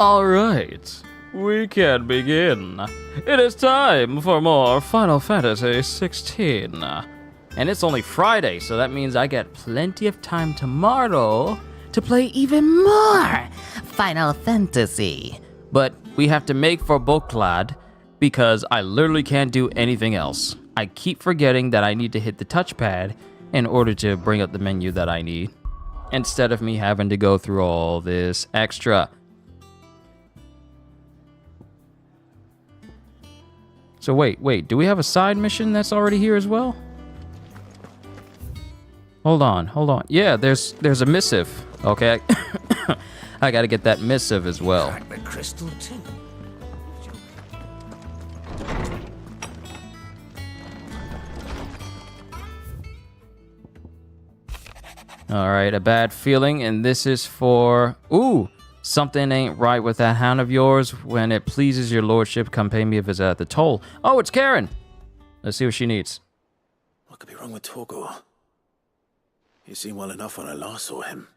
Alright, we can begin. It is time for more Final Fantasy XVI. And it's only Friday, so that means I get plenty of time tomorrow to play even more Final Fantasy. But we have to make for Boklad because I literally can't do anything else. I keep forgetting that I need to hit the touchpad in order to bring up the menu that I need, instead of me having to go through all this extra. So wait, do we have a side mission that's already here as well? Hold on. Yeah, there's a missive. Okay, I gotta get that missive as well. Crack the crystal too. Alright, a bad feeling, and this is for... Ooh! Something ain't right with that hound of yours. When it pleases your lordship, come pay me a visit at the toll. Oh, it's Karen! Let's see what she needs. What could be wrong with Torgor? He seemed well enough when I last saw him.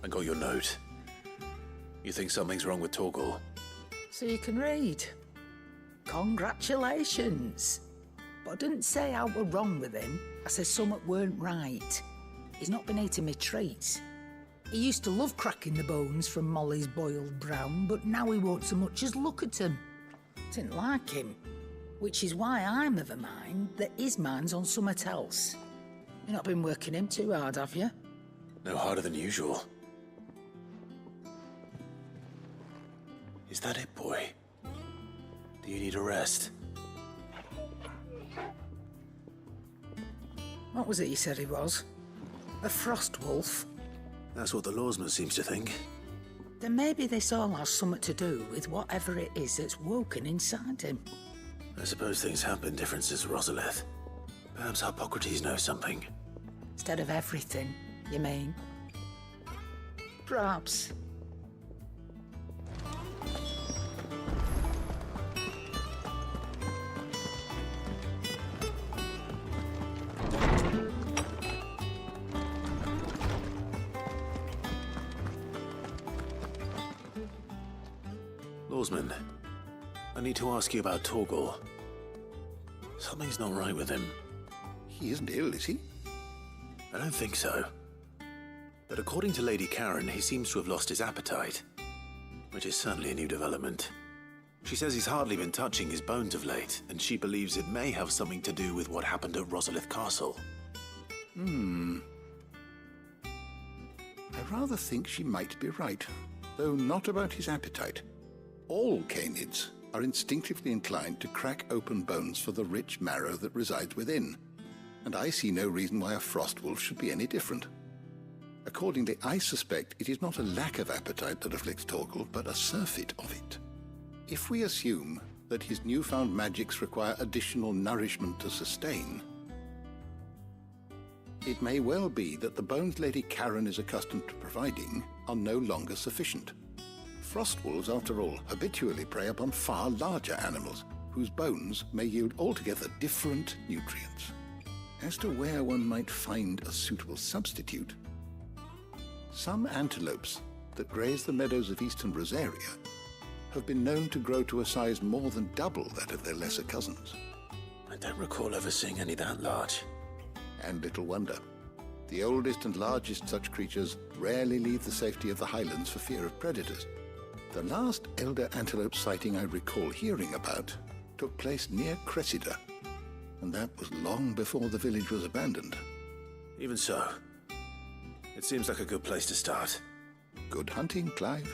I got your note. You think something's wrong with Torgor? So you can read. Congratulations. But I didn't say I were wrong with him. I said something weren't right. He's not been eating me treats. He used to love cracking the bones from Molly's boiled brown, but now he won't so much as look at them. Didn't like him. Which is why I'm of a mind that his mind's on something else. You've not been working him too hard, have you? No harder than usual. Is that it, boy? Do you need a rest? What was it you said he was? A frost wolf? That's what the lawsman seems to think. Then maybe this all has something to do with whatever it is that's woken inside him. I suppose things have been different since Rosalith. Perhaps Hippocrates knows something. Instead of everything, you mean? Perhaps. Lawsman, I need to ask you about Torgor. Something's not right with him. He isn't ill, is he? I don't think so. But according to Lady Karen, he seems to have lost his appetite, which is certainly a new development. She says he's hardly been touching his bones of late, and she believes it may have something to do with what happened at Rosalith Castle. I rather think she might be right, though not about his appetite. All canids are instinctively inclined to crack open bones for the rich marrow that resides within, and I see no reason why a frost wolf should be any different. Accordingly, I suspect it is not a lack of appetite that afflicts Torgor, but a surfeit of it. If we assume that his newfound magics require additional nourishment to sustain, it may well be that the bones Lady Karen is accustomed to providing are no longer sufficient. Frost wolves, after all, habitually prey upon far larger animals, whose bones may yield altogether different nutrients. As to where one might find a suitable substitute, some antelopes that graze the meadows of eastern Rosaria have been known to grow to a size more than double that of their lesser cousins. I don't recall ever seeing any that large. And little wonder. The oldest and largest such creatures rarely leave the safety of the highlands for fear of predators. The last elder antelope sighting I recall hearing about took place near Cressida, and that was long before the village was abandoned. Even so, it seems like a good place to start. Good hunting, Clive.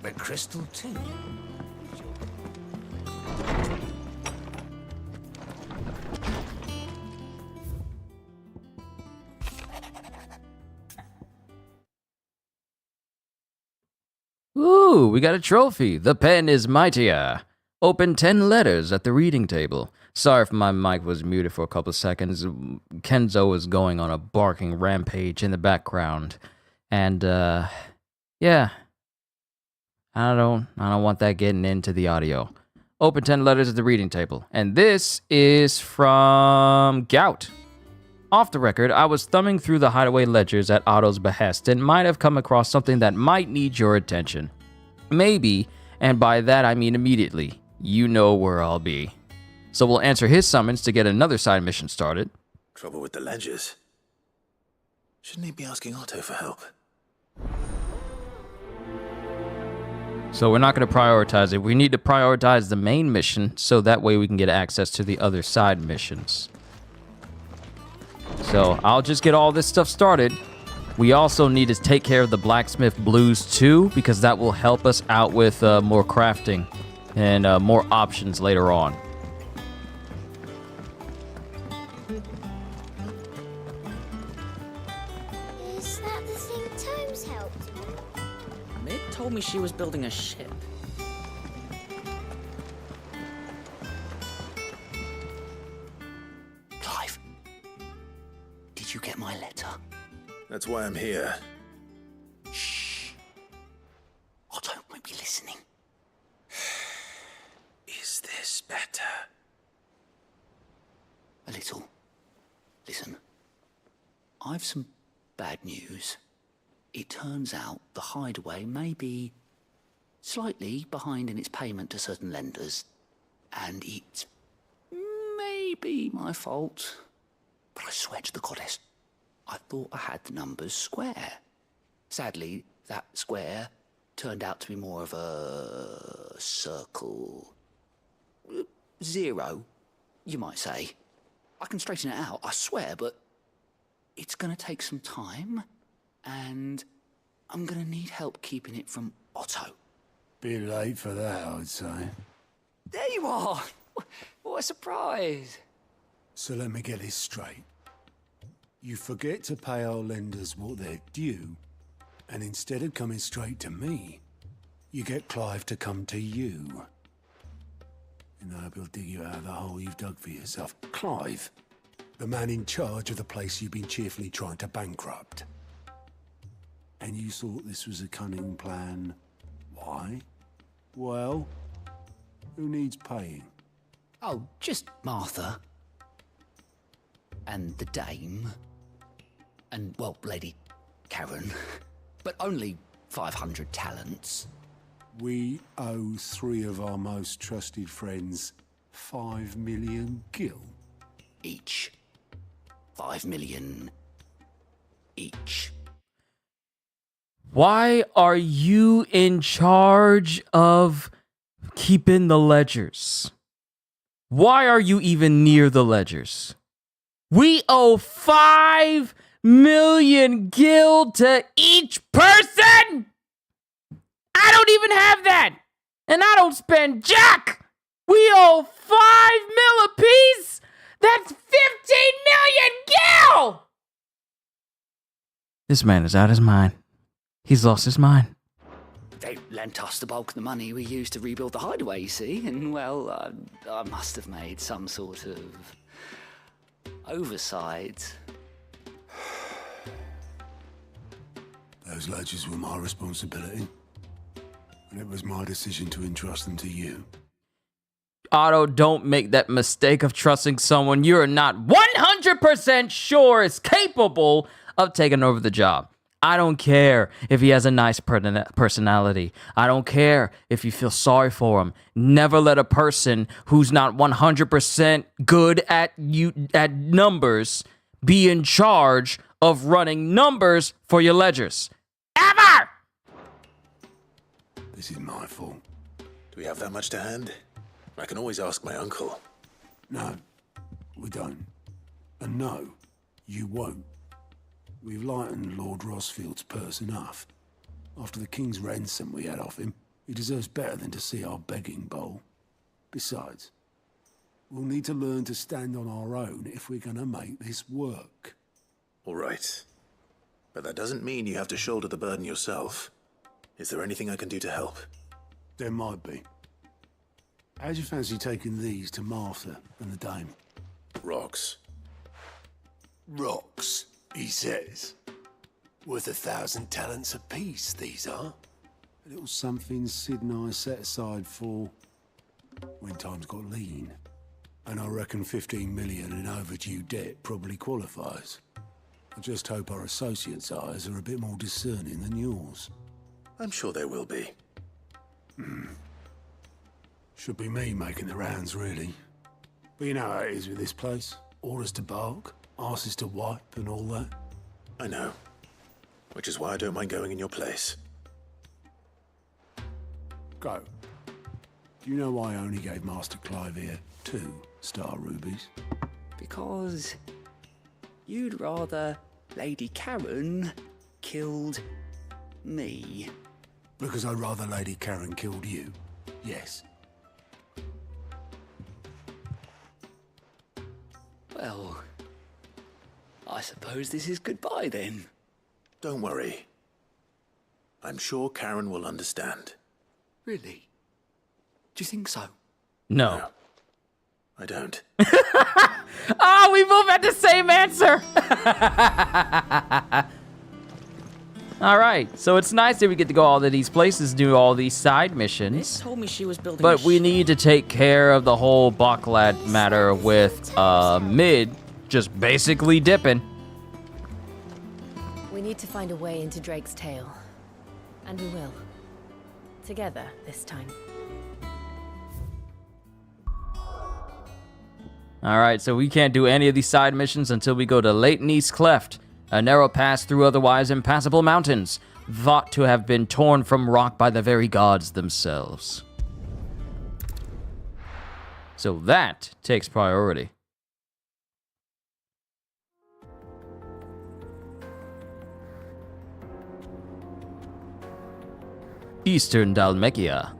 but crystal too. Ooh, we got a trophy. The pen is mightier. Open 10 letters at the reading table. Sorry if my mic was muted for a couple of seconds. Kenzo was going on a barking rampage in the background. And, yeah. I don't want that getting into the audio. Open 10 letters at the reading table. And this is from Gout. Off the record, I was thumbing through the hideaway ledgers at Otto's behest and might have come across something that might need your attention. Maybe, and by that I mean immediately, you know where I'll be. So we'll answer his summons to get another side mission started. Trouble with the ledgers. Shouldn't he be asking Otto for help? So we're not going to prioritize it. We need to prioritize the main mission so that way we can get access to the other side missions. So I'll just get all this stuff started. We also need to take care of the blacksmith blues too, because that will help us out with more crafting and more options later on. Is that the thing Tomes helped with? Mid told me she was building a ship. Clive, did you get my letter? That's why I'm here. Shh. Otto might be listening. Is this better? A little. Listen, I've some bad news. It turns out the hideaway may be slightly behind in its payment to certain lenders, and it may be my fault. But I swear to the goddess, I thought I had the numbers square. Sadly, that square turned out to be more of a circle. 0, you might say. I can straighten it out, I swear, but it's gonna take some time, and I'm gonna need help keeping it from Otto. Bit late for that, I'd say. There you are! What a surprise! So let me get this straight. You forget to pay our lenders what they're due, and instead of coming straight to me, you get Clive to come to you. And I hope he'll dig you out of the hole you've dug for yourself. Clive, the man in charge of the place you've been cheerfully trying to bankrupt. And you thought this was a cunning plan. Why? Well, who needs paying? Oh, just Martha. And the dame. And, well, Lady Karen. But only 500 talents. We owe 3 of our most trusted friends 5 million gil. Each. 5 million. Each. Why are you in charge of keeping the ledgers? Why are you even near the ledgers? We owe 5 million gil to each person? I don't even have that. And I don't spend jack. We owe 5 mil apiece. That's 15 million gil. This man is out of his mind. He's lost his mind. They lent us the bulk of the money we used to rebuild the hideaway, you see, and, well, I must have made some sort of oversight. Those ledgers were my responsibility, and it was my decision to entrust them to you. Otto, don't make that mistake of trusting someone you're not 100% sure is capable of taking over the job. I don't care if he has a nice personality. I don't care if you feel sorry for him. Never let a person who's not 100% good at numbers be in charge of running numbers for your ledgers. Ever! This is my fault. Do we have that much to hand? I can always ask my uncle. No, we don't. And no, you won't. We've lightened Lord Rosfield's purse enough. After the king's ransom we had off him, He deserves better than to see our begging bowl. Besides, we'll need to learn to stand on our own if we're gonna make this work. All right. But that doesn't mean you have to shoulder the burden yourself. Is there anything I can do to help? There might be. How'd you fancy taking these to Martha and the dame? Rocks. Rocks, he says. Worth 1,000 talents apiece, these are. A little something Sid and I set aside for when times got lean. And I reckon 15 million in overdue debt probably qualifies. I just hope our associates' eyes are a bit more discerning than yours. I'm sure there will be. Should be me making the rounds, really. But you know how it is with this place. Orders to bark, arses to wipe, and all that. I know. Which is why I don't mind going in your place. Go. Do you know why I only gave Master Clive here 2 star rubies? Because you'd rather Lady Karen killed me. Because I'd rather Lady Karen killed you. Yes. Well, I suppose this is goodbye then. Don't worry. I'm sure Karen will understand. Really? Do you think so? No. I don't. Oh, we both had the same answer. All right, so it's nice that we get to go all of these places, do all these side missions. Told me she was building But a we ship. need to take care of the whole Bucklat matter with Mid just basically dipping. We need to find a way into Drake's tail. And we will. Together this time. All right, so we can't do any of these side missions until we go to Leighton East Cleft, a narrow pass through otherwise impassable mountains, thought to have been torn from rock by the very gods themselves. So that takes priority. Eastern Dalmekia.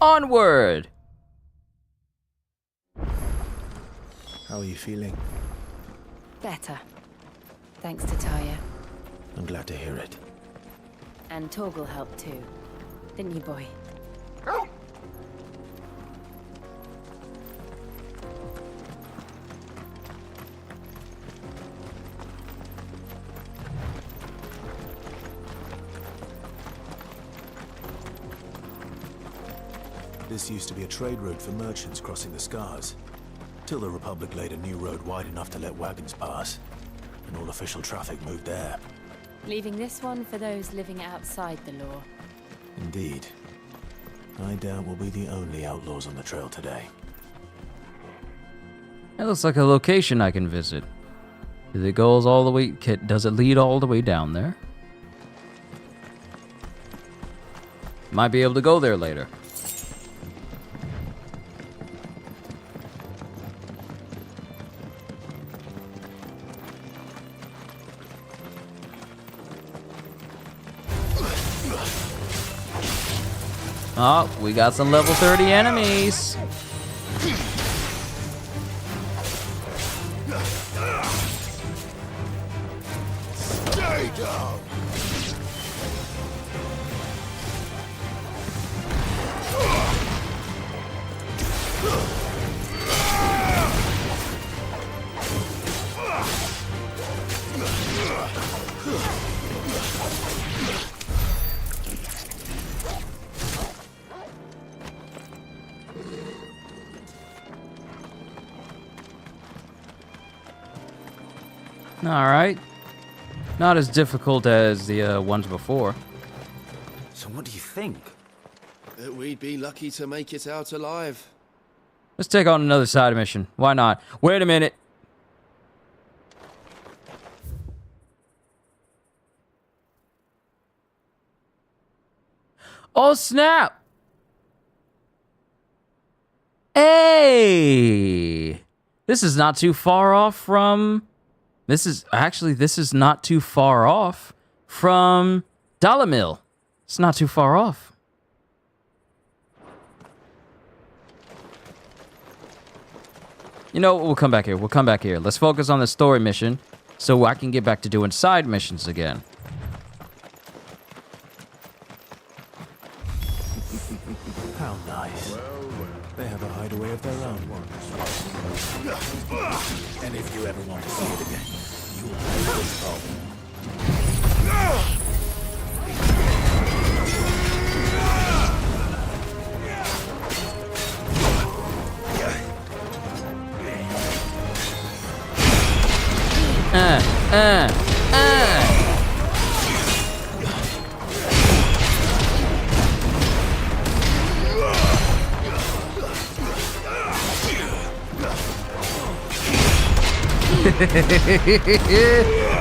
Onward! How are you feeling? Better. Thanks to Taya. I'm glad to hear it. And Torgal helped too. Didn't you, boy? This used to be a trade route for merchants crossing the Scars, till the Republic laid a new road wide enough to let wagons pass, and all official traffic moved there. Leaving this one for those living outside the law. Indeed. I doubt we'll be the only outlaws on the trail today. That looks like a location I can visit. Does it goes all the way? Does it lead all the way down there? Might be able to go there later. Oh, we got some level 30 enemies. Stay down! All right. Not as difficult as the ones before. So what do you think? That we'd be lucky to make it out alive. Let's take on another side mission. Why not? Wait a minute. Oh, snap. Hey. This is not too far off from... This is not too far off from Dollar Mill. It's not too far off. You know, we'll come back here. We'll come back here. Let's focus on the story mission so I can get back to doing side missions again. How nice. They have a hideaway of their own. And if you ever want to see it again, you will have this home.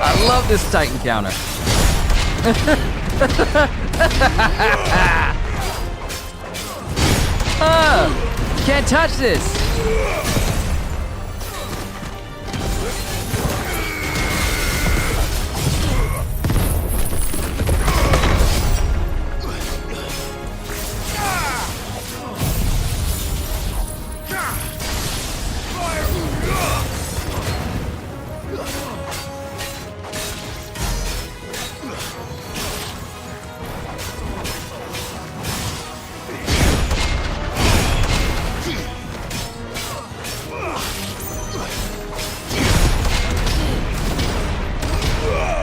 I love this Titan counter. Can't touch this.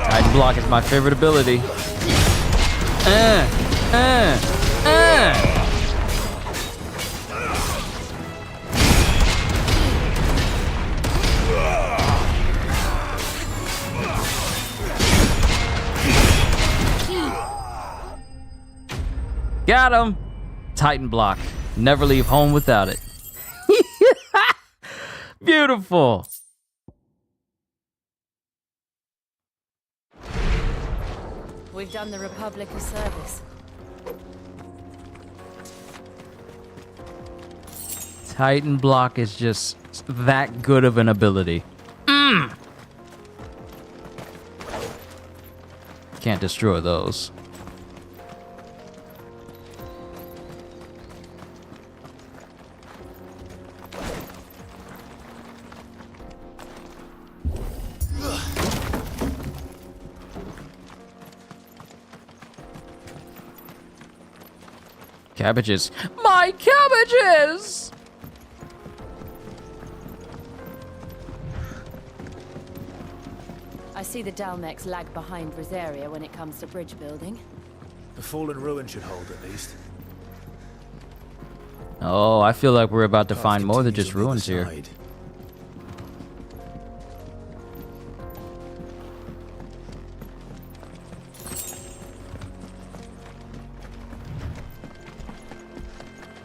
Titan block is my favorite ability. Got him! Titan block. Never leave home without it. Beautiful. We've done the Republic a service. Titan block is just that good of an ability. Can't destroy those. Cabbages. My cabbages! I see the Dalmex lag behind Rosaria when it comes to bridge building. The fallen ruin should hold at least. Oh, I feel like we're about to find more than just ruins here.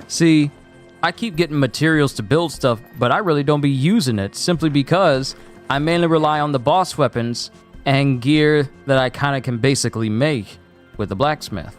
See, I keep getting materials to build stuff, but I really don't be using it simply because I mainly rely on the boss weapons and gear that I kind of can basically make with the blacksmith.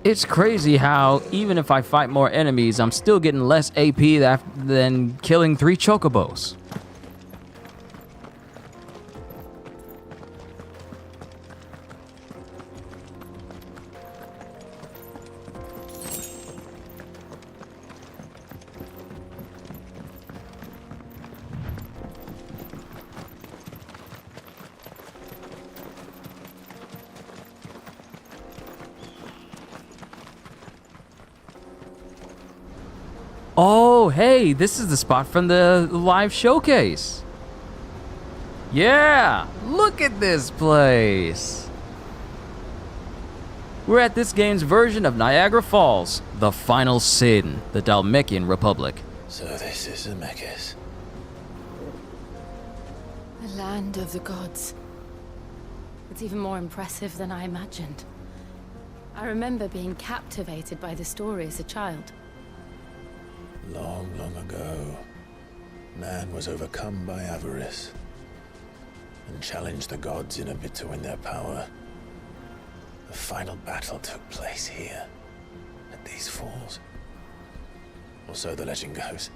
It's crazy how, even if I fight more enemies, I'm still getting less AP than killing 3 chocobos. Oh, Oh, hey, this is the spot from the live showcase. Yeah, look at this place. We're at this game's version of Niagara Falls, the final sin, the Dalmekian Republic. So this is Zemeckis. The land of the gods. It's even more impressive than I imagined. I remember being captivated by the story as a child. Long, long ago, man was overcome by avarice and challenged the gods in a bid to win their power. The final battle took place here, at these falls. Or so the legend goes.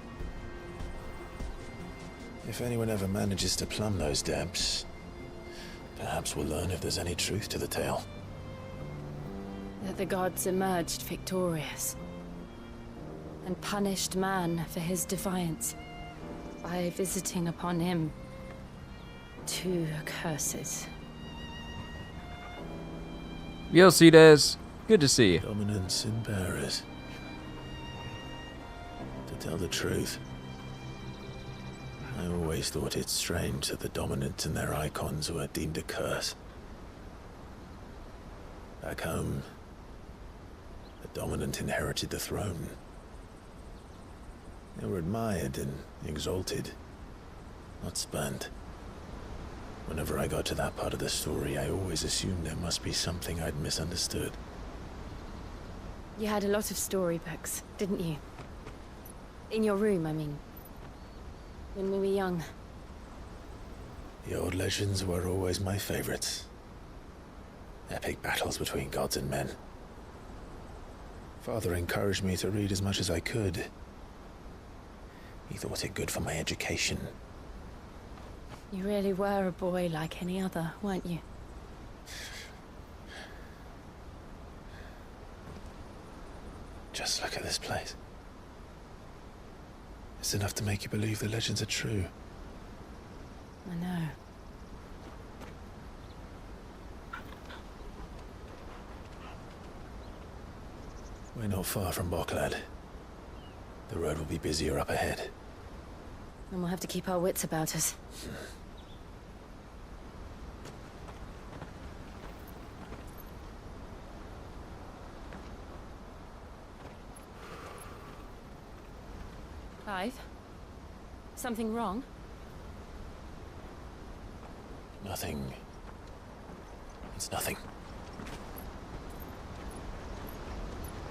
If anyone ever manages to plumb those depths, perhaps we'll learn if there's any truth to the tale. That the gods emerged victorious and punished man for his defiance by visiting upon him 2 curses. Yo, C-Des. Good to see you. Dominance in Paris. To tell the truth, I always thought it strange that the dominants and their icons were deemed a curse. Back home, the dominant inherited the throne. They were admired and exalted, not spurned. Whenever I got to that part of the story, I always assumed there must be something I'd misunderstood. You had a lot of storybooks, didn't you? In your room, I mean. When we were young. The old legends were always my favorites. Epic battles between gods and men. Father encouraged me to read as much as I could. He thought it good for my education. You really were a boy like any other, weren't you? Just look at this place. It's enough to make you believe the legends are true. I know. We're not far from Boklad. The road will be busier up ahead. And we'll have to keep our wits about us. Clive? Something wrong? Nothing. It's nothing.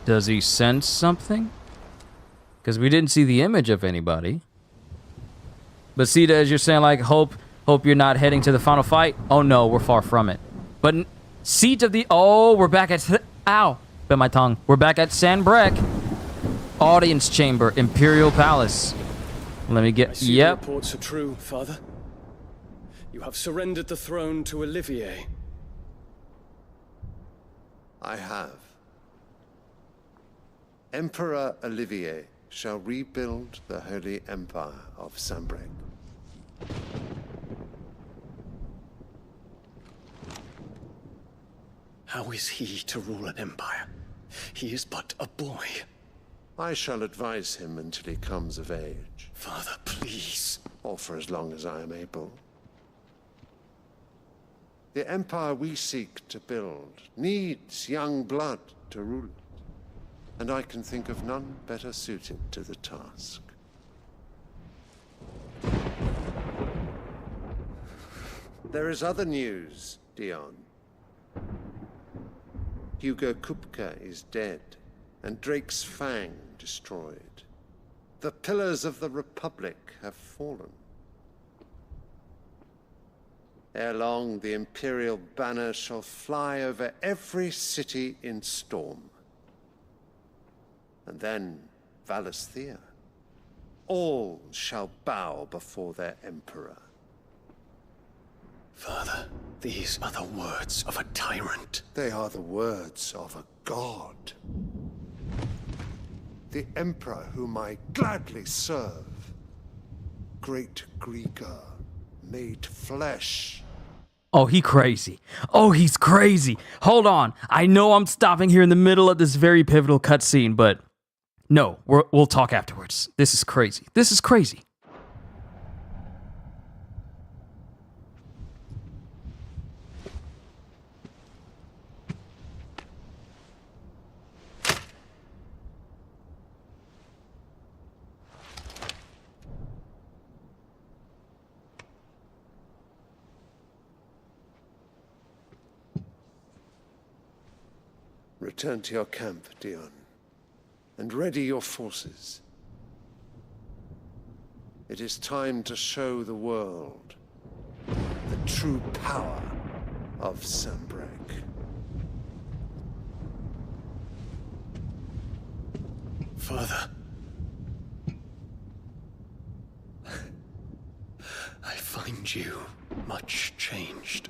Does he sense something? Because we didn't see the image of anybody. But Sita, as you're saying, like, hope you're not heading to the final fight. Oh no, we're far from it. But seat of the... Oh, we're back at... Ow! Bit my tongue. We're back at San Brek. Audience chamber, Imperial Palace. Let me get... I see Yep. the reports are true, Father. You have surrendered the throne to Olivier. I have. Emperor Olivier shall rebuild the Holy Empire of Sambrek. How is he to rule an empire? He is but a boy. I shall advise him until he comes of age. Father, please. Or for as long as I am able. The empire we seek to build needs young blood to rule it. And I can think of none better suited to the task. There is other news, Dion. Hugo Kupka is dead, and Drake's Fang destroyed. The pillars of the Republic have fallen. Ere long, the Imperial banner shall fly over every city in Storm. And then Valisthea. All shall bow before their emperor. Father, these are the words of a tyrant. They are the words of a god. The emperor whom I gladly serve. Great Greeker, made flesh. Oh, he crazy. Oh, he's crazy. Hold on. I know I'm stopping here in the middle of this very pivotal cutscene, but no, we'll talk afterwards. backwards. This is crazy. This is crazy. Return to your camp, Dion, and ready your forces. It is time to show the world the true power of Sanbreque. Father. I find you much changed.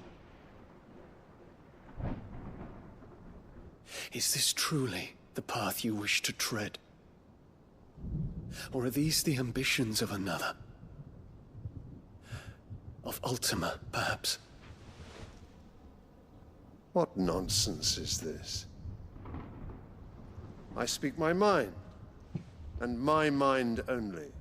Is this truly the path you wish to tread? Or are these the ambitions of another? Of Ultima, perhaps? What nonsense is this? I speak my mind, and my mind only.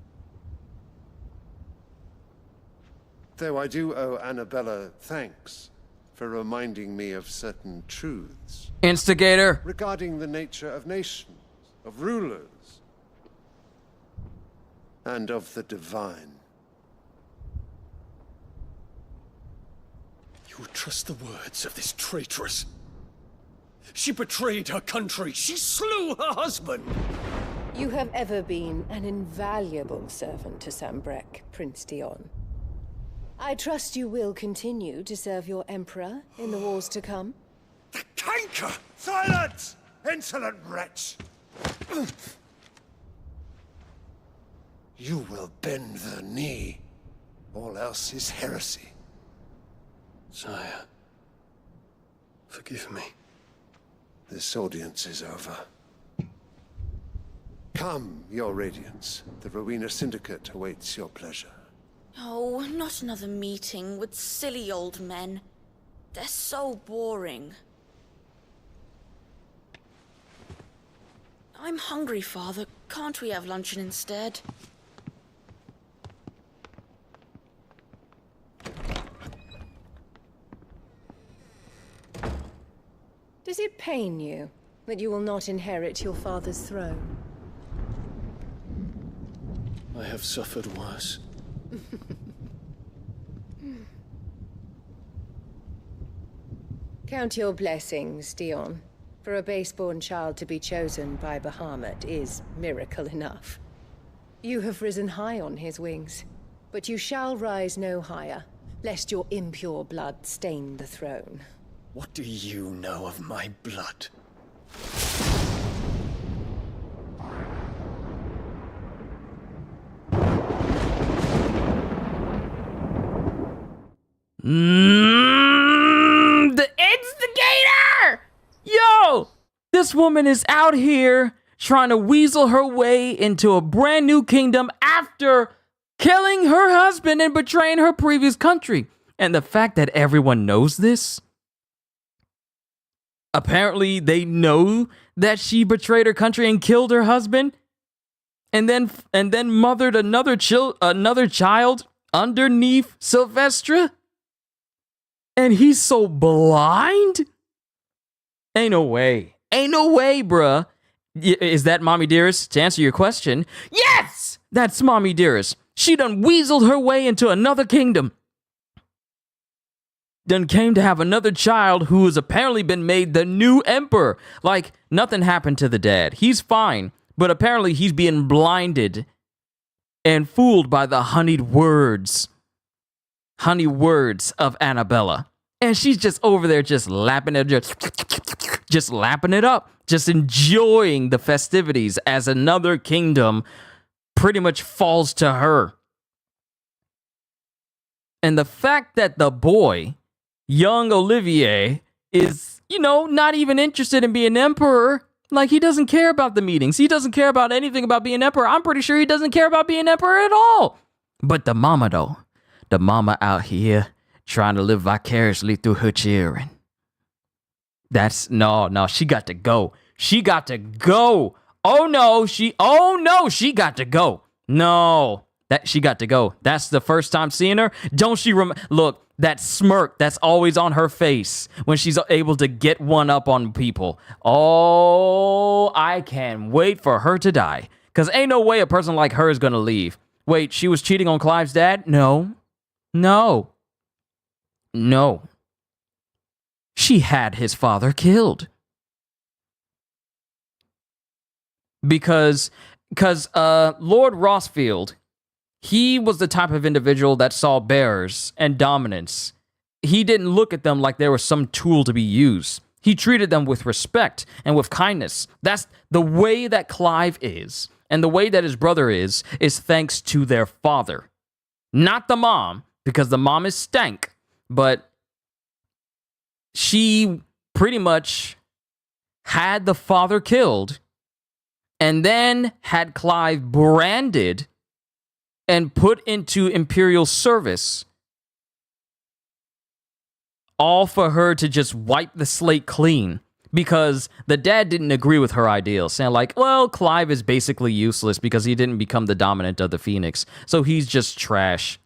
Though I do owe Annabella thanks for reminding me of certain truths. Instigator! Regarding the nature of nations, of rulers, and of the divine. You would trust the words of this traitress? She betrayed her country. She slew her husband. You have ever been an invaluable servant to Sanbreque, Prince Dion. I trust you will continue to serve your Emperor in the wars to come. The canker! Silence! Insolent wretch! You will bend the knee. All else is heresy. Sire, forgive me. This audience is over. Come, your radiance. The Rowena Syndicate awaits your pleasure. Oh, not another meeting with silly old men. They're so boring. I'm hungry, Father. Can't we have luncheon instead? Does it pain you that you will not inherit your father's throne? I have suffered worse. Count your blessings, Dion. For a base-born child to be chosen by Bahamut is miracle enough. You have risen high on his wings, but you shall rise no higher, lest your impure blood stain the throne. What do you know of my blood? The instigator! Yo! This woman is out here trying to weasel her way into a brand new kingdom after killing her husband and betraying her previous country. And the fact that everyone knows this, apparently they know that she betrayed her country and killed her husband, and then mothered another child underneath Sylvestra. And he's so blind? Ain't no way. Ain't no way, bruh. Is that Mommy Dearest? To answer your question, yes! That's Mommy Dearest. She done weaseled her way into another kingdom. Done came to have another child who has apparently been made the new emperor. Like, nothing happened to the dad. He's fine. But apparently he's being blinded and fooled by the honeyed words of Annabella. And she's just over there just lapping it, just lapping it up, just enjoying the festivities as another kingdom pretty much falls to her. And the fact that the boy, young Olivier, is, not even interested in being emperor. Like, he doesn't care about the meetings. He doesn't care about anything about being emperor. I'm pretty sure he doesn't care about being emperor at all. But the mama, though. The mama out here trying to live vicariously through her children. No, she got to go. She got to go. Oh no, she got to go. No, that she got to go. That's the first time seeing her. Don't she look, that smirk that's always on her face when she's able to get one up on people. Oh, I can't wait for her to die. Because ain't no way a person like her is going to leave. Wait, she was cheating on Clive's dad? No. She had his father killed. Because Lord Rossfield, he was the type of individual that saw bearers and dominance. He didn't look at them like they were some tool to be used. He treated them with respect and with kindness. That's the way that Clive is. And the way that his brother is thanks to their father. Not the mom, because the mom is stank. But she pretty much had the father killed and then had Clive branded and put into Imperial service, all for her to just wipe the slate clean, because the dad didn't agree with her ideals, saying like, well, Clive is basically useless because he didn't become the dominant of the Phoenix, so he's just trash.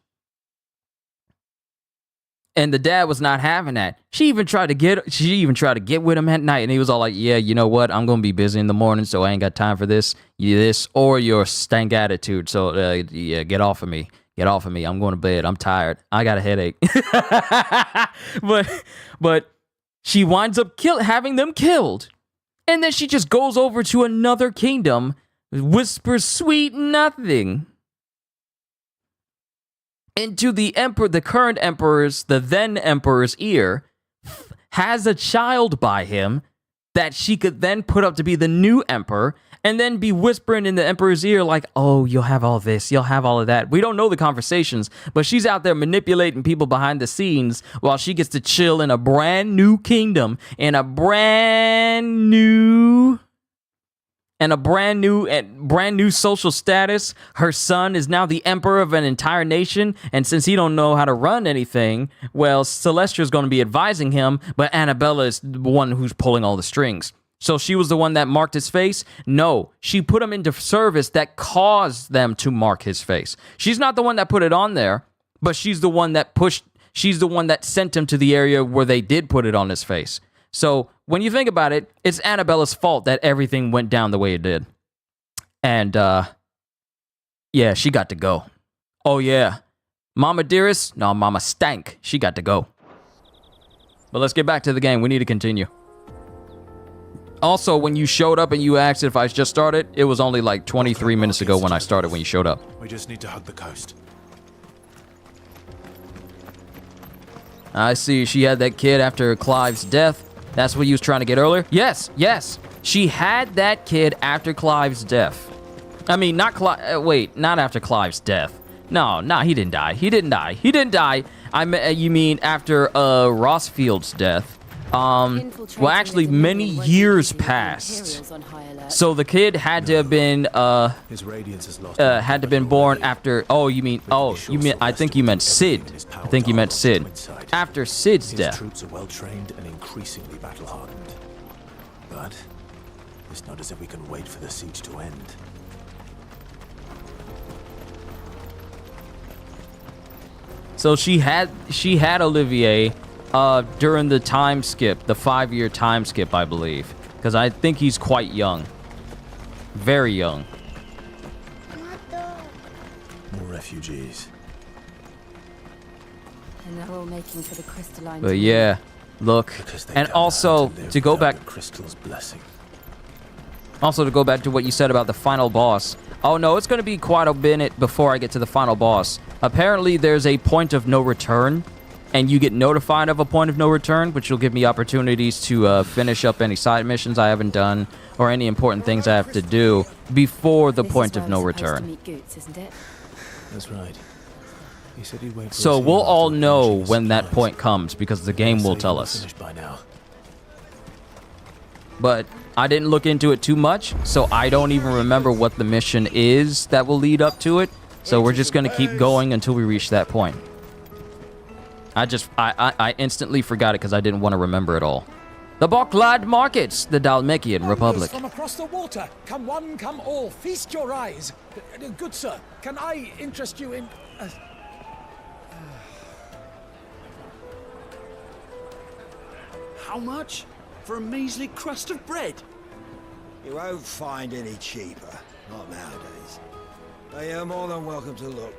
And the dad was not having that. She even tried to get with him at night, and he was all like, yeah, you know what? I'm going to be busy in the morning, so I ain't got time for this or your stank attitude. So, yeah, get off of me. Get off of me. I'm going to bed. I'm tired. I got a headache. But she winds up having them killed. And then she just goes over to another kingdom, whispers sweet nothing into the current emperor's, the then emperor's ear, has a child by him that she could then put up to be the new emperor, and then be whispering in the emperor's ear like, oh, you'll have all this, you'll have all of that. We don't know the conversations, but she's out there manipulating people behind the scenes while she gets to chill in a brand new kingdom, in a brand new social status. Her son is now the emperor of an entire nation, and since he don't know how to run anything, well, Celestia's going to be advising him, but Annabella is the one who's pulling all the strings. So she was the one that marked his face? No, she put him into service that caused them to mark his face. She's not the one that put it on there, but she's the one that sent him to the area where they did put it on his face. So when you think about it, it's Annabella's fault that everything went down the way it did. And, yeah, she got to go. Oh, yeah. Mama Dearest? No, Mama Stank. She got to go. But let's get back to the game. We need to continue. Also, when you showed up and you asked if I just started, it was only like 23 minutes ago when I started when you showed up. We just need to hug the coast. I see. She had that kid after Clive's death. That's what you was trying to get earlier? Yes. She had that kid after Clive's death. I mean, not after Clive's death. No, he didn't die. He didn't die. You mean after Rossfield's death. Well, actually, many years passed. So the kid had to have been born after. I think you meant Sid. After Sid's death. His troops are well trained and increasingly battle hardened. But it's not as if we can wait for the siege to end. So she had Olivier during the time skip, the 5-year time skip, I believe, because I think he's quite young, very young. More refugees. And they're all making for the crystalline. But yeah, look, and also to go back. Crystal's blessing. Also to go back to what you said about the final boss. Oh no, it's going to be quite a minute before I get to the final boss. Apparently, there's a point of no return. And you get notified of a point of no return, which will give me opportunities to finish up any side missions I haven't done or any important things I have to do before the point of no return. That's right. He said he'd wait for so we'll all know when that point comes because the game will tell us. But I didn't look into it too much, so I don't even remember what the mission is that will lead up to it. So we're just going to keep going until we reach that point. I instantly forgot it because I didn't want to remember it all. The Boklad markets, the Dalmatian Republic. From across the water. Come one, come all. Feast your eyes. Good sir, can I interest you in... How much? For a measly crust of bread? You won't find any cheaper. Not nowadays. But you're more than welcome to look.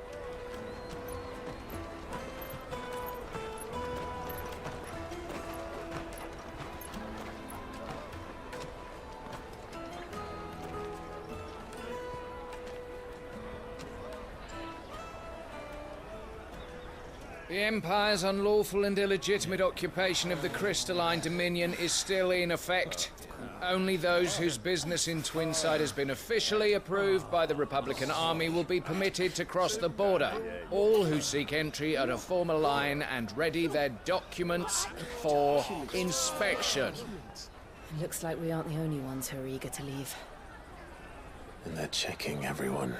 The Empire's unlawful and illegitimate occupation of the Crystalline Dominion is still in effect. Only those whose business in Twinside has been officially approved by the Republican Army will be permitted to cross the border. All who seek entry are to form a line and ready their documents for inspection. Looks like we aren't the only ones who are eager to leave. And they're checking everyone.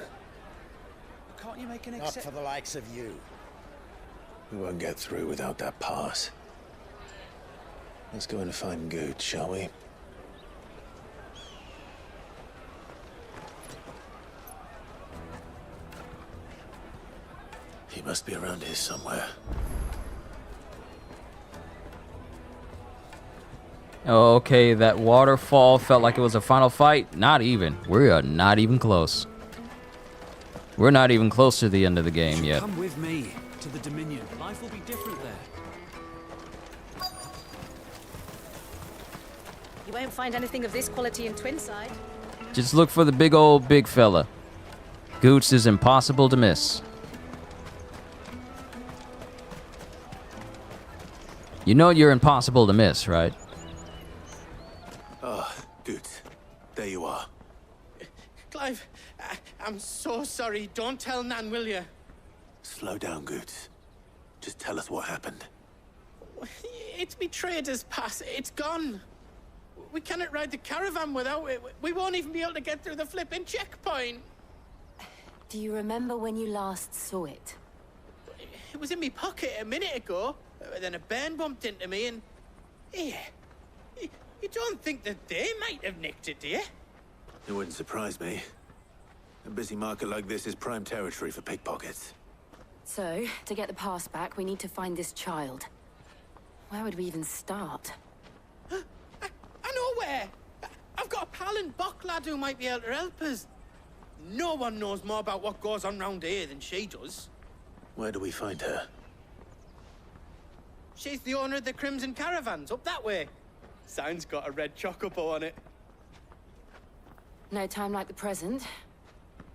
Can't you make an Not for the likes of you. We won't get through without that pass. Let's go and find Good, shall we? He must be around here somewhere. Okay, that waterfall felt like it was a final fight. Not even. We are not even close. We're not even close to the end of the game yet. Come with me to the Dominion. Life will be different there. You won't find anything of this quality in Twinside. Just look for the big fella. Goots is impossible to miss. You know you're impossible to miss, right? Ah, Good. There you are. Clive, I'm so sorry. Don't tell Nan, will you? Slow down, Good. Just tell us what happened. It's me trader's pass. It's gone. We cannot ride the caravan without it. We won't even be able to get through the flipping checkpoint. Do you remember when you last saw it? It was in my pocket a minute ago. Then a bairn bumped into me and... Yeah. You don't think that they might have nicked it, do you? It wouldn't surprise me. A busy market like this is prime territory for pickpockets. So, to get the pass back, we need to find this child. Where would we even start? I know where! I've got a pal in Boklad who might be able to help us. No one knows more about what goes on round here than she does. Where do we find her? She's the owner of the Crimson Caravans, up that way. Sign's got a red chocobo on it. No time like the present.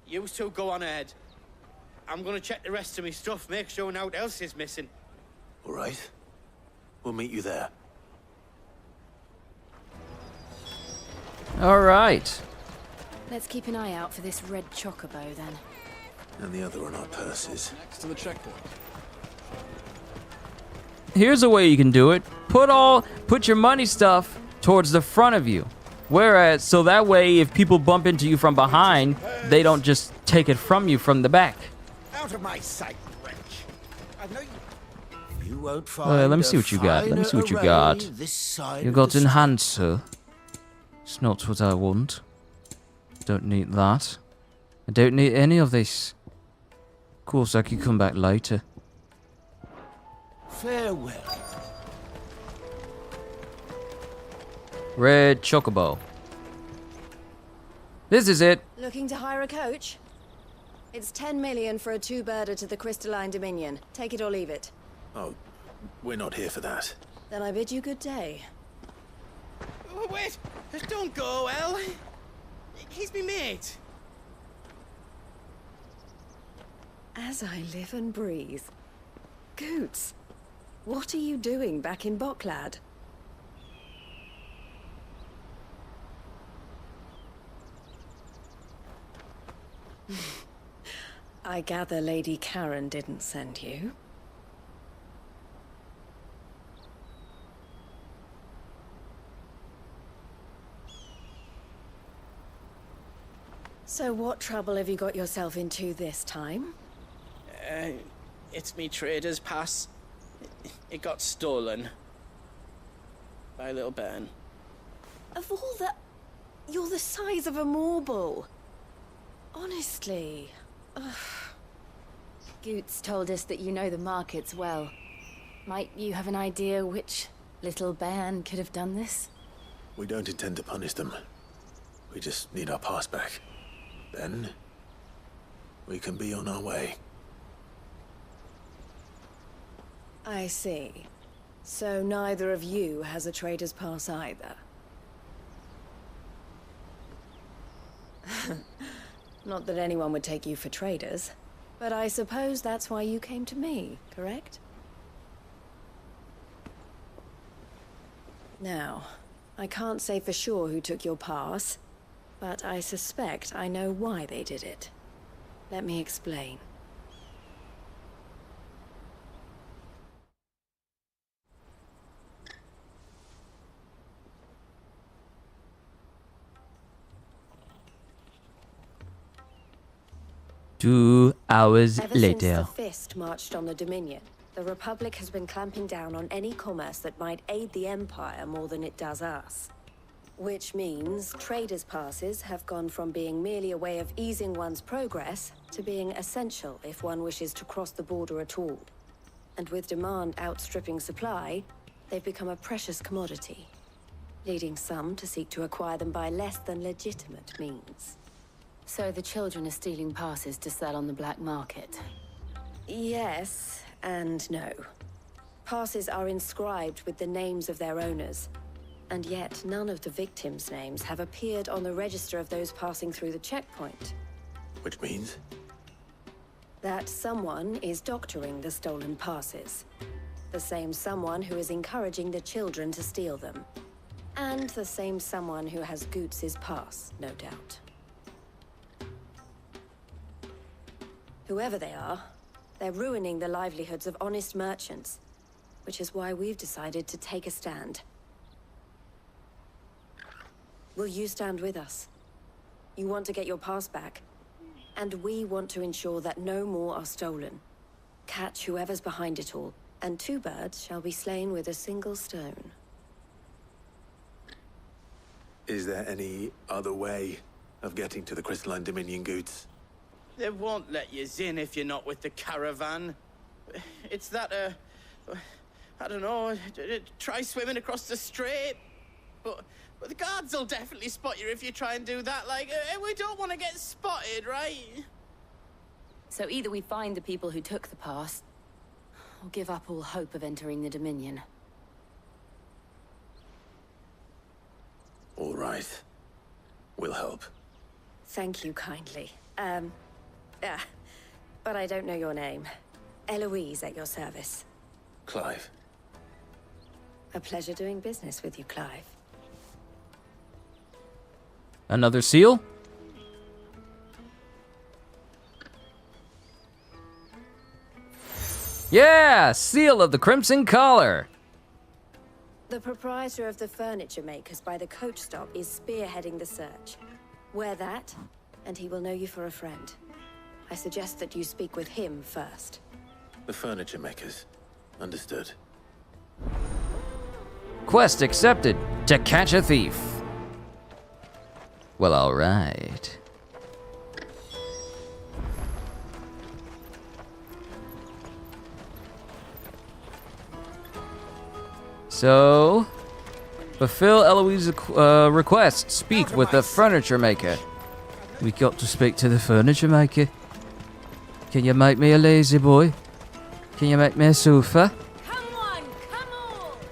You two go on ahead. I'm gonna check the rest of my stuff, make sure nothing else is missing. All right. We'll meet you there. All right. Let's keep an eye out for this red chocobo, then. And the other on our purses. Next to the checkpoint. Here's a way you can do it. Put your money stuff towards the front of you. Whereas, so that way, if people bump into you from behind, they don't just take it from you from the back. Out of my sight, wench. I know you won't find Let me see what you got. Let me see what you got. You got enhancer. It's not what I want. Don't need that. I don't need any of this. Of course, I can come back later. Farewell. Red chocobo. This is it. Looking to hire a coach? It's 10 million for a two-birder to the Crystalline Dominion. Take it or leave it. Oh, we're not here for that. Then I bid you good day. Oh, wait! Don't go, El. He's me mate. As I live and breathe. Goots, what are you doing back in Boklad? I gather Lady Karen didn't send you. So what trouble have you got yourself into this time? It's me trader's pass. It got stolen. by little Ben. Of all the... You're the size of a marble. Honestly. Ugh. Goots told us that you know the markets well. Might you have an idea which little bairn could have done this? We don't intend to punish them. We just need our pass back. Then, we can be on our way. I see. So neither of you has a trader's pass either. Not that anyone would take you for traders, but I suppose that's why you came to me, correct? Now, I can't say for sure who took your pass, but I suspect I know why they did it. Let me explain. Two hours Ever later. since the Fist marched on the Dominion, the Republic has been clamping down on any commerce that might aid the Empire more than it does us. Which means traders' passes have gone from being merely a way of easing one's progress to being essential if one wishes to cross the border at all. And with demand outstripping supply, they've become a precious commodity, leading some to seek to acquire them by less than legitimate means. So the children are stealing passes to sell on the black market? Yes and no. Passes are inscribed with the names of their owners, and yet none of the victims' names have appeared on the register of those passing through the checkpoint. Which means? That someone is doctoring the stolen passes. The same someone who is encouraging the children to steal them. And the same someone who has Goots' pass, no doubt. Whoever they are, they're ruining the livelihoods of honest merchants, which is why we've decided to take a stand. Will you stand with us? You want to get your pass back, and we want to ensure that no more are stolen. Catch whoever's behind it all, and two birds shall be slain with a single stone. Is there any other way of getting to the Crystalline Dominion Goods? They won't let you in if you're not with the caravan. It's that, I don't know, try swimming across the strait. But the guards will definitely spot you if you try and do that. Like, we don't want to get spotted, right? So either we find the people who took the pass, or give up all hope of entering the Dominion. All right. We'll help. Thank you kindly. But I don't know your name. Eloise at your service. Clive. A pleasure doing business with you, Clive. Another seal? Yeah! Seal of the Crimson Collar! The proprietor of the furniture makers by the coach stop is spearheading the search. Wear that, and he will know you for a friend. I suggest that you speak with him first. The furniture makers. Understood. Quest accepted to catch a thief. Well, alright. So, fulfill Eloise's request. Speak with the furniture maker. We got to speak to the furniture maker. Can you make me a lazy boy? Can you make me a sofa?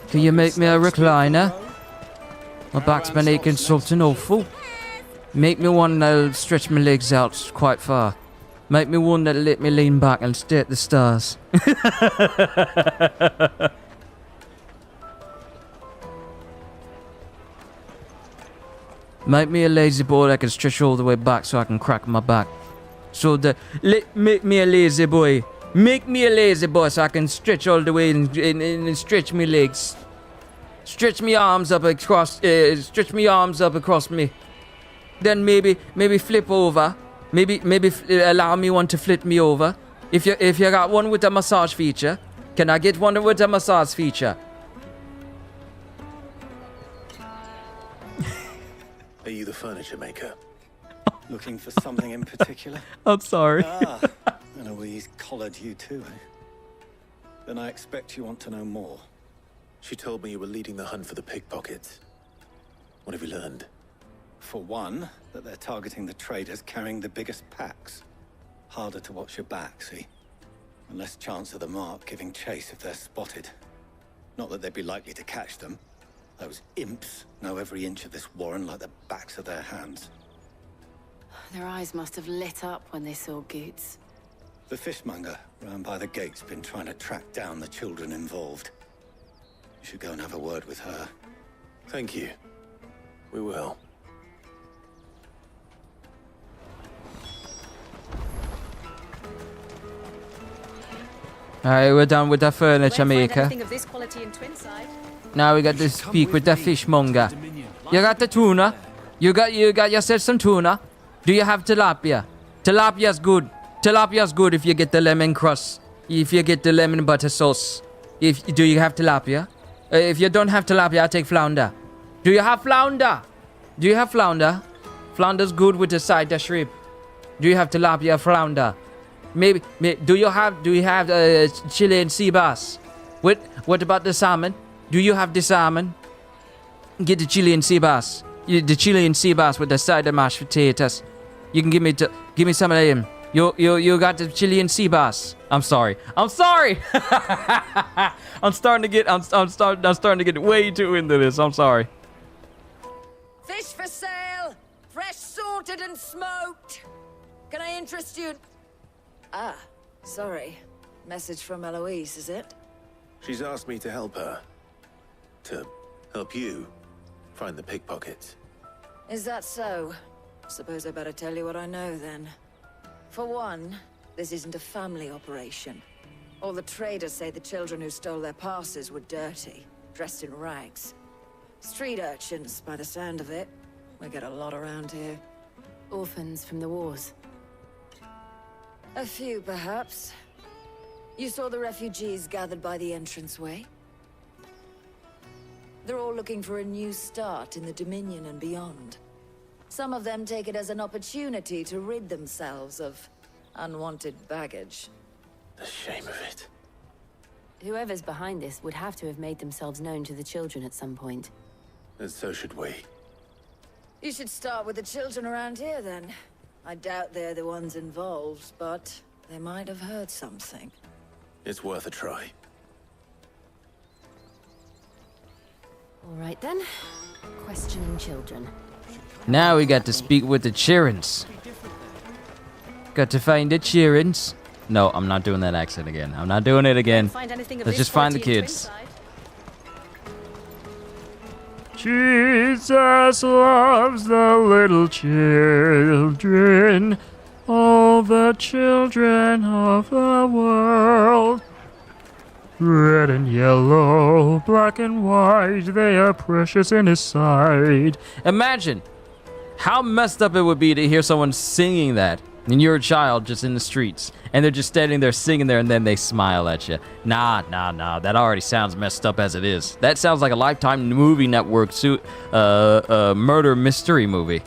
Can you make me a recliner? My back's been aching something awful. Make me one that'll stretch my legs out quite far. Make me one that'll let me lean back and stare at the stars. Make me a lazy boy that can stretch all the way back so I can crack my back. So make me a lazy boy. Make me a lazy boy so I can stretch all the way and stretch my legs. Stretch my arms up across. Stretch my arms up across me. Then maybe flip over. Maybe allow me one to flip me over. If you got one with a massage feature, can I get one with a massage feature? the furniture maker. Looking for something in particular? I'm sorry. Eloise collared you too, eh? Then I expect you want to know more. She told me you were leading the hunt for the pickpockets. What have you learned? For one, that they're targeting the traders carrying the biggest packs. Harder to watch your back, see? And less chance of the mark giving chase if they're spotted. Not that they'd be likely to catch them. Those imps know every inch of this warren like the backs of their hands. Their eyes must have lit up when they saw Goots. The fishmonger round by the gate's been trying to track down the children involved. You should go and have a word with her. Thank you. We will. Alright, we're done with the furniture maker. Of this quality in Twinside. Now we got to speak with the fishmonger. You got the tuna? You got yourself some tuna? Do you have tilapia? Tilapia's good. Tilapia's good if you get the lemon crust. If you get the lemon butter sauce. Do you have tilapia? If you don't have tilapia, I'll take flounder. Do you have flounder? Do you have flounder? Flounder's good with the side dish shrimp. Do you have tilapia flounder? Maybe do you have Chilean sea bass? What about the salmon? Do you have the salmon? Get the Chilean sea bass. The Chilean sea bass with the side of mashed potatoes. You can give me some of them. You got the Chilean sea bass. I'm sorry. I'm starting to get way too into this. I'm sorry. Fish for sale, fresh sorted and smoked. Can I interest you? Ah, sorry. Message from Eloise, is it? She's asked me to help her. To help you find the pickpockets. Is that so? Suppose I better tell you what I know then. For one, this isn't a family operation. All the traders say the children who stole their passes were dirty, dressed in rags. Street urchins, by the sound of it. We get a lot around here. Orphans from the wars. A few, perhaps. You saw the refugees gathered by the entranceway? They're all looking for a new start in the Dominion and beyond. Some of them take it as an opportunity to rid themselves of unwanted baggage. The shame of it. Whoever's behind this would have to have made themselves known to the children at some point. And so should we. You should start with the children around here, then. I doubt they're the ones involved, but they might have heard something. It's worth a try. All right, then. Questioning children. Now we got to speak with the Chirins. Got to find the Chirins. No, I'm not doing that accent again. I'm not doing it again. Let's just find the kids. Jesus loves the little children, all the children of the world. Red and yellow, black and white, they are precious in his sight. Imagine how messed up it would be to hear someone singing that, and you're a child just in the streets, and they're just standing there singing there, and then they smile at you. Nah, that already sounds messed up as it is. That sounds like a Lifetime movie network murder mystery movie.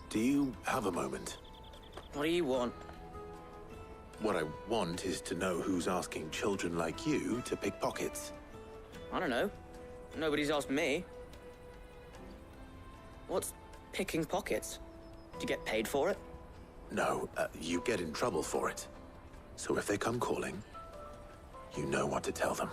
Do you have a moment? What do you want? What I want is to know who's asking children like you to pick pockets. I don't know. Nobody's asked me. What's picking pockets? Do you get paid for it? No, you get in trouble for it. So if they come calling, you know what to tell them.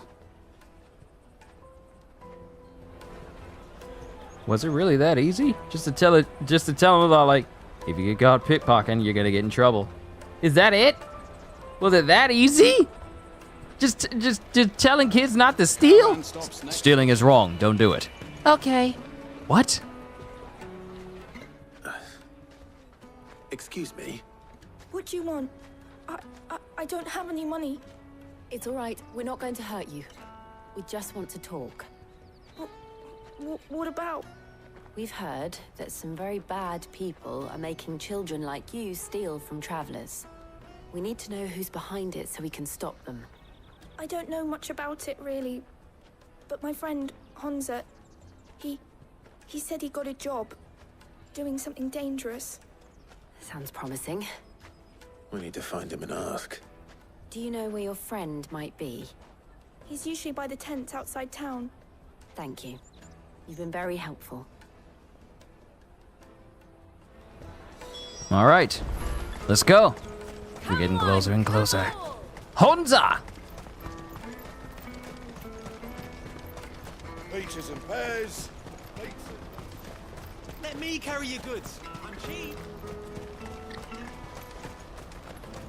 Was it really that easy? Just to tell them about, like, if you get caught pickpocketing, you're gonna get in trouble. Is that it? Was it that easy? Just telling kids not to steal? Stealing is wrong. Don't do it. Okay. What? Excuse me? What do you want? I don't have any money. It's all right. We're not going to hurt you. We just want to talk. What about? We've heard that some very bad people are making children like you steal from travelers. We need to know who's behind it so we can stop them. I don't know much about it, really. But my friend, Honza, he said he got a job doing something dangerous. Sounds promising. We need to find him and ask. Do you know where your friend might be? He's usually by the tents outside town. Thank you. You've been very helpful. All right, let's go. We're getting closer and closer. Honza! Peaches and pears. Let me carry your goods. I'm cheap.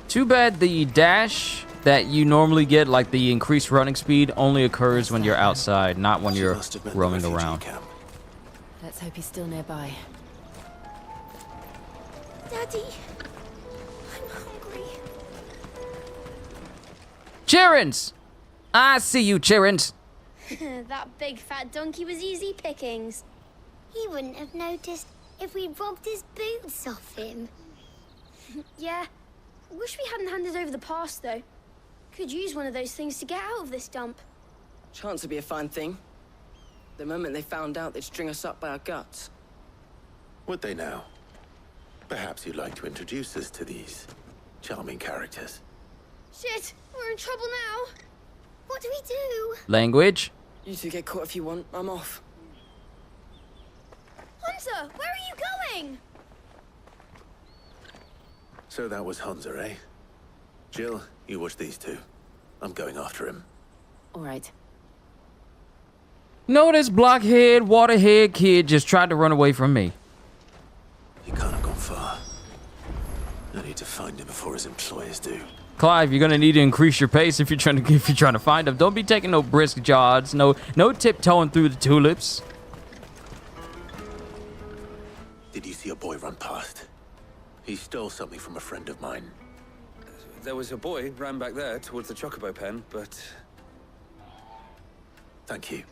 Too bad the dash that you normally get, like the increased running speed, only occurs when you're outside, not when you're roaming around. Let's hope he's still nearby. Daddy, I'm hungry. Chirins! I see you, Chirins. That big fat donkey was easy pickings. He wouldn't have noticed if we robbed his boots off him. Yeah. Wish we hadn't handed over the pass, though. Could use one of those things to get out of this dump. Chance would be a fine thing. The moment they found out, they'd string us up by our guts. Would they now? Perhaps you'd like to introduce us to these charming characters. Shit, we're in trouble now. What do we do? Language? You two get caught if you want. I'm off. Hunter, where are you going? So that was Hunza, eh? Jill, you watch these two. I'm going after him. All right. No, this blockhead, waterhead kid just tried to run away from me. He can't have gone far. I need to find him before his employers do. Clive, you're gonna need to increase your pace if you're trying to find him. Don't be taking no brisk jogs, no tiptoeing through the tulips. Did you see a boy run past? He stole something from a friend of mine. There was a boy ran back there towards the chocobo pen, but... Thank you.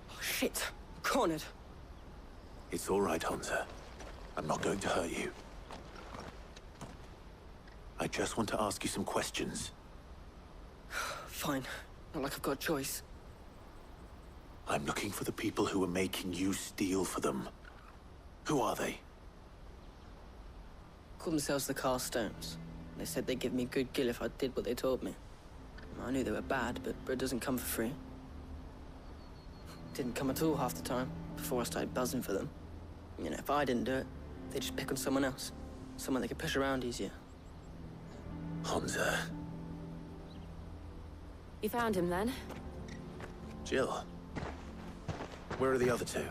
Oh, shit. Cornered. It's all right, Hunter. I'm not going to hurt you. I just want to ask you some questions. Fine. Not like I've got a choice. I'm looking for the people who are making you steal for them. Who are they? Call themselves the Carstones. They said they'd give me good gill if I did what they told me. I knew they were bad, but bread doesn't come for free. Didn't come at all half the time, before I started buzzing for them. You know, if I didn't do it, they'd just pick on someone else. Someone they could push around easier. Hunza. You found him then? Jill. Where are the other two?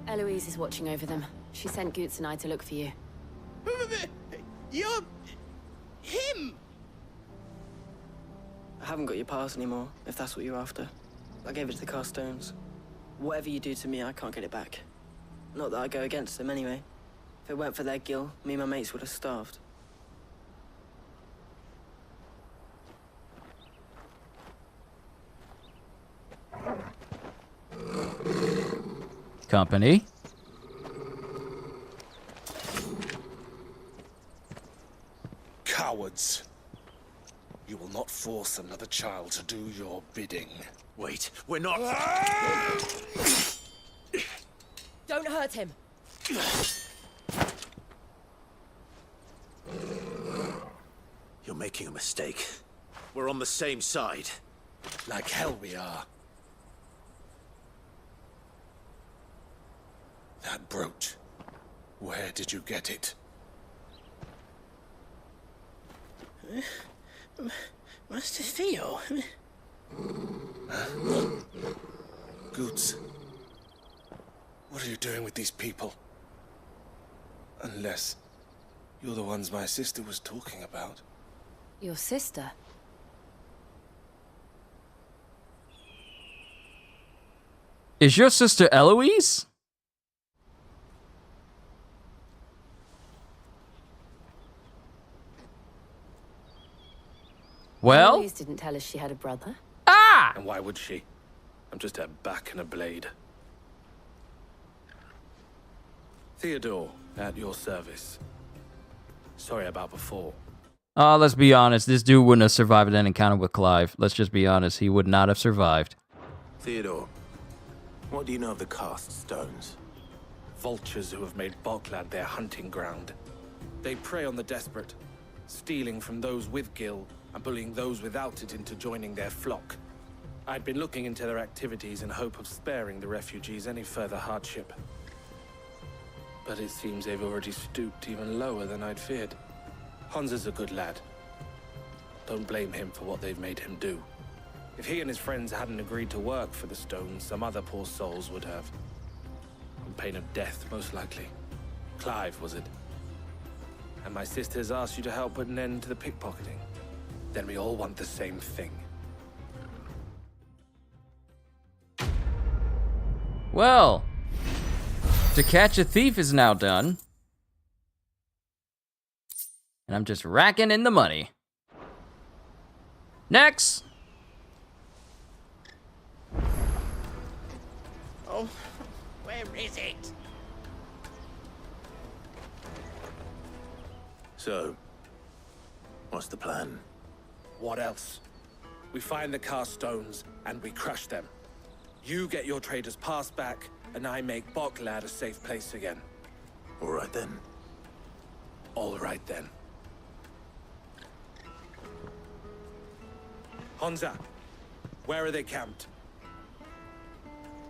Eloise is watching over them. She sent Goots and I to look for you. You're... him! I haven't got your pass anymore, if that's what you're after. I gave it to the Carstones. Whatever you do to me, I can't get it back. Not that I go against them anyway. If it weren't for their gill, me and my mates would have starved. Company. Cowards. You will not force another child to do your bidding. Wait, we're not... Don't hurt him. You're making a mistake. We're on the same side. Like hell we are. That brooch. Where did you get it? Master Theo? Goots. What are you doing with these people? Unless you're the ones my sister was talking about. Your sister? Is your sister Eloise? Well? Eloise didn't tell us she had a brother. Ah! And why would she? I'm just a back and a blade. Theodore, At your service. Sorry about before. Let's be honest. This dude wouldn't have survived an encounter with Clive. Let's just be honest. He would not have survived. Theodore, what do you know of the cast stones? Vultures who have made Boklad their hunting ground. They prey on the desperate, stealing from those with gil and bullying those without it into joining their flock. I'd been looking into their activities in hope of sparing the refugees any further hardship. But it seems they've already stooped even lower than I'd feared. Hans is a good lad. Don't blame him for what they've made him do. If he and his friends hadn't agreed to work for the stones, some other poor souls would have. On pain of death, most likely. Clive, was it? And my sisters asked you to help put an end to the pickpocketing. Then we all want the same thing. Well, to catch a thief is now done. And I'm just racking in the money. Next! Oh, where is it? So, what's the plan? What else? We find the cast stones and we crush them. You get your trader's pass back, and I make Boklad a safe place again. All right then. All right then. Honza, where are they camped?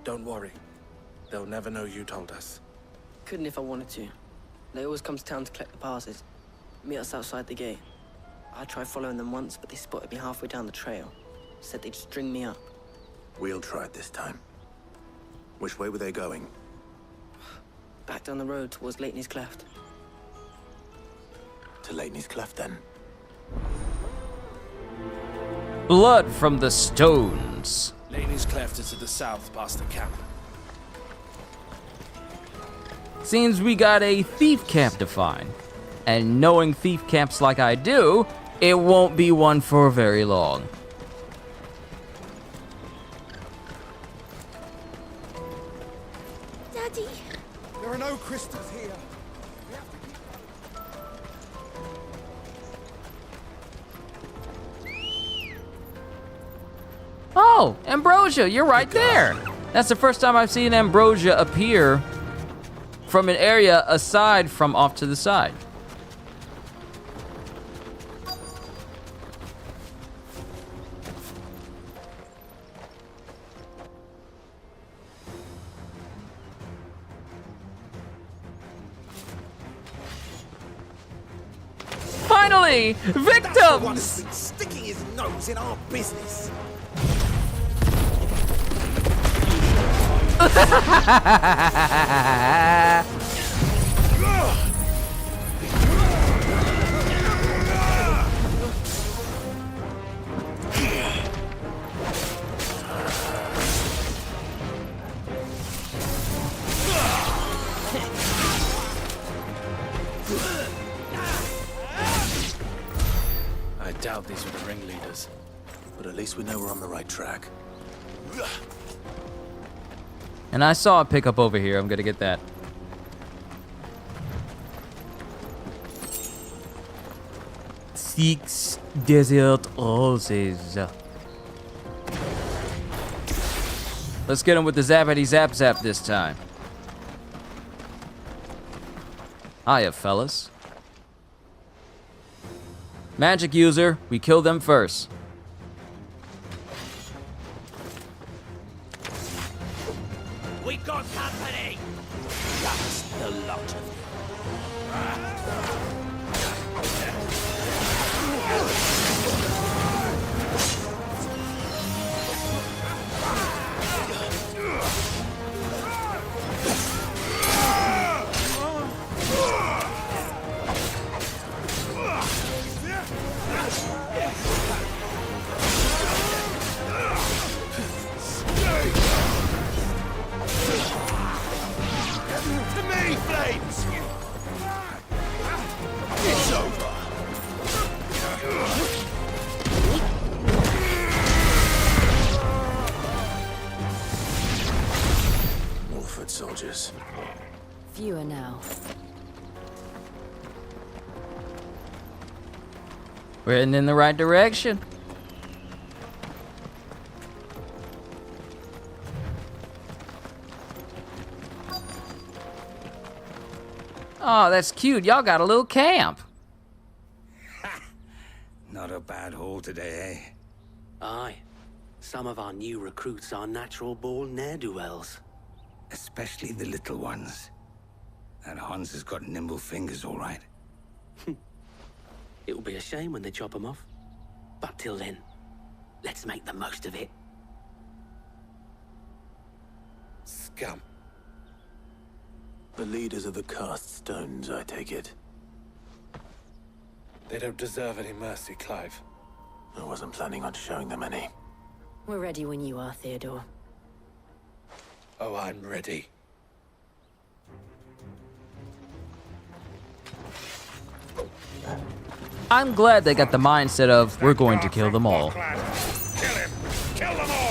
Don't worry. They'll never know you told us. Couldn't if I wanted to. They always come to town to collect the passes. Meet us outside the gate. I tried following them once, but they spotted me halfway down the trail. Said they'd string me up. We'll try it this time. Which way were they going? Back down the road towards Leitney's Cleft. To Leitney's Cleft, then. Blood from the stones. Leitney's Cleft is to the south past the camp. Seems we got a thief camp to find. And knowing thief camps like I do, it won't be one for very long. Daddy! There are no crystals here. Oh, Ambrosia, you're right there. That's the first time I've seen Ambrosia appear from an area aside from off to the side. Finally, victims! Sticking his nose in our business. I doubt these were the ringleaders. But at least we know we're on the right track. And I saw a pickup over here. I'm gonna get that. Six desert roses. Let's get him with the zappity zap zap this time. Hiya, fellas. Magic user, we kill them first. We got company! Just the lot of To me, Flames! It's over. More foot soldiers. Fewer now. We're heading in the right direction. Oh, that's cute. Y'all got a little camp. Not a bad haul today, eh? Aye. Some of our new recruits are natural-born ne'er-do-wells. Especially the little ones. That Hans has got nimble fingers, all right. It'll be a shame when they chop them off. But till then, let's make the most of it. Scum. The leaders of the cast stones, I take it. They don't deserve any mercy, Clive. I wasn't planning on showing them any. We're ready when you are, Theodore. Oh, I'm ready. I'm glad they got the mindset of, we're going to kill them all. Kill him! Kill them all!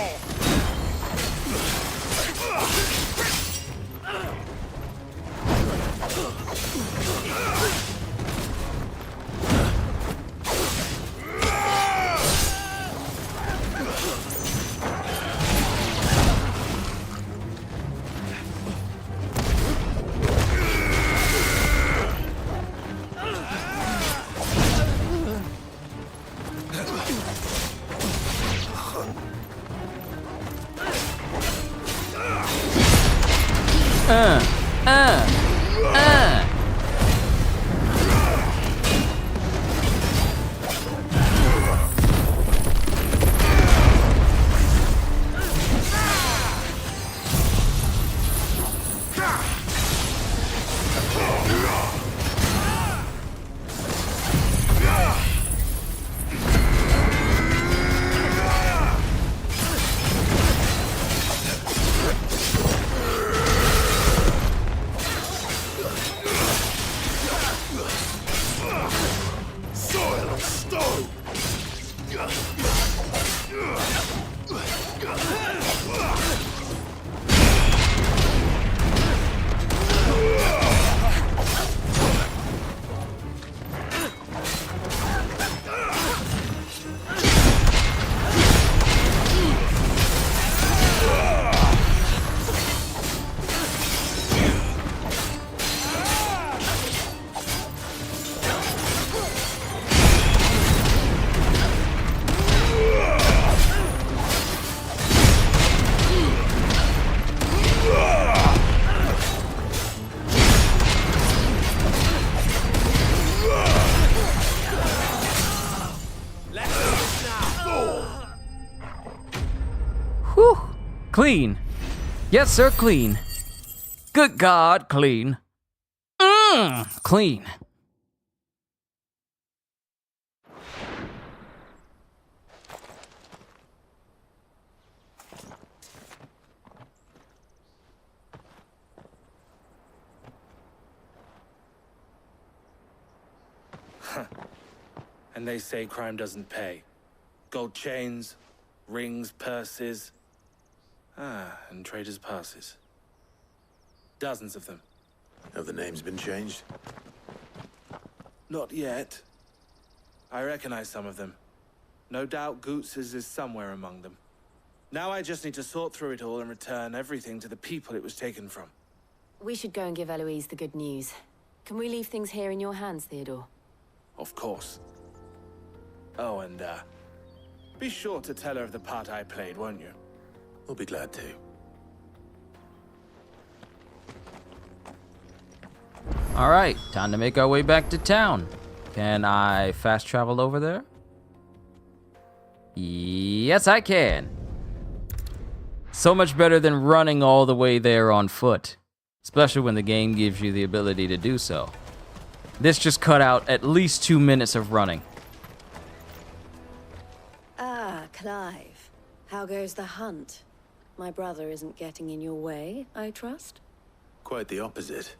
Whew. Clean. Yes, sir, clean. Good God, clean. Clean. And they say crime doesn't pay. Gold chains, rings, purses. And traders' passes. Dozens of them. Have the names been changed? Not yet. I recognize some of them. No doubt Goots's is somewhere among them. Now I just need to sort through it all and return everything to the people it was taken from. We should go and give Eloise the good news. Can we leave things here in your hands, Theodore? Of course. Oh, and, be sure to tell her of the part I played, won't you? We'll be glad to. All right, time to make our way back to town. Can I fast travel over there? Yes, I can. So much better than running all the way there on foot, especially when the game gives you the ability to do so. This just cut out at least 2 minutes of running. Ah, Clive. How goes the hunt? My brother isn't getting in your way, I trust? Quite the opposite.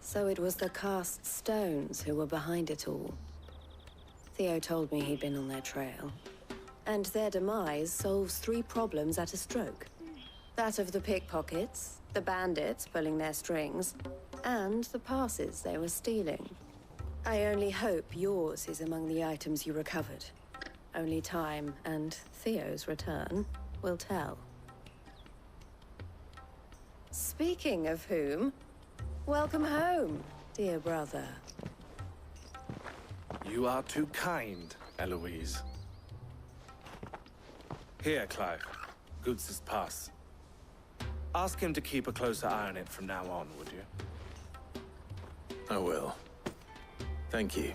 So it was the cast stones who were behind it all. Theo told me he'd been on their trail. And their demise solves 3 problems at a stroke. That of the pickpockets, the bandits pulling their strings, and the passes they were stealing. I only hope yours is among the items you recovered. Only time and Theo's return will tell. Speaking of whom, welcome home, dear brother. You are too kind, Eloise. Here, Clive. Goods' pass. Ask him to keep a closer eye on it from now on, would you? I will. Thank you.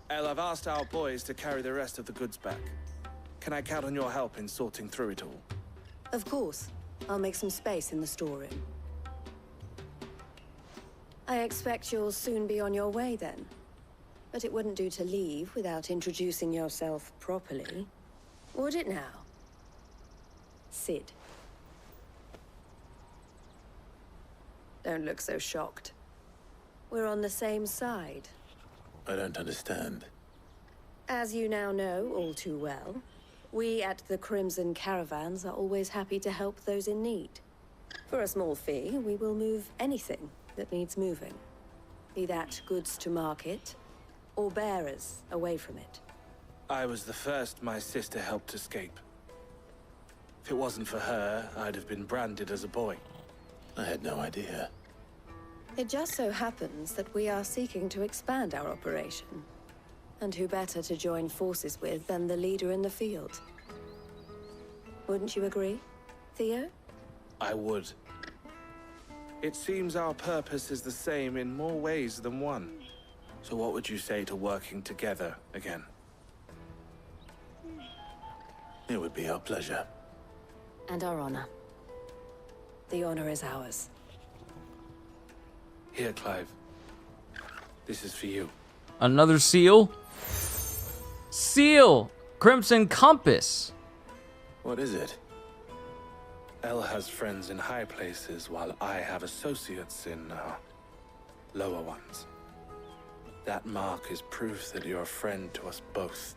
El, I've asked our boys to carry the rest of the goods back. Can I count on your help in sorting through it all? Of course. I'll make some space in the storeroom. I expect you'll soon be on your way then. But it wouldn't do to leave without introducing yourself properly. Would it now? Sid. Don't look so shocked. We're on the same side. I don't understand. As you now know all too well, we at the Crimson Caravans are always happy to help those in need. For a small fee, we will move anything that needs moving. Be that goods to market, or bearers away from it. I was the first my sister helped escape. If it wasn't for her, I'd have been branded as a boy. I had no idea. It just so happens that we are seeking to expand our operation. And who better to join forces with than the leader in the field? Wouldn't you agree, Theo? I would. It seems our purpose is the same in more ways than one. So what would you say to working together again? It would be our pleasure. And our honor. The honor is ours. Here, Clive. This is for you. Another seal? Seal! Crimson Compass! What is it? El has friends in high places, while I have associates in, lower ones. That mark is proof that you're a friend to us both.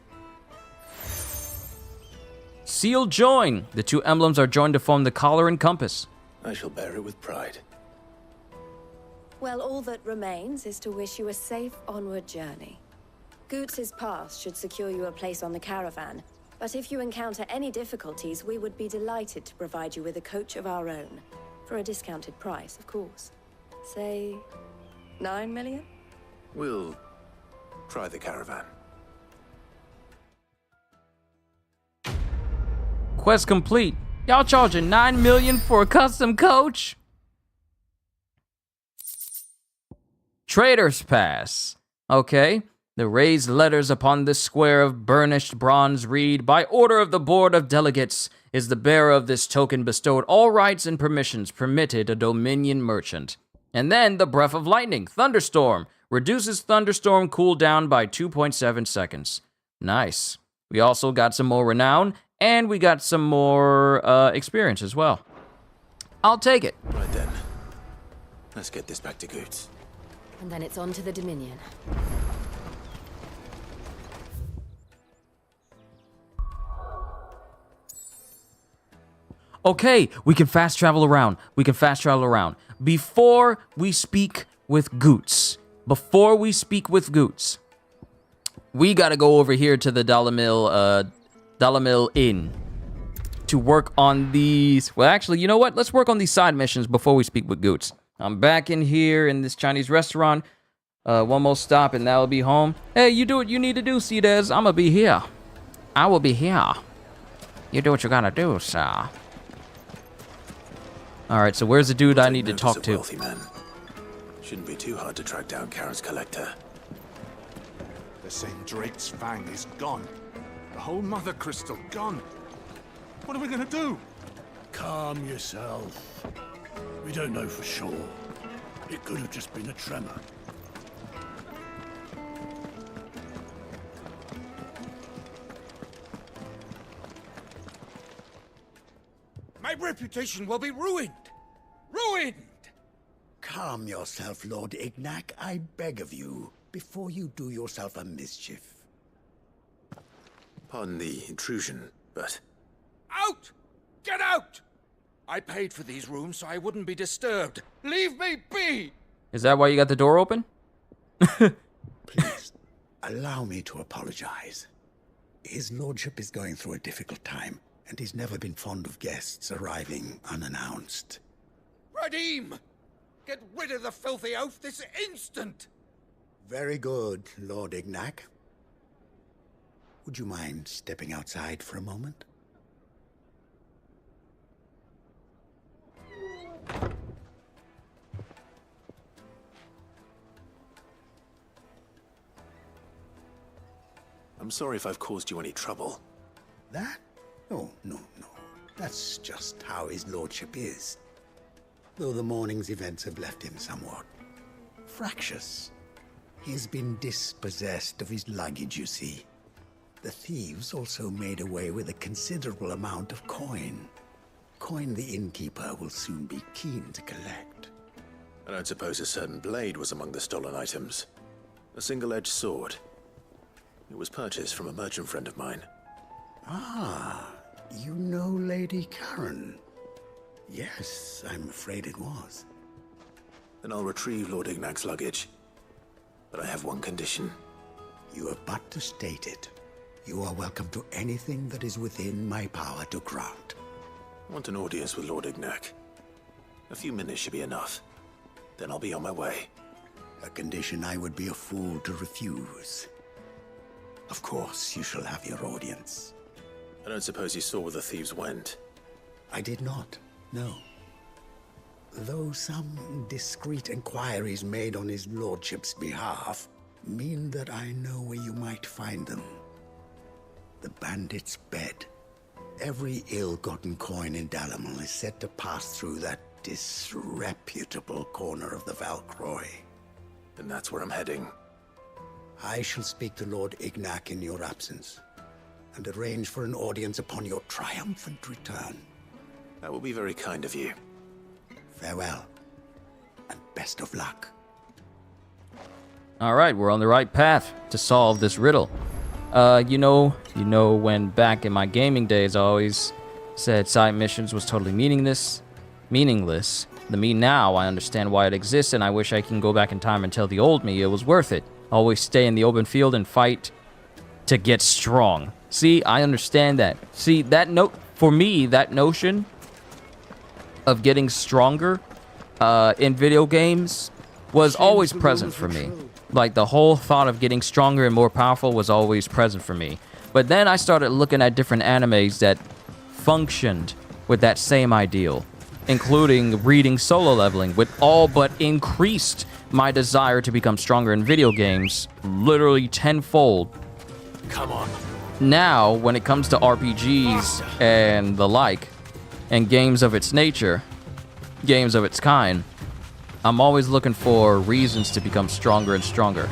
Seal join! The two emblems are joined to form the collar and compass. I shall bear it with pride. Well, all that remains is to wish you a safe onward journey. Goots' pass should secure you a place on the caravan, but if you encounter any difficulties, we would be delighted to provide you with a coach of our own. For a discounted price, of course. Say, 9 million? We'll try the caravan. Quest complete. Y'all charging 9 million for a custom coach? Trader's Pass. Okay. The raised letters upon this square of burnished bronze read, "By order of the Board of Delegates, is the bearer of this token bestowed all rights and permissions permitted a Dominion merchant." And then the Breath of Lightning, Thunderstorm, reduces thunderstorm cooldown by 2.7 seconds. Nice. We also got some more renown, and we got some more experience as well. I'll take it. Right then. Let's get this back to Goots. And then it's on to the Dominion. Okay, we can fast travel around. Before we speak with Goots, we gotta go over here to the Dollar Inn to work on these. Well, actually, you know what? Let's work on these side missions before we speak with Goots. I'm back in here in this Chinese restaurant. One more stop and that'll be home. Hey, you do what you need to do, Cedez. I'ma be here. I will be here. You do what you gotta do, sir. All right, so where's the dude I need to talk to? Wealthy man. Shouldn't be too hard to track down Karen's collector. The same Drake's Fang is gone. The whole Mother Crystal gone. What are we gonna do? Calm yourself. We don't know for sure. It could have just been a tremor. My reputation will be ruined! Ruined! Calm yourself, Lord Ignac, I beg of you, before you do yourself a mischief. Pardon the intrusion, but... Out! Get out! I paid for these rooms so I wouldn't be disturbed. Leave me be! Is that why you got the door open? Please, allow me to apologize. His lordship is going through a difficult time, and he's never been fond of guests arriving unannounced. Radim! Get rid of the filthy oaf this instant! Very good, Lord Ignac. Would you mind stepping outside for a moment? I'm sorry if I've caused you any trouble. That? Oh, no. That's just how his lordship is. Though the morning's events have left him somewhat fractious. He's been dispossessed of his luggage, you see. The thieves also made away with a considerable amount of coin. Coin the innkeeper will soon be keen to collect. I don't suppose a certain blade was among the stolen items. A single-edged sword. It was purchased from a merchant friend of mine. Ah, you know Lady Karen. Yes, I'm afraid it was. Then I'll retrieve Lord Ignac's luggage. But I have one condition. You have but to state it. You are welcome to anything that is within my power to grant. I want an audience with Lord Ignac. A few minutes should be enough. Then I'll be on my way. A condition I would be a fool to refuse. Of course, you shall have your audience. I don't suppose you saw where the thieves went. I did not, no. Though some discreet inquiries made on his lordship's behalf mean that I know where you might find them. The bandit's bed. Every ill-gotten coin in Dalamel is said to pass through that disreputable corner of the Valcroy. Then that's where I'm heading. I shall speak to Lord Ignac in your absence, and arrange for an audience upon your triumphant return. That will be very kind of you. Farewell, and best of luck. All right, we're on the right path to solve this riddle. You know, when back in my gaming days, I always said side missions was totally meaningless. The me now, I understand why it exists, and I wish I can go back in time and tell the old me it was worth it. Always stay in the open field and fight to get strong. See, I understand that. See, for me, that notion of getting stronger in video games was always present for me. Like, the whole thought of getting stronger and more powerful was always present for me. But then I started looking at different animes that functioned with that same ideal, including reading Solo Leveling, which all but increased my desire to become stronger in video games literally tenfold. Come on. Now, when it comes to RPGs and the like, and games of its nature, games of its kind, I'm always looking for reasons to become stronger and stronger.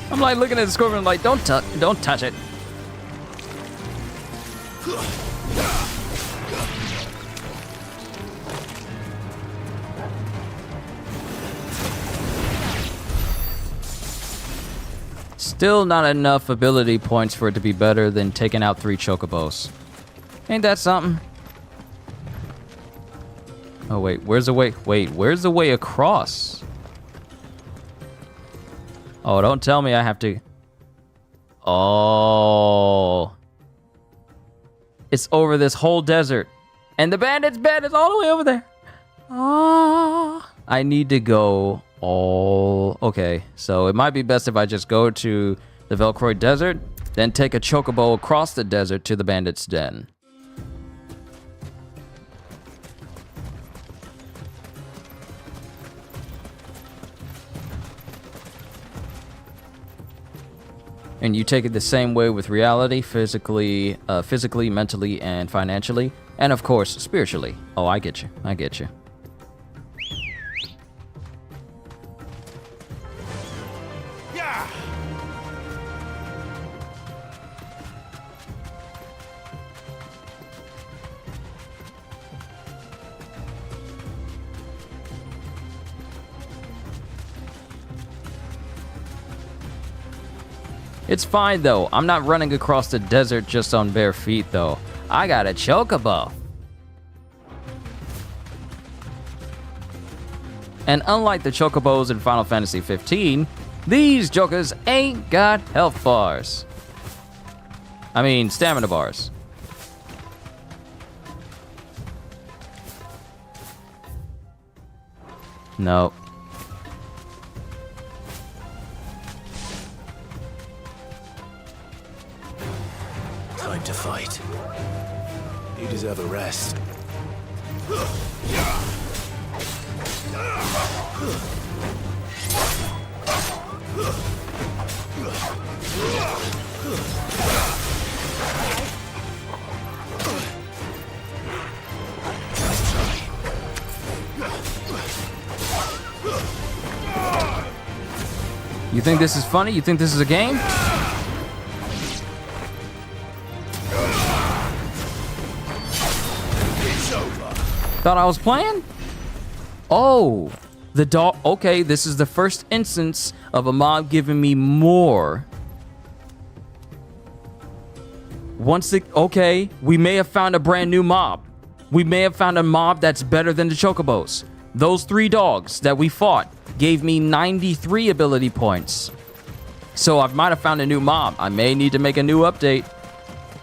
I'm like looking at the scorpion like, don't touch it. Still not enough ability points for it to be better than taking out 3 chocobos. Ain't that something? Oh wait, where's the way? Wait, where's the way across? Oh, don't tell me I have to... Oh. It's over this whole desert. And the bandit's bed is all the way over there. Oh. I need to go all... Okay, so it might be best if I just go to the Valcroy Desert then take a chocobo across the desert to the bandit's den. And you take it the same way with reality, physically, mentally, and financially. And of course, spiritually. Oh, I get you. I get you. Yeah. It's fine though. I'm not running across the desert just on bare feet though. I got a chocobo. And unlike the chocobos in Final Fantasy 15, these jokers ain't got health bars. I mean, stamina bars. No. Time to fight. You deserve a rest. You think this is funny? You think this is a game? Thought I was playing? Oh, the dog. Okay, this is the first instance of a mob giving me more. Okay, we may have found a brand new mob. We may have found a mob that's better than the chocobos. Those 3 dogs that we fought gave me 93 ability points. So I might have found a new mob. I may need to make a new update.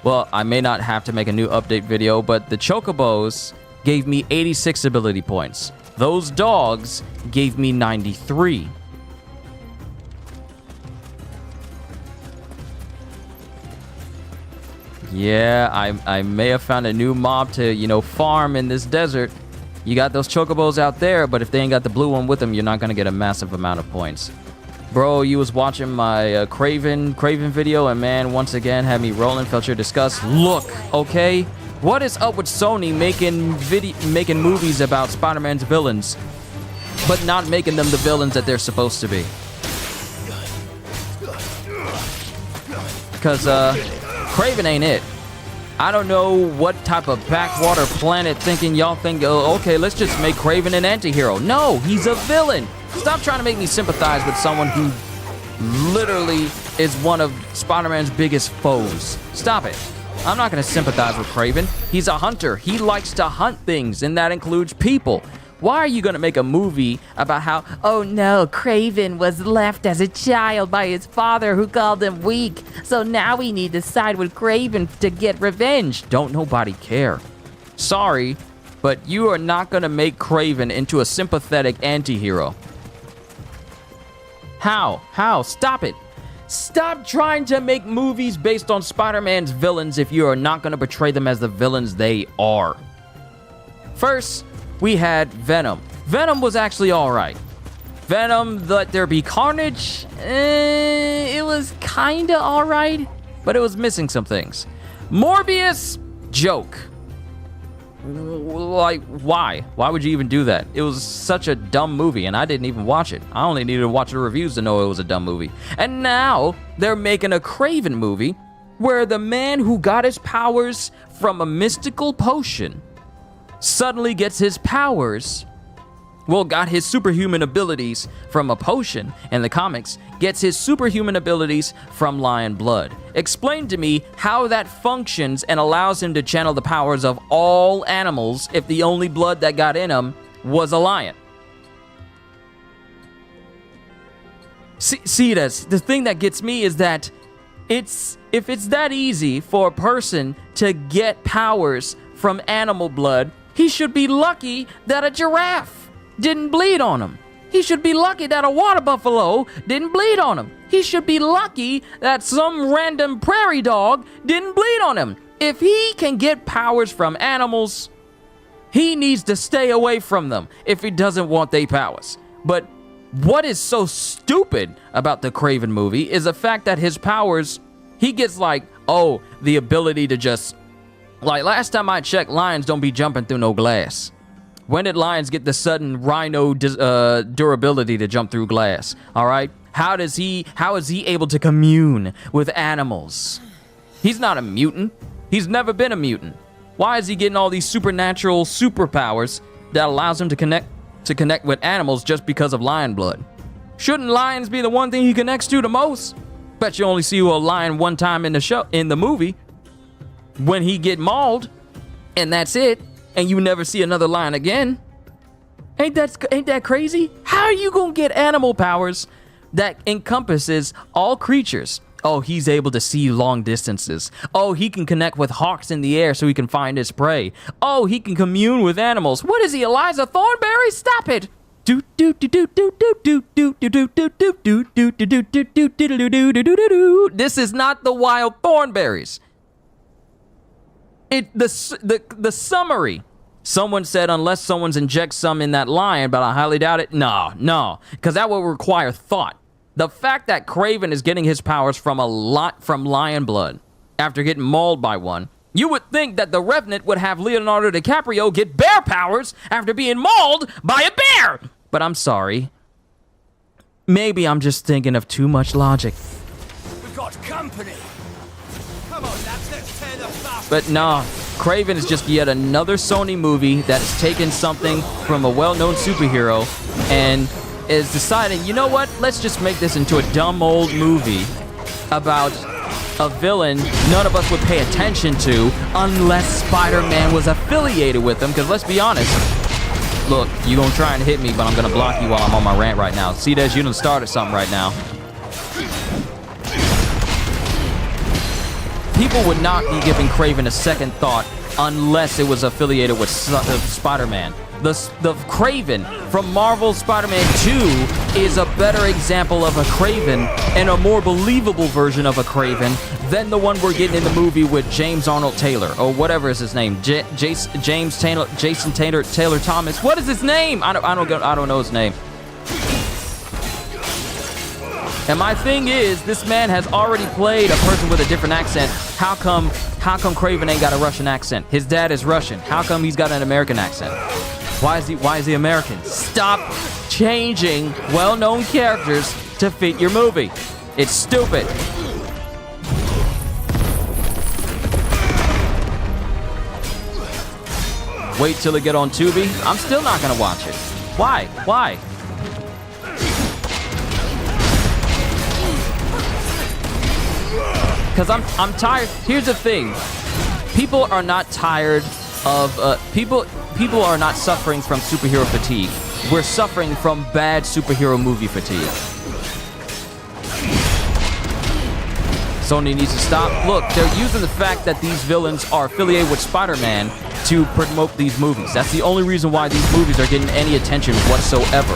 Well, I may not have to make a new update video, but the chocobos gave me 86 ability points. Those dogs gave me 93. Yeah, I may have found a new mob to, you know, farm in this desert. You got those chocobos out there, but if they ain't got the blue one with them, you're not gonna get a massive amount of points. Bro, you was watching my Craven video, and man, once again, had me rolling, felt your disgust. Look, okay? What is up with Sony making movies about Spider-Man's villains, but not making them the villains that they're supposed to be? Because, Craven ain't it. I don't know what type of backwater planet thinking y'all think, oh, okay, let's just make Craven an anti-hero. No, he's a villain. Stop trying to make me sympathize with someone who literally is one of Spider-Man's biggest foes. Stop it. I'm not going to sympathize with Craven. He's a hunter. He likes to hunt things, and that includes people. Why are you going to make a movie about how, oh no, Craven was left as a child by his father who called him weak, so now we need to side with Craven to get revenge? Don't nobody care. Sorry, but you are not going to make Craven into a sympathetic anti-hero. How? Stop it. Stop trying to make movies based on Spider-Man's villains if you are not going to portray them as the villains they are. First, we had Venom. Venom was actually alright. Venom, Let There Be Carnage, it was kinda alright, but it was missing some things. Morbius, joke. Like, why? Why would you even do that? It was such a dumb movie, and I didn't even watch it. I only needed to watch the reviews to know it was a dumb movie. And now, they're making a Craven movie where the man who got his powers from a mystical potion suddenly gets his powers, got his superhuman abilities from a potion in the comics, gets his superhuman abilities from lion blood. Explain to me how that functions and allows him to channel the powers of all animals if the only blood that got in him was a lion. See this, the thing that gets me is that if it's that easy for a person to get powers from animal blood, he should be lucky that a giraffe didn't bleed on him. He should be lucky that a water buffalo didn't bleed on him. He should be lucky that some random prairie dog didn't bleed on him. If he can get powers from animals, he needs to stay away from them if he doesn't want their powers. But what is so stupid about the Kraven movie is the fact that his powers, he gets like, oh, the ability to just, like last time I checked, lions don't be jumping through no glass. When did lions get the sudden rhino durability to jump through glass? All right. How is he able to commune with animals? He's not a mutant. He's never been a mutant. Why is he getting all these supernatural superpowers that allows him to connect with animals just because of lion blood? Shouldn't lions be the one thing he connects to the most? Bet you only see a lion one time in the movie when he get mauled, and that's it, and you never see another lion again. Ain't that crazy? How are you gonna get animal powers that encompasses all creatures? Oh, he's able to see long distances. Oh, he can connect with hawks in the air so he can find his prey. Oh, he can commune with animals. What is he, Eliza Thornberry? Stop it! This is not the Wild Thornberries. The summary. Someone said unless someone's inject some in that lion, but I highly doubt it. No, because that will require thought. The fact that Kraven is getting his powers from lion blood after getting mauled by one, you would think that the Revenant would have Leonardo DiCaprio get bear powers after being mauled by a bear. But I'm sorry. Maybe I'm just thinking of too much logic. We've got company. Come on, lads, let's tear the bastard. But nah, Kraven is just yet another Sony movie that has taken something from a well-known superhero and is deciding, you know what, let's just make this into a dumb old movie about a villain none of us would pay attention to unless Spider-Man was affiliated with them, because let's be honest, look, you gonna try and hit me, but I'm gonna block you while I'm on my rant right now. See, Des, you done started something right now. People would not be giving Kraven a second thought unless it was affiliated with Spider-Man. The Kraven from Marvel's Spider-Man 2 is a better example of a Kraven and a more believable version of a Kraven than the one we're getting in the movie with James Arnold Taylor, or whatever is his name, Jason Taylor Thomas. What is his name? I don't know his name. And my thing is, this man has already played a person with a different accent. How come Kraven ain't got a Russian accent? His dad is Russian. How come he's got an American accent? Why is he American? Stop changing well-known characters to fit your movie. It's stupid. Wait till it get on Tubi? I'm still not gonna watch it. Why? Why? Because I'm tired. Here's the thing. People are not tired of people are not suffering from superhero fatigue. We're suffering from bad superhero movie fatigue. Sony needs to stop. Look, they're using the fact that these villains are affiliated with Spider-Man to promote these movies. That's the only reason why these movies are getting any attention whatsoever.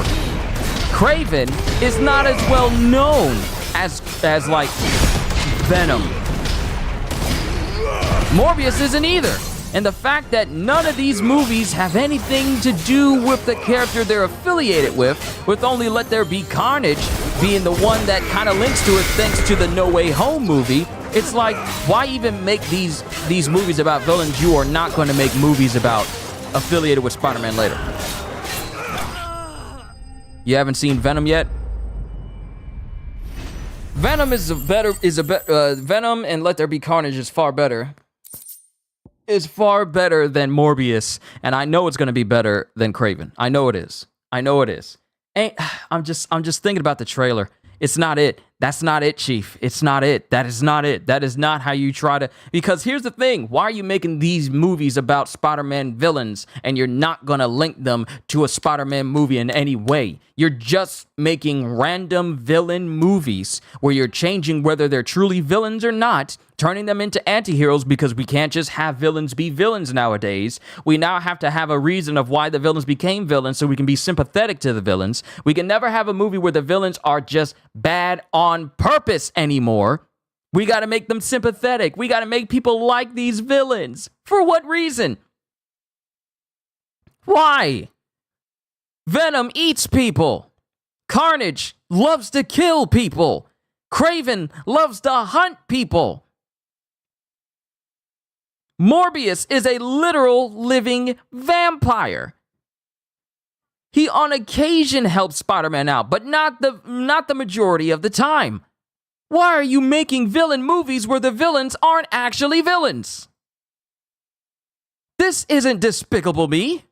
Kraven is not as well known as like Venom. Morbius isn't either. And the fact that none of these movies have anything to do with the character they're affiliated with only Let There Be Carnage being the one that kind of links to it thanks to the No Way Home movie, it's like, why even make these movies about villains you are not going to make movies about affiliated with Spider-Man later? You haven't seen Venom yet? Venom Venom and Let There Be Carnage is far better. Is far better than Morbius, and I know it's gonna be better than Kraven. I know it is. I know it is. I'm just thinking about the trailer. It's not it. That's not it, Chief. It's not it. That is not it. That is not how you try to... Because here's the thing. Why are you making these movies about Spider-Man villains and you're not gonna link them to a Spider-Man movie in any way? You're just making random villain movies where you're changing whether they're truly villains or not turning them into anti-heroes because we can't just have villains be villains nowadays. We now have to have a reason of why the villains became villains so we can be sympathetic to the villains. We can never have a movie where the villains are just bad on purpose anymore. We got to make them sympathetic. We got to make people like these villains. For what reason? Why? Venom eats people. Carnage loves to kill people. Kraven loves to hunt people. Morbius is a literal living vampire. He on occasion helps Spider-Man out, but not the majority of the time. Why are you making villain movies where the villains aren't actually villains? This isn't Despicable Me.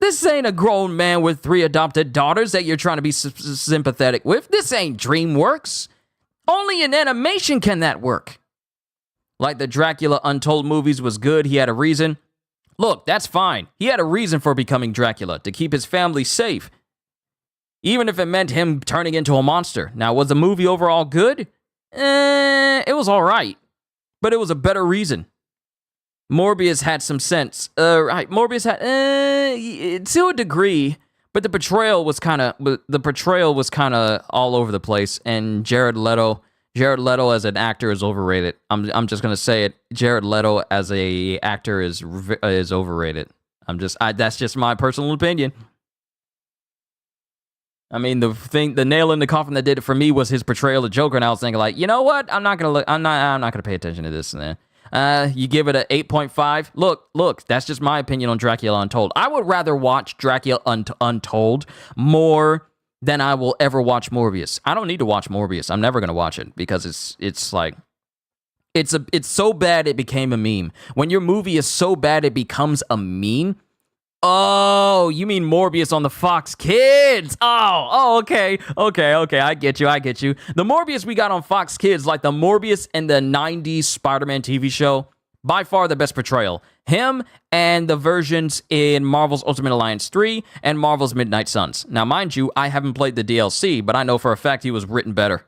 This ain't a grown man with 3 adopted daughters that you're trying to be sympathetic with. This ain't DreamWorks. Only in animation can that work. Like the Dracula Untold movies was good, he had a reason. Look, that's fine. He had a reason for becoming Dracula, to keep his family safe. Even if it meant him turning into a monster. Now, was the movie overall good? It was alright. But it was a better reason. Morbius had some sense. Right, Morbius had, to a degree, but the portrayal was kind of all over the place. And Jared Leto as an actor is overrated. I'm just gonna say it. Jared Leto as a actor is overrated. That's just my personal opinion. I mean, the nail in the coffin that did it for me was his portrayal of Joker, and I was thinking, like, you know what? I'm not gonna pay attention to this. You give it an 8.5. Look, that's just my opinion on Dracula Untold. I would rather watch Dracula Untold more than I will ever watch Morbius. I don't need to watch Morbius. I'm never gonna watch it because it's so bad it became a meme. When your movie is so bad it becomes a meme. Oh, you mean Morbius on the Fox Kids? Oh, okay. I get you. The Morbius we got on Fox Kids, like the Morbius in the 90s Spider-Man TV show, by far the best portrayal. Him and the versions in Marvel's Ultimate Alliance 3 and Marvel's Midnight Suns. Now, mind you, I haven't played the DLC, but I know for a fact he was written better.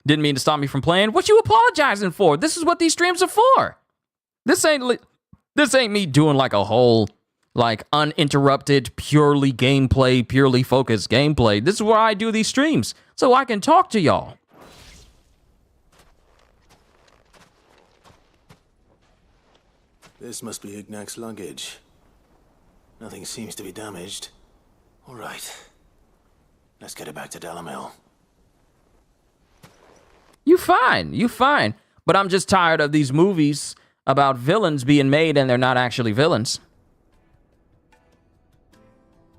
Didn't mean to stop me from playing. What you apologizing for? This is what these streams are for. This ain't me doing like a whole, like, uninterrupted, purely focused gameplay. This is where I do these streams, so I can talk to y'all. This must be Ignac's luggage. Nothing seems to be damaged. All right. Let's get it back to Delamil. You fine. But I'm just tired of these movies about villains being made and they're not actually villains.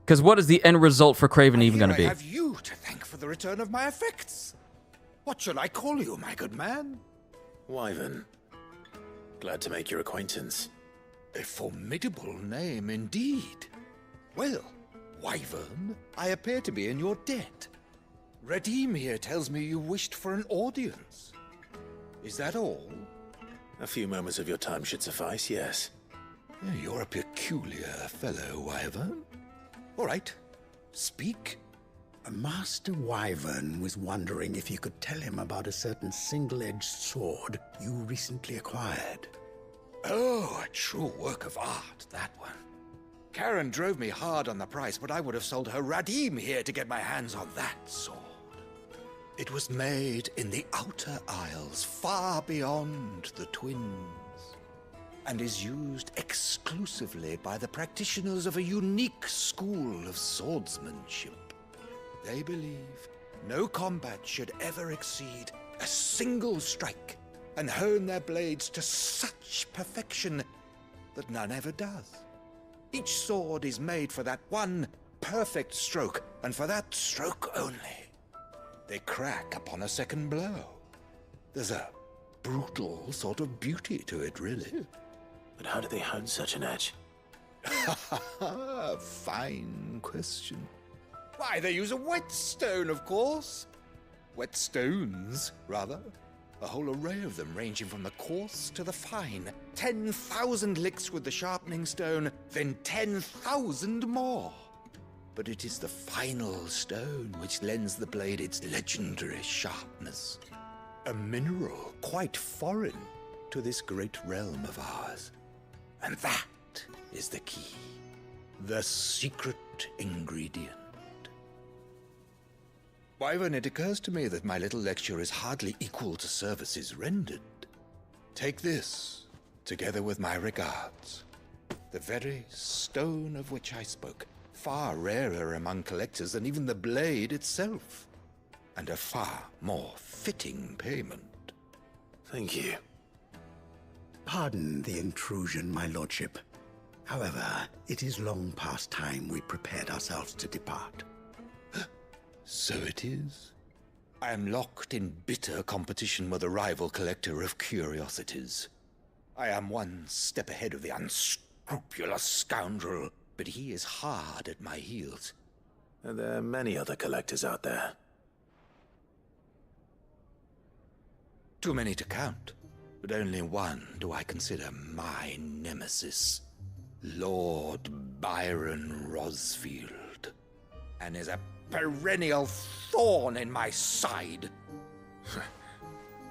Because what is the end result for Kraven even going to be? I have you to thank for the return of my effects. What shall I call you, my good man? Wyvern. Glad to make your acquaintance. A formidable name indeed. Well, Wyvern, I appear to be in your debt. Redeem here tells me you wished for an audience. Is that all? A few moments of your time should suffice, yes. You're a peculiar fellow, Wyvern. All right, speak. Master Wyvern was wondering if you could tell him about a certain single-edged sword you recently acquired. Oh, a true work of art, that one. Karen drove me hard on the price, but I would have sold her Radim here to get my hands on that sword. It was made in the Outer Isles, far beyond the Twins, and is used exclusively by the practitioners of a unique school of swordsmanship. They believe no combat should ever exceed a single strike, and hone their blades to such perfection that none ever does. Each sword is made for that one perfect stroke, and for that stroke only. They crack upon a second blow. There's a brutal sort of beauty to it, really. But how do they hone such an edge? Fine question. Why, they use a whetstone, of course. Whetstones, rather. A whole array of them, ranging from the coarse to the fine. 10,000 licks with the sharpening stone, then 10,000 more. But it is the final stone which lends the blade its legendary sharpness. A mineral quite foreign to this great realm of ours. And that is the key. The secret ingredient. Wyvern, it occurs to me that my little lecture is hardly equal to services rendered. Take this, together with my regards. The very stone of which I spoke, far rarer among collectors than even the blade itself, and a far more fitting payment. Thank you. Pardon the intrusion, my lordship. However, it is long past time we prepared ourselves to depart. So it is. I am locked in bitter competition with a rival collector of curiosities. I am one step ahead of the unscrupulous scoundrel, but he is hard at my heels. And there are many other collectors out there. Too many to count, but only one do I consider my nemesis. Lord Byron Rosfield. And is a perennial thorn in my side.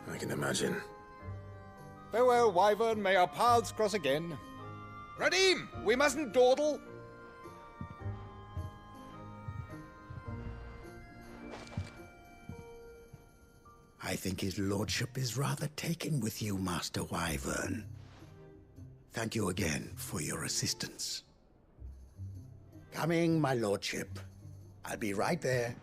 I can imagine. Farewell, Wyvern. May our paths cross again. Radim, we mustn't dawdle. I think his lordship is rather taken with you, Master Wyvern. Thank you again for your assistance. Coming, my lordship. I'll be right there.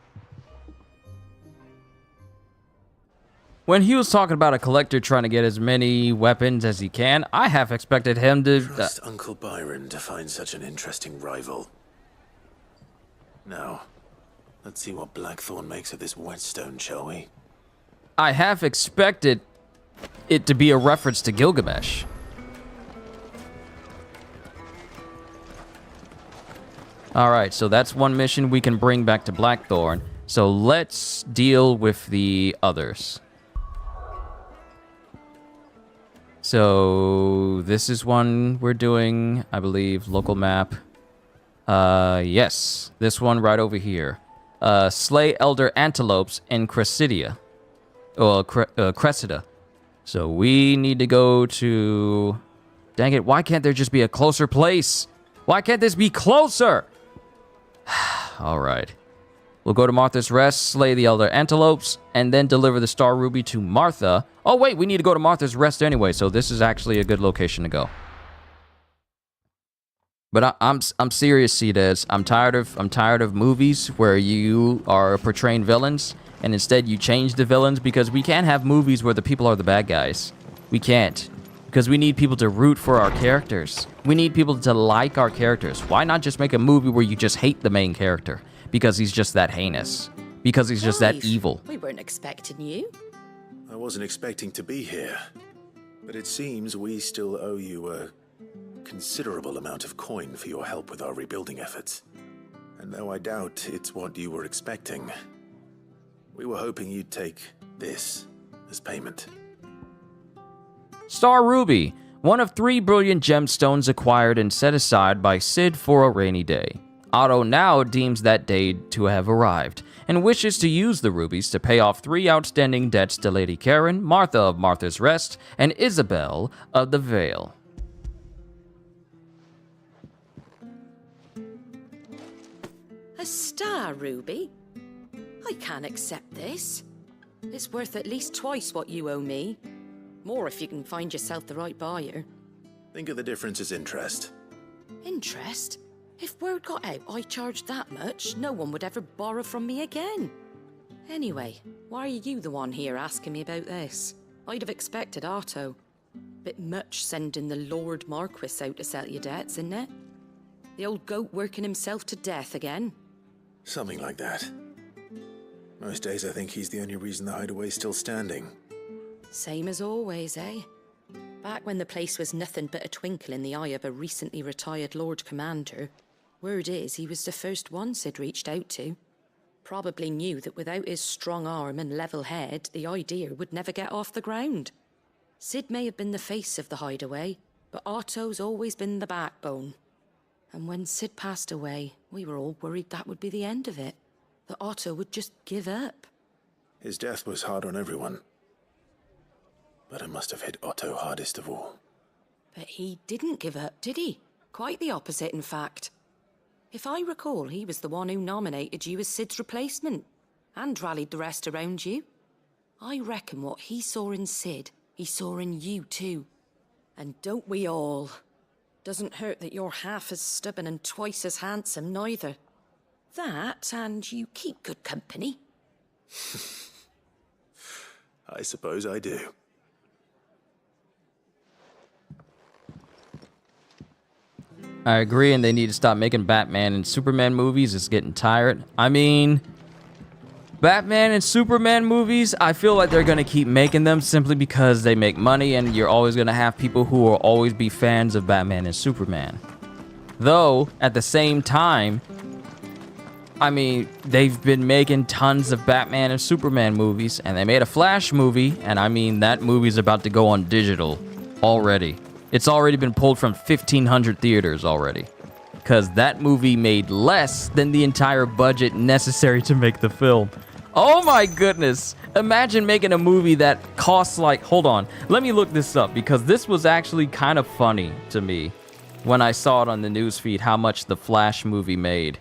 When he was talking about a collector trying to get as many weapons as he can, I half expected him to... Trust Uncle Byron to find such an interesting rival. Now, let's see what Blackthorn makes of this whetstone, shall we? I half expected it to be a reference to Gilgamesh. Alright, so that's one mission we can bring back to Blackthorn. So let's deal with the others. So this is one we're doing, I believe, local map. Yes, this one right over here. Slay elder antelopes in Cressida. Cressida. So we need to go to... Dang it, why can't there just be a closer place? Why can't this be closer? Alright. We'll go to Martha's Rest, slay the elder antelopes, and then deliver the Star Ruby to Martha. Oh wait, we need to go to Martha's Rest anyway, so this is actually a good location to go. But I'm serious, C-Des. I'm tired of movies where you are portraying villains, and instead you change the villains, because we can't have movies where the people are the bad guys. We can't. Because we need people to root for our characters. We need people to like our characters. Why not just make a movie where you just hate the main character? Because he's just that heinous. Because he's just that evil. We weren't expecting you. I wasn't expecting to be here. But it seems we still owe you a considerable amount of coin for your help with our rebuilding efforts. And though I doubt it's what you were expecting, we were hoping you'd take this as payment. Star Ruby, one of 3 brilliant gemstones acquired and set aside by Cid for a rainy day. Otto now deems that day to have arrived, and wishes to use the rubies to pay off 3 outstanding debts to Lady Karen, Martha of Martha's Rest, and Isabel of the Vale. A star ruby? I can't accept this. It's worth at least twice what you owe me. More if you can find yourself the right buyer. Think of the difference as interest. Interest? If word got out I charged that much, no one would ever borrow from me again. Anyway, why are you the one here asking me about this? I'd have expected Otto. Bit much sending the Lord Marquis out to settle your debts, isn't it? The old goat working himself to death again? Something like that. Most days I think he's the only reason the hideaway's still standing. Same as always, eh? Back when the place was nothing but a twinkle in the eye of a recently retired Lord Commander, word is he was the first one Cid reached out to. Probably knew that without his strong arm and level head, the idea would never get off the ground. Cid may have been the face of the hideaway, but Otto's always been the backbone. And when Cid passed away, we were all worried that would be the end of it. That Otto would just give up. His death was hard on everyone. But I must have hit Otto hardest of all. But he didn't give up, did he? Quite the opposite, in fact. If I recall, he was the one who nominated you as Sid's replacement, and rallied the rest around you. I reckon what he saw in Sid, he saw in you too. And don't we all? Doesn't hurt that you're half as stubborn and twice as handsome, neither. That, and you keep good company. I suppose I do. I agree, and they need to stop making Batman and Superman movies. It's getting tired. I mean, Batman and Superman movies, I feel like they're going to keep making them simply because they make money, and you're always going to have people who will always be fans of Batman and Superman. Though, at the same time, I mean, they've been making tons of Batman and Superman movies, and they made a Flash movie, and I mean, that movie's about to go on digital already. It's already been pulled from 1,500 theaters already. Because that movie made less than the entire budget necessary to make the film. Oh my goodness. Imagine making a movie that costs like... Hold on. Let me look this up, because this was actually kind of funny to me when I saw it on the newsfeed, how much the Flash movie made.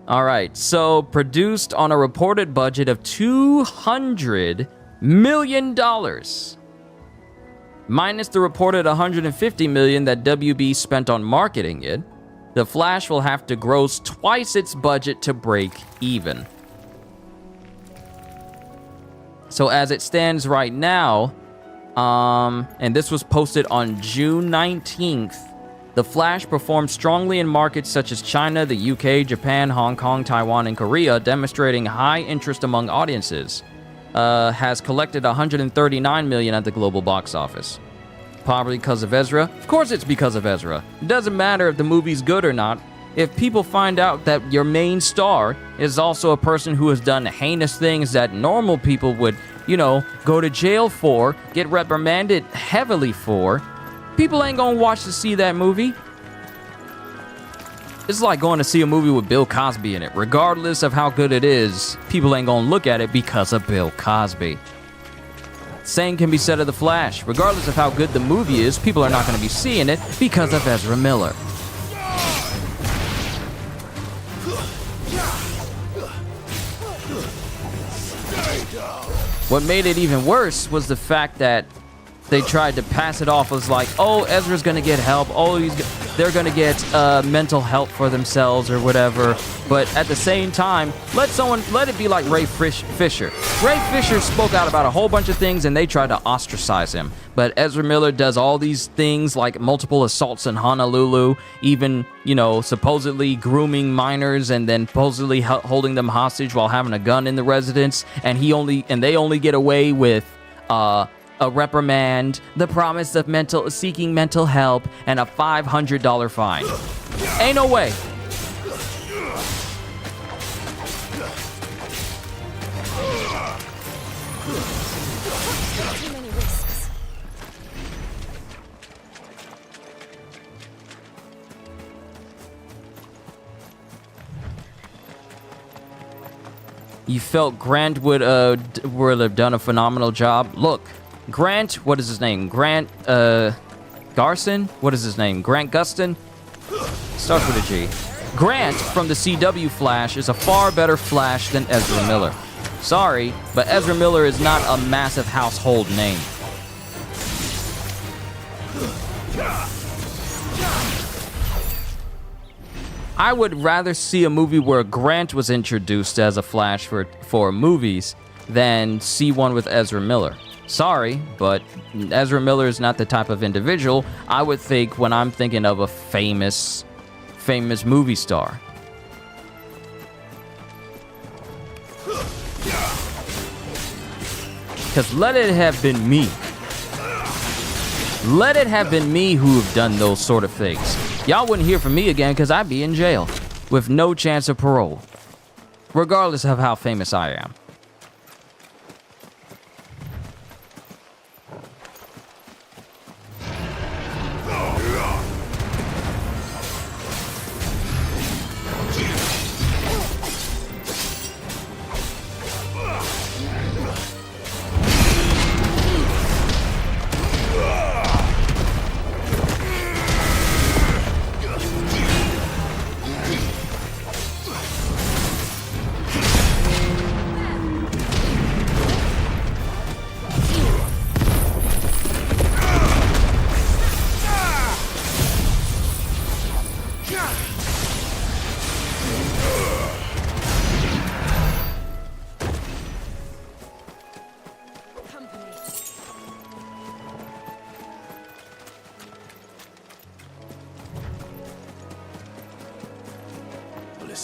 All right, so produced on a reported budget of $200 million. Minus the reported $150 million that WB spent on marketing it, The Flash will have to gross twice its budget to break even. So as it stands right now, and this was posted on June 19th, The Flash performed strongly in markets such as China, the UK, Japan, Hong Kong, Taiwan, and Korea, demonstrating high interest among audiences. Has collected $139 million at the global box office. Probably because of Ezra? Of course it's because of Ezra. It doesn't matter if the movie's good or not. If people find out that your main star is also a person who has done heinous things that normal people would, you know, go to jail for, get reprimanded heavily for, people ain't gonna watch to see that movie. It's like going to see a movie with Bill Cosby in it. Regardless of how good it is, people ain't gonna look at it because of Bill Cosby. Same can be said of The Flash. Regardless of how good the movie is, people are not gonna be seeing it because of Ezra Miller. What made it even worse was the fact that they tried to pass it off as like, oh, Ezra's gonna get help. Oh, they're gonna get mental help for themselves or whatever. But at the same time, let it be like Ray Fisher. Ray Fisher spoke out about a whole bunch of things and they tried to ostracize him. But Ezra Miller does all these things like multiple assaults in Honolulu, even, you know, supposedly grooming minors and then supposedly holding them hostage while having a gun in the residence. And they only get away with a reprimand, the promise of seeking mental help, and a $500 fine. Ain't no way. Too many risks. You felt Grant would have done a phenomenal job. Look, Grant, what is his name? Grant, Garson? What is his name? Grant Gustin? Starts with a G. Grant from the CW Flash is a far better Flash than Ezra Miller. Sorry, but Ezra Miller is not a massive household name. I would rather see a movie where Grant was introduced as a Flash for movies than see one with Ezra Miller. Sorry, but Ezra Miller is not the type of individual I would think when I'm thinking of a famous movie star. Because let it have been me. Let it have been me who have done those sort of things. Y'all wouldn't hear from me again because I'd be in jail with no chance of parole, regardless of how famous I am.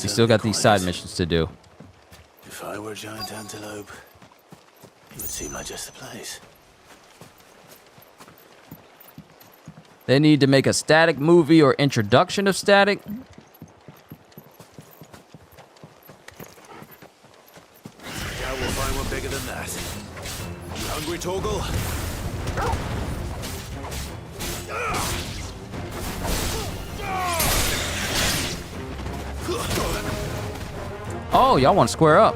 We still got these side missions to do. If I were a giant antelope, it would seem like just the place. They need to make a Static movie or introduction of Static. Yeah, we'll find one bigger than that. You hungry, Torgal? Oh, y'all want to square up.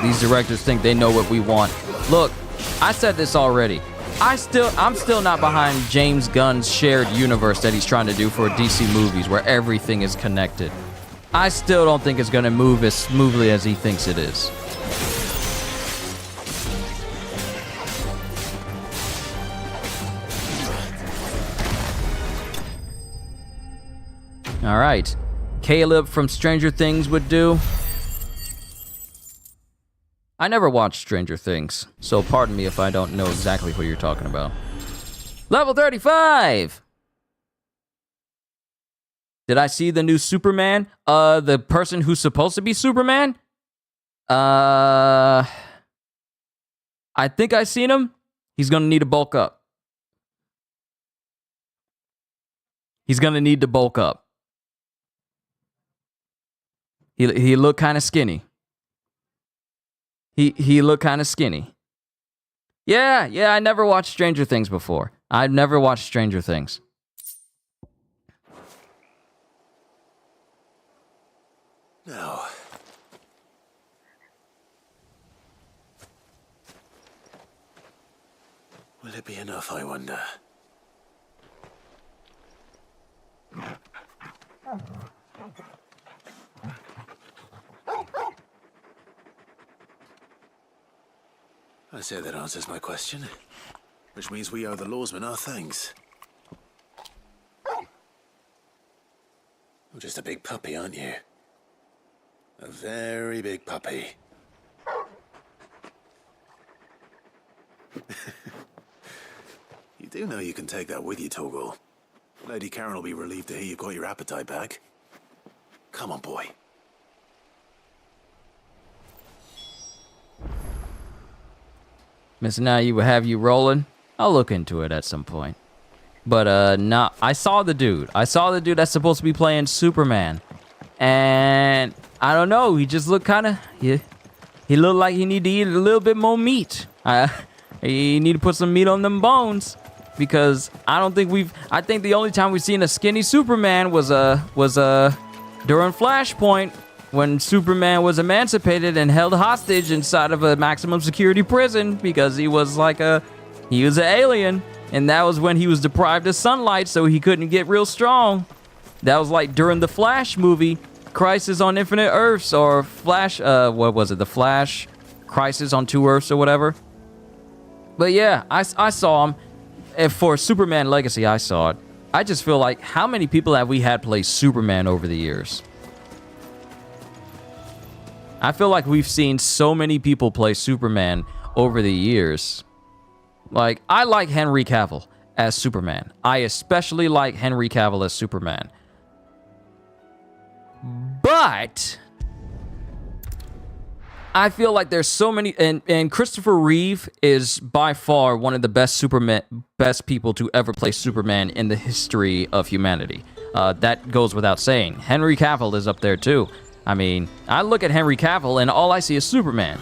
These directors think they know what we want. Look, I said this already. I'm still not behind James Gunn's shared universe that he's trying to do for DC movies where everything is connected. I still don't think it's going to move as smoothly as he thinks it is. All right. Caleb from Stranger Things would do. I never watched Stranger Things, so pardon me if I don't know exactly what you're talking about. Level 35! Did I see the new Superman? The person who's supposed to be Superman? I think I seen him. He's gonna need to bulk up. He's gonna need to bulk up. He looked kind of skinny. He looked kind of skinny. Yeah, I never watched Stranger Things before. I've never watched Stranger Things. Now. Will it be enough, I wonder? I say that answers my question, which means we owe the lawsmen our thanks. You're just a big puppy, aren't you? A very big puppy. You do know you can take that with you, Torgal. Lady Karen will be relieved to hear you've got your appetite back. Come on, boy. Miss Now you will have you rolling. I'll look into it at some point. But not. I saw the dude. That's supposed to be playing Superman, and I don't know. He just looked kind of. He looked like he need to eat a little bit more meat. He need to put some meat on them bones, because I don't think we've. I think the only time we've seen a skinny Superman was during Flashpoint, when Superman was emancipated and held hostage inside of a maximum security prison because he was an alien, and that was when he was deprived of sunlight, so he couldn't get real strong. That was like during the Flash movie, Crisis on Infinite Earths, or Flash, what was it? The Flash Crisis on Two Earths or whatever. But yeah, I saw him. And for Superman Legacy, I saw it. I just feel like, how many people have we had play Superman over the years? I feel like we've seen so many people play Superman over the years. Like, I like Henry Cavill as Superman. I especially like Henry Cavill as Superman. But I feel like there's so many, and Christopher Reeve is by far one of the best people to ever play Superman in the history of humanity. That goes without saying. Henry Cavill is up there too. I mean, I look at Henry Cavill and all I see is Superman.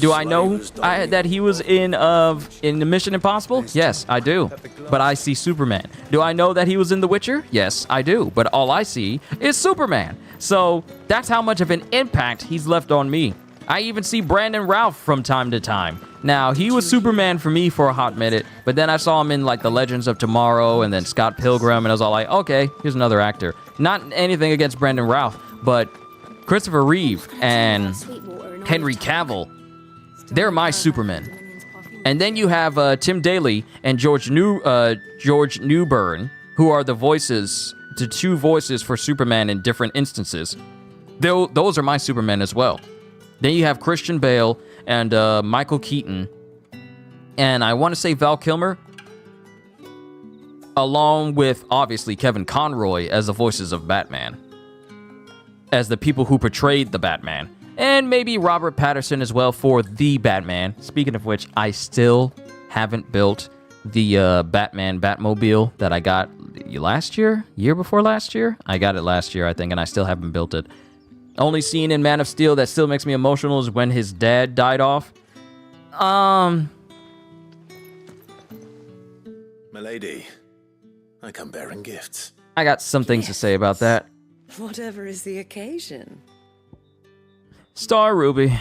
Do I know that he was in the Mission Impossible? Yes, I do. But I see Superman. Do I know that he was in The Witcher? Yes, I do. But all I see is Superman. So that's how much of an impact he's left on me. I even see Brandon Routh from time to time. Now, he was Superman for me for a hot minute, but then I saw him in like The Legends of Tomorrow and then Scott Pilgrim, and I was all like, okay, here's another actor. Not anything against Brandon Routh, but Christopher Reeve and Henry Cavill, they're my Supermen. And then you have Tim Daly and George Newbern, who are the voices the two voices for Superman in different instances. Those are my Supermen as well. Then you have Christian Bale and Michael Keaton, and I want to say Val Kilmer, along with obviously Kevin Conroy as the voices of Batman, as the people who portrayed the Batman, and maybe Robert Pattinson as well for the Batman. Speaking of which, I still haven't built the Batman Batmobile that I got last year, year before last year. I got it last year, I think, and I still haven't built it. Only scene in Man of Steel that still makes me emotional is when his dad died off. Milady, I come bearing gifts. I got some things to say about that. Whatever is the occasion. Star Ruby.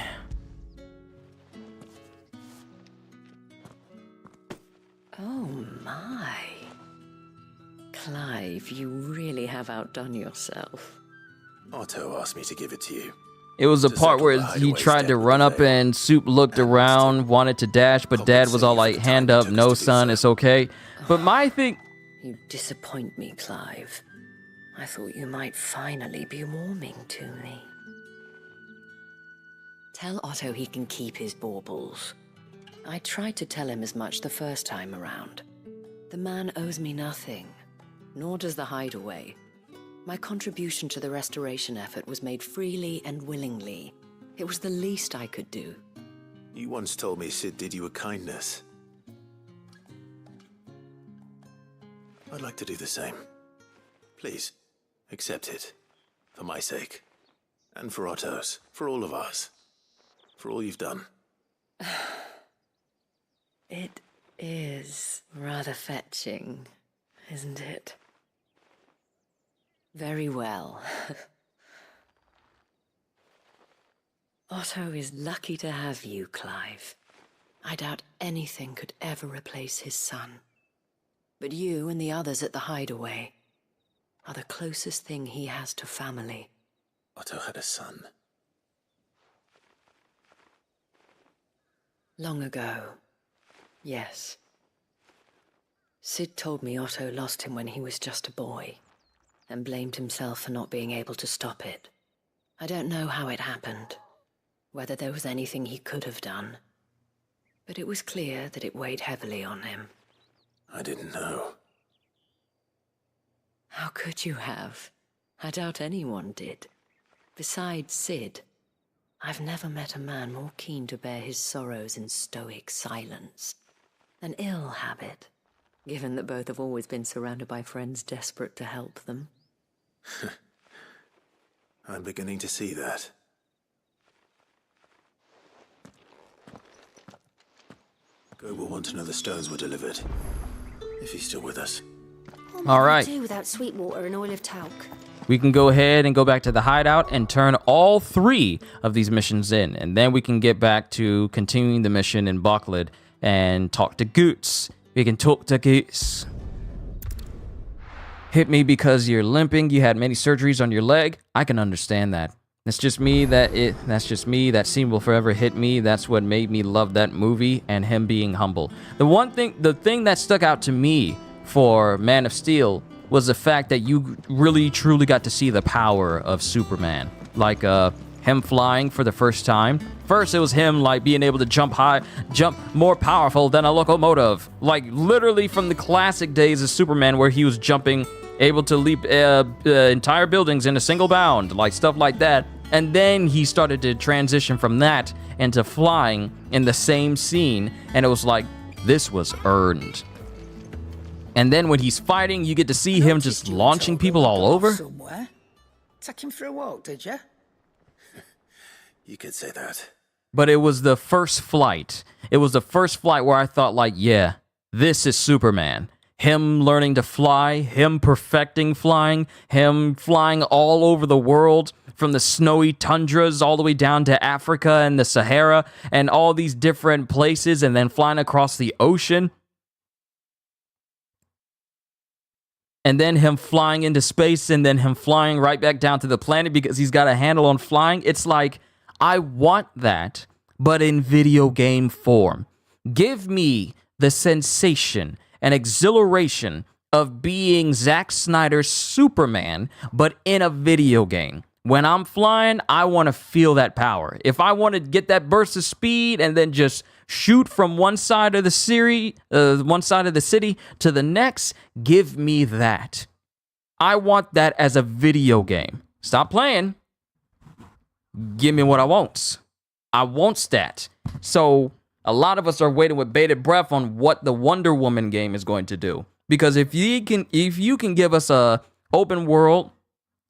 Oh my. Clive, you really have outdone yourself. Otto asked me to give it to you. It was the part where he tried to run up and Soup looked around, wanted to dash, but Dad was all like, hand up, no son, it's okay. But my thing... You disappoint me, Clive. I thought you might finally be warming to me. Tell Otto he can keep his baubles. I tried to tell him as much the first time around. The man owes me nothing, nor does the Hideaway. My contribution to the restoration effort was made freely and willingly. It was the least I could do. You once told me Sid did you a kindness. I'd like to do the same. Please, accept it. For my sake. And for Otto's. For all of us. For all you've done. It is rather fetching, isn't it? Very well. Otto is lucky to have you, Clive. I doubt anything could ever replace his son. But you and the others at the Hideaway are the closest thing he has to family. Otto had a son. Long ago, yes. Sid told me Otto lost him when he was just a boy, and blamed himself for not being able to stop it. I don't know how it happened, whether there was anything he could have done, but it was clear that it weighed heavily on him. I didn't know. How could you have? I doubt anyone did. Besides Sid, I've never met a man more keen to bear his sorrows in stoic silence. An ill habit, given that both have always been surrounded by friends desperate to help them. I'm beginning to see that. Go will want to know the stones were delivered. If he's still with us. All right. Do without Sweetwater and oil of talc. We can go ahead and go back to the hideout and turn all 3 of these missions in. And then we can get back to continuing the mission in Buckland and talk to Goots. We can talk to Goots. Hit me because you're limping. You had many surgeries on your leg. I can understand that. That's just me. That's just me. That scene will forever hit me. That's what made me love that movie and him being humble. The thing that stuck out to me for Man of Steel was the fact that you really truly got to see the power of Superman. Like him flying for the first time. First, it was him like being able to jump high, jump more powerful than a locomotive. Like literally from the classic days of Superman where he was jumping, able to leap entire buildings in a single bound, like stuff like that. And then he started to transition from that into flying in the same scene. And it was like, this was earned. And then when he's fighting, you get to see him just launching people all over. Somewhere. Take him for a walk, did you? You could say that. But it was the first flight. It was the first flight where I thought like, yeah, this is Superman. Him learning to fly, him perfecting flying, him flying all over the world, from the snowy tundras all the way down to Africa and the Sahara and all these different places, and then flying across the ocean. And then him flying into space, and then him flying right back down to the planet because he's got a handle on flying. It's like, I want that, but in video game form. Give me the sensation and exhilaration of being Zack Snyder's Superman, but in a video game. When I'm flying, I want to feel that power. If I want to get that burst of speed and then just shoot from one side of the city to the next, give me that. I want that as a video game. Stop playing. Give me what I want. I want that. So a lot of us are waiting with bated breath on what the Wonder Woman game is going to do. Because if you can give us a open world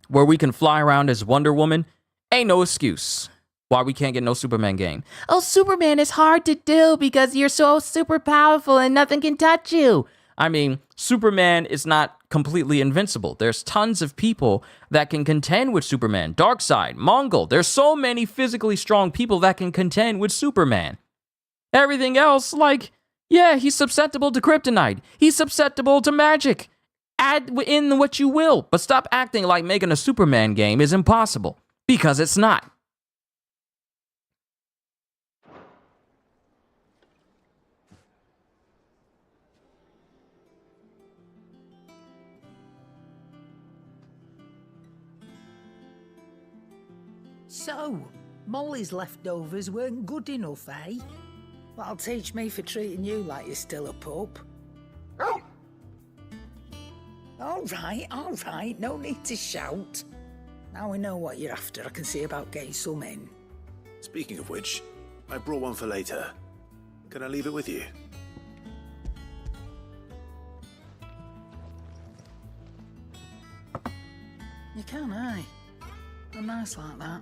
where we can fly around as Wonder Woman, ain't no excuse why we can't get no Superman game. Oh, Superman is hard to do because you're so super powerful and nothing can touch you. I mean, Superman is not completely invincible. There's tons of people that can contend with Superman. Darkseid, Mongol, there's so many physically strong people that can contend with Superman. Everything else, like, yeah, he's susceptible to kryptonite. He's susceptible to magic. Add in what you will, but stop acting like making a Superman game is impossible, because it's not. So, Molly's leftovers weren't good enough, eh? That'll teach me for treating you like you're still a pup. All right, no need to shout. Now we know what you're after, I can see about getting some in. Speaking of which, I brought one for later. Can I leave it with you? You can, eh? I'm nice like that.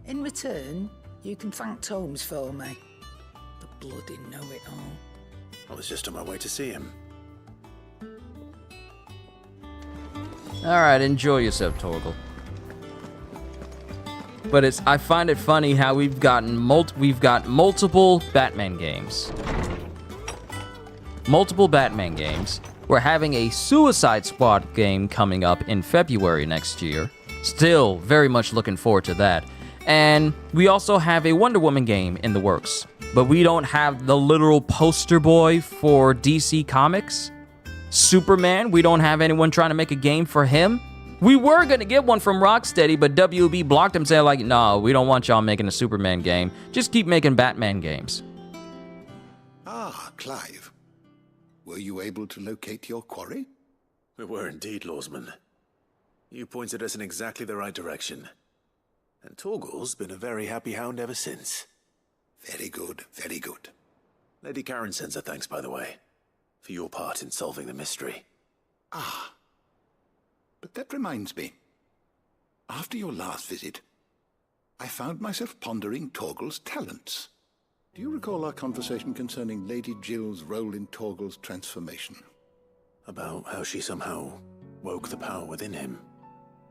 In return, you can thank Tomes for me. The bloody know-it-all. I was just on my way to see him. Alright, enjoy yourself, Torgal. But I find it funny how we've got multiple Batman games. Multiple Batman games. We're having a Suicide Squad game coming up in February next year. Still very much looking forward to that. And we also have a Wonder Woman game in the works. But we don't have the literal poster boy for DC Comics. Superman, we don't have anyone trying to make a game for him. We were going to get one from Rocksteady, but WB blocked him, saying like, no, we don't want y'all making a Superman game. Just keep making Batman games. Ah, Clive. Were you able to locate your quarry? We were indeed, Lawsman. You pointed us in exactly the right direction. And Torgal's been a very happy hound ever since. Very good, very good. Lady Karen sends her thanks, by the way, for your part in solving the mystery. Ah. But that reminds me. After your last visit, I found myself pondering Torgal's talents. Do you recall our conversation concerning Lady Jill's role in Torgal's transformation? About how she somehow woke the power within him.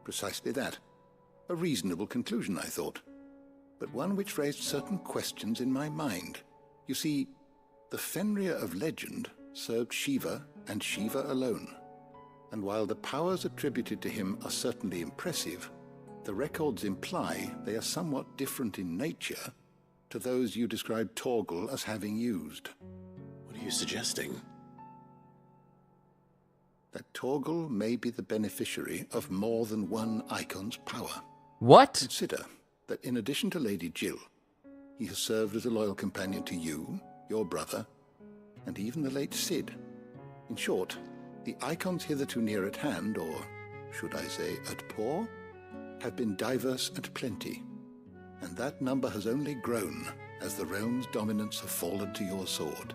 Precisely that. A reasonable conclusion, I thought, but one which raised certain questions in my mind. You see, the Fenrir of legend served Shiva and Shiva alone, and while the powers attributed to him are certainly impressive, the records imply they are somewhat different in nature to those you described Torgal as having used. What are you suggesting? That Torgal may be the beneficiary of more than one icon's power. What? Consider that in addition to Lady Jill, he has served as a loyal companion to you, your brother, and even the late Cid. In short, the icons hitherto near at hand, or should I say at paw, have been diverse and plenty, and that number has only grown as the realm's dominance have fallen to your sword.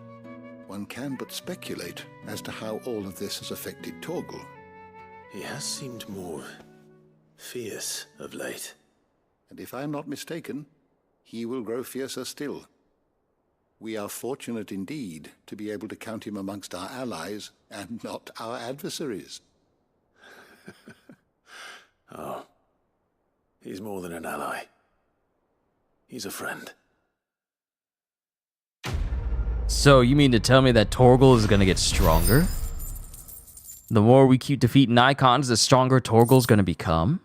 One can but speculate as to how all of this has affected Torgal. He has seemed more fierce of late. And if I am not mistaken, he will grow fiercer still. We are fortunate indeed to be able to count him amongst our allies and not our adversaries. Oh, he's more than an ally. He's a friend. So you mean to tell me that Torgal is gonna get stronger? The more we keep defeating icons, the stronger Torgal's gonna become?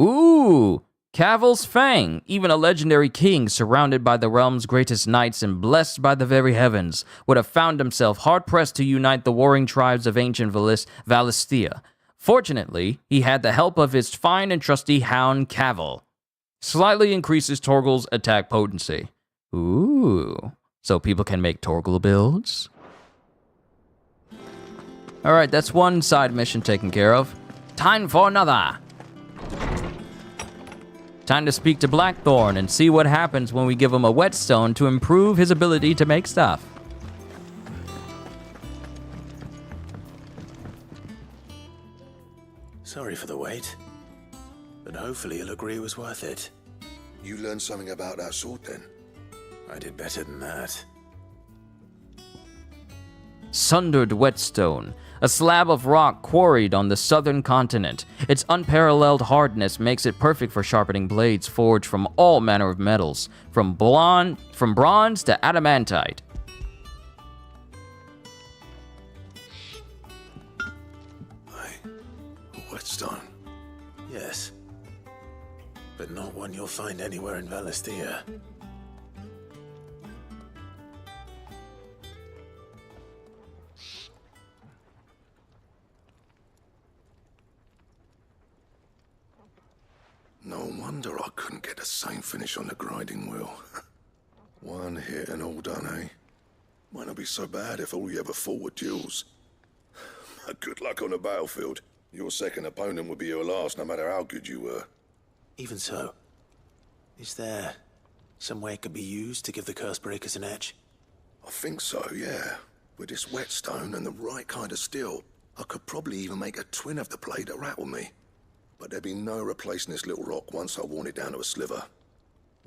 Ooh, Cavill's Fang, even a legendary king surrounded by the realm's greatest knights and blessed by the very heavens, would have found himself hard-pressed to unite the warring tribes of ancient Valisthea. Fortunately, he had the help of his fine and trusty hound Cavill. Slightly increases Torgal's attack potency. Ooh, so people can make Torgal builds? Alright, that's one side mission taken care of. Time for another! Time to speak to Blackthorn and see what happens when we give him a whetstone to improve his ability to make stuff. Sorry for the wait, but hopefully he'll agree it was worth it. You learned something about that sword then? I did better than that. Sundered Whetstone, a slab of rock quarried on the southern continent. Its unparalleled hardness makes it perfect for sharpening blades forged from all manner of metals, from bronze to adamantite. A whetstone? Yes. But not one you'll find anywhere in Valisthea. No wonder I couldn't get the same finish on the grinding wheel. One hit and all done, eh? Might not be so bad if all you ever fought were duels. Good luck on the battlefield. Your second opponent would be your last, no matter how good you were. Even so, is there some way it could be used to give the curse breakers an edge? I think so, yeah. With this whetstone and the right kind of steel, I could probably even make a twin of the blade that rattled me. But there'd be no replacing this little rock once I worn it down to a sliver.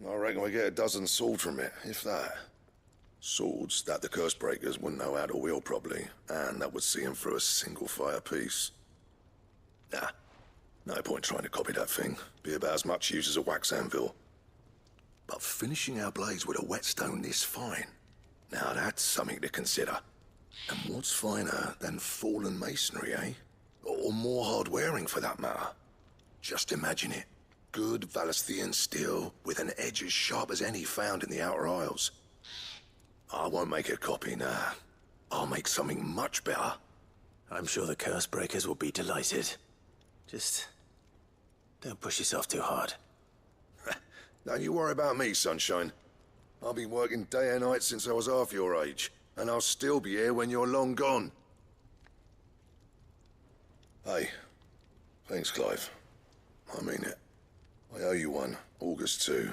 I reckon we get a dozen swords from it, if that. Swords that the curse breakers wouldn't know how to wield properly, and that would see them through a single fire piece. Nah, no point trying to copy that thing. Be about as much use as a wax anvil. But finishing our blades with a whetstone this fine, now that's something to consider. And what's finer than fallen masonry, eh? Or more hard-wearing, for that matter. Just imagine it. Good Valisthean steel with an edge as sharp as any found in the Outer Isles. I won't make a copy, nah. I'll make something much better. I'm sure the curse breakers will be delighted. Just don't push yourself too hard. Don't you worry about me, sunshine. I've been working day and night since I was half your age, and I'll still be here when you're long gone. Hey, thanks, Clive. I mean it. I owe you one, August too.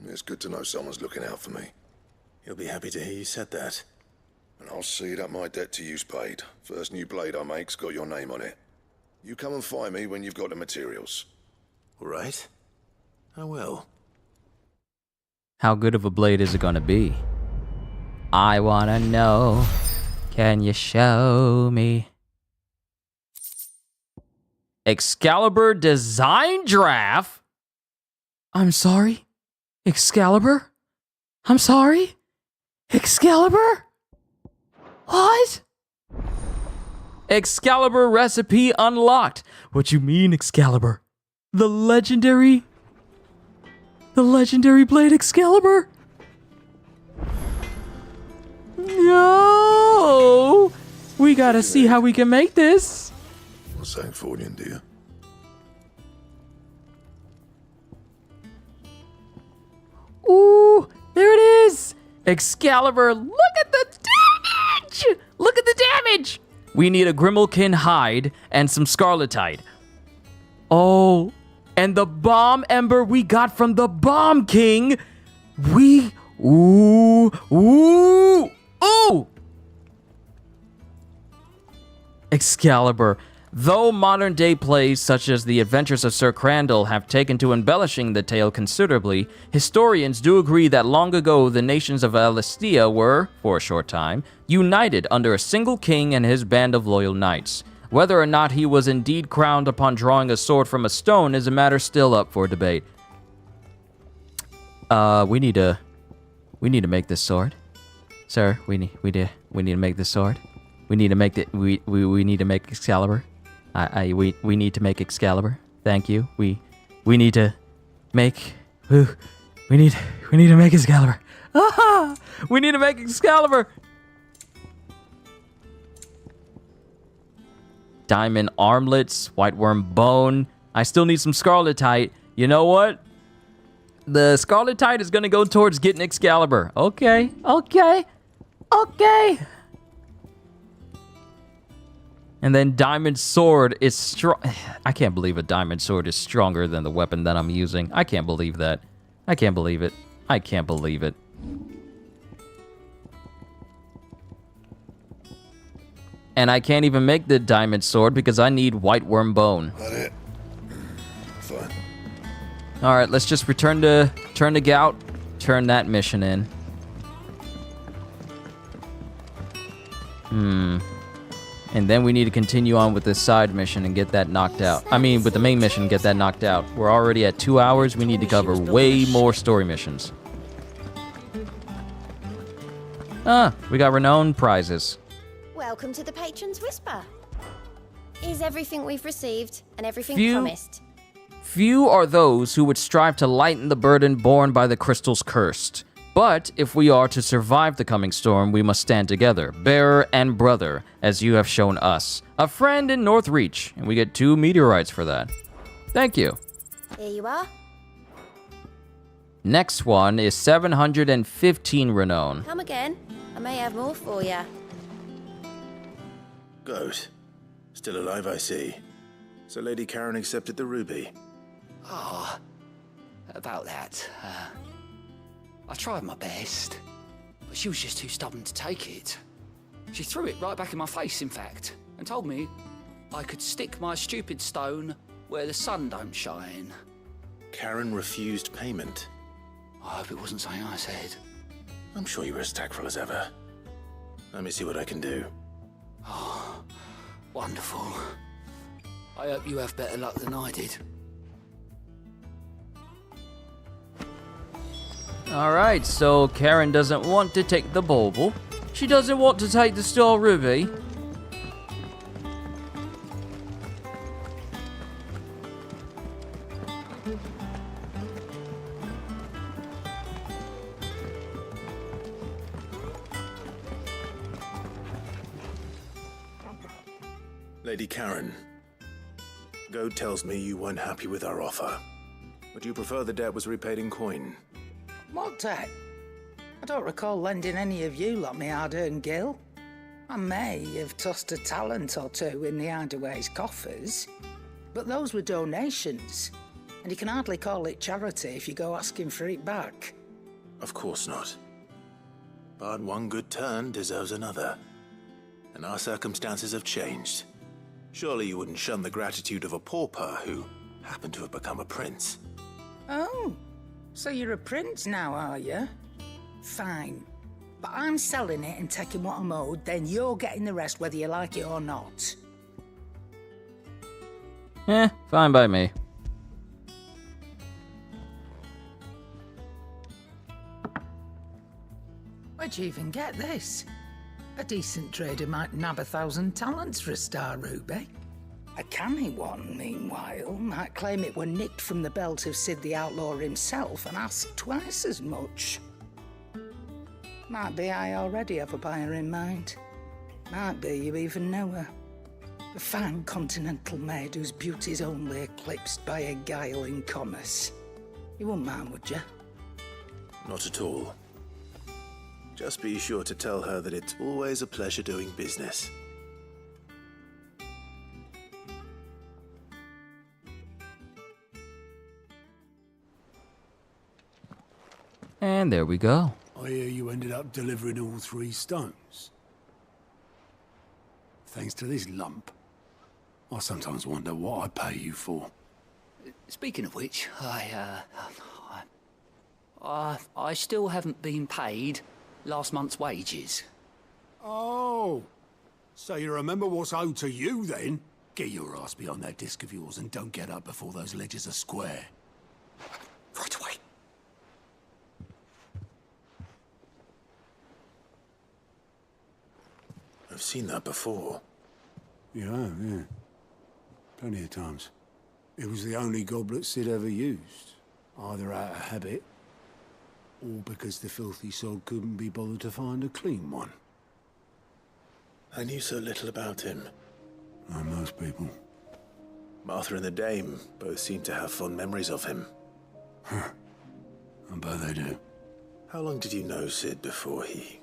It's good to know someone's looking out for me. You'll be happy to hear you said that. And I'll see that my debt to you's paid. First new blade I make's got your name on it. You come and find me when you've got the materials. All right. I will. How good of a blade is it gonna be? I wanna know. Can you show me? Excalibur design draft? I'm sorry? Excalibur? I'm sorry? Excalibur? What? Excalibur recipe unlocked. What you mean, Excalibur? The legendary blade Excalibur? No! We gotta see how we can make this. What's that for you, dear? Ooh, there it is! Excalibur, look at the damage! Look at the damage! We need a Grimalkin hide and some scarletite. Oh, and the bomb ember we got from the Bomb King. Ooh! Excalibur. Though modern-day plays such as The Adventures of Sir Crandall have taken to embellishing the tale considerably, historians do agree that long ago the nations of Valisthea were, for a short time, united under a single king and his band of loyal knights. Whether or not he was indeed crowned upon drawing a sword from a stone is a matter still up for debate. We need to make this sword. Sir, we need to make this sword. We need to make we need to make Excalibur. We need to make Excalibur. Thank you. We need to make... We need to make Excalibur. Ah! We need to make Excalibur! Diamond armlets, white worm bone. I still need some scarletite. You know what? The scarletite is going to go towards getting Excalibur. Okay. And then diamond sword is strong. I can't believe a diamond sword is stronger than the weapon that I'm using. I can't believe that. I can't believe it. And I can't even make the diamond sword because I need white worm bone. That it? Fine. All right, let's just return to Gout. Turn that mission in. And then we need to continue on with this side mission and get that knocked out. I mean, with the main mission, get that knocked out. We're already at 2 hours. We need to cover way more story missions. We got renowned prizes. Welcome to the Patron's Whisper. Is everything we've received and everything promised? Few are those who would strive to lighten the burden borne by the crystals cursed. But if we are to survive the coming storm, we must stand together, bearer and brother, as you have shown us. A friend in Northreach, and we get 2 meteorites for that. Thank you. Here you are. Next one is 715 renown. Come again. I may have more for you. Goat. Still alive, I see. So Lady Karen accepted the ruby. Oh, about that. I tried my best, but she was just too stubborn to take it. She threw it right back in my face, in fact, and told me I could stick my stupid stone where the sun don't shine. Karen refused payment. I hope it wasn't something I said. I'm sure you were as tactful as ever. Let me see what I can do. Oh, wonderful. I hope you have better luck than I did. Alright, so Karen doesn't want to take the bauble. She doesn't want to take the star ruby. Lady Karen, Goad tells me you weren't happy with our offer. Would you prefer the debt was repaid in coin? What debt? I don't recall lending any of you lot me hard-earned gil. I may have tossed a talent or two in the Hideaway's coffers, but those were donations, and you can hardly call it charity if you go asking for it back. Of course not. But one good turn deserves another. And our circumstances have changed. Surely you wouldn't shun the gratitude of a pauper who happened to have become a prince. Oh, so you're a prince now, are you? Fine. But I'm selling it and taking what I'm owed, then you're getting the rest whether you like it or not. Fine by me. Where'd you even get this? A decent trader might nab 1,000 talents for a star ruby. A canny one, meanwhile, might claim it were nicked from the belt of Sid the Outlaw himself and ask twice as much. Might be I already have a buyer in mind. Might be you even know her. A fine continental maid whose beauty's only eclipsed by a guile in commerce. You wouldn't mind, would you? Not at all. Just be sure to tell her that it's always a pleasure doing business. And there we go. I hear you ended up delivering all 3 stones. Thanks to this lump. I sometimes wonder what I pay you for. Speaking of which, I still haven't been paid last month's wages. Oh, so you remember what's owed to you then? Get your ass behind that disc of yours and don't get up before those ledgers are square. Right away. I've seen that before. You have, yeah. Plenty of times. It was the only goblet Sid ever used. Either out of habit, or because the filthy sod couldn't be bothered to find a clean one. I knew so little about him. Like most people. Martha and the Dame both seem to have fond memories of him. I bet they do. How long did you know Sid before he...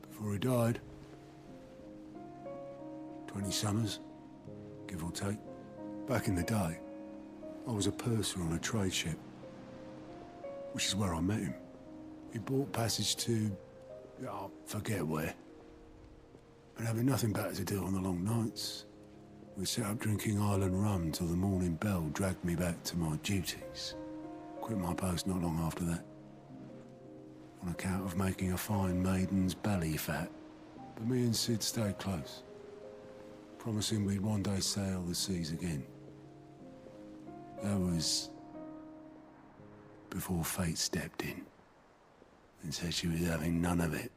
Before he died? 20 summers, give or take. Back in the day, I was a purser on a trade ship, which is where I met him. He bought passage to... I forget where. And having nothing better to do on the long nights, we sat up drinking island rum till the morning bell dragged me back to my duties. Quit my post not long after that, on account of making a fine maiden's belly fat. But me and Sid stayed close, promising we'd one day sail the seas again. That was before fate stepped in and said she was having none of it.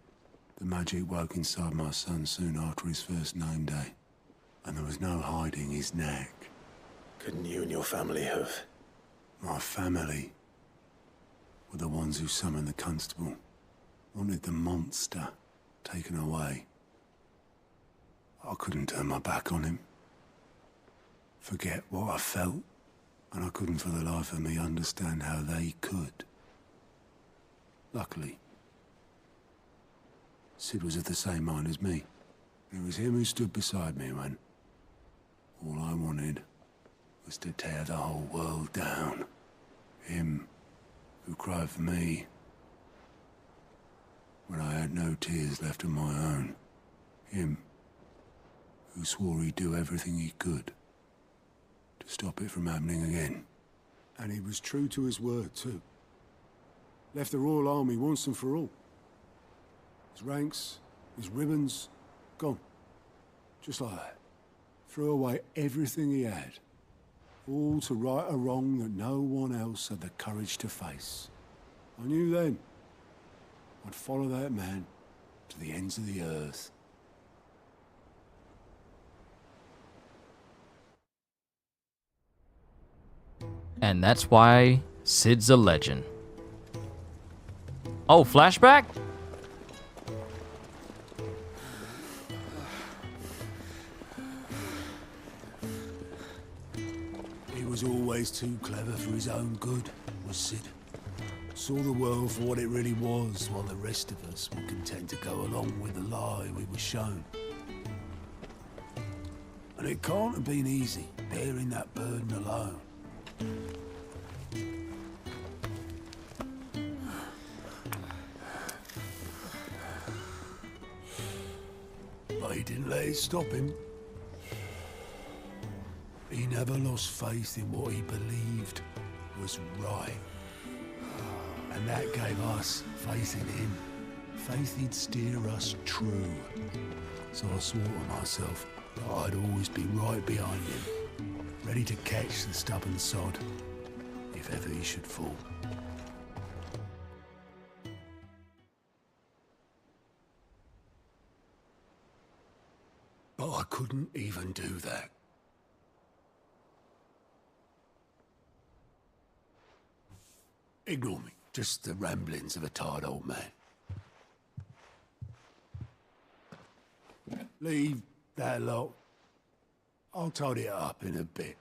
The magic woke inside my son soon after his first name day, and there was no hiding his knack. Couldn't you and your family have... My family were the ones who summoned the constable, wanted the monster taken away. I couldn't turn my back on him, forget what I felt, and I couldn't for the life of me understand how they could. Luckily, Sid was of the same mind as me. It was him who stood beside me when all I wanted was to tear the whole world down. Him who cried for me when I had no tears left of my own. Him who swore he'd do everything he could to stop it from happening again. And he was true to his word, too. Left the Royal Army once and for all. His ranks, his ribbons, gone. Just like that. Threw away everything he had. All to right a wrong that no one else had the courage to face. I knew then I'd follow that man to the ends of the earth. And that's why Sid's a legend. Oh, flashback? He was always too clever for his own good, was Sid. Saw the world for what it really was, while the rest of us were content to go along with the lie we were shown. And it can't have been easy, bearing that burden alone. But he didn't let it stop him. He never lost faith in what he believed was right. And that gave us faith in him. Faith he'd steer us true. So I swore to myself that I'd always be right behind him, ready to catch the stubborn sod, if ever he should fall. But I couldn't even do that. Ignore me. Just the ramblings of a tired old man. Leave that lot. I'll tidy it up in a bit.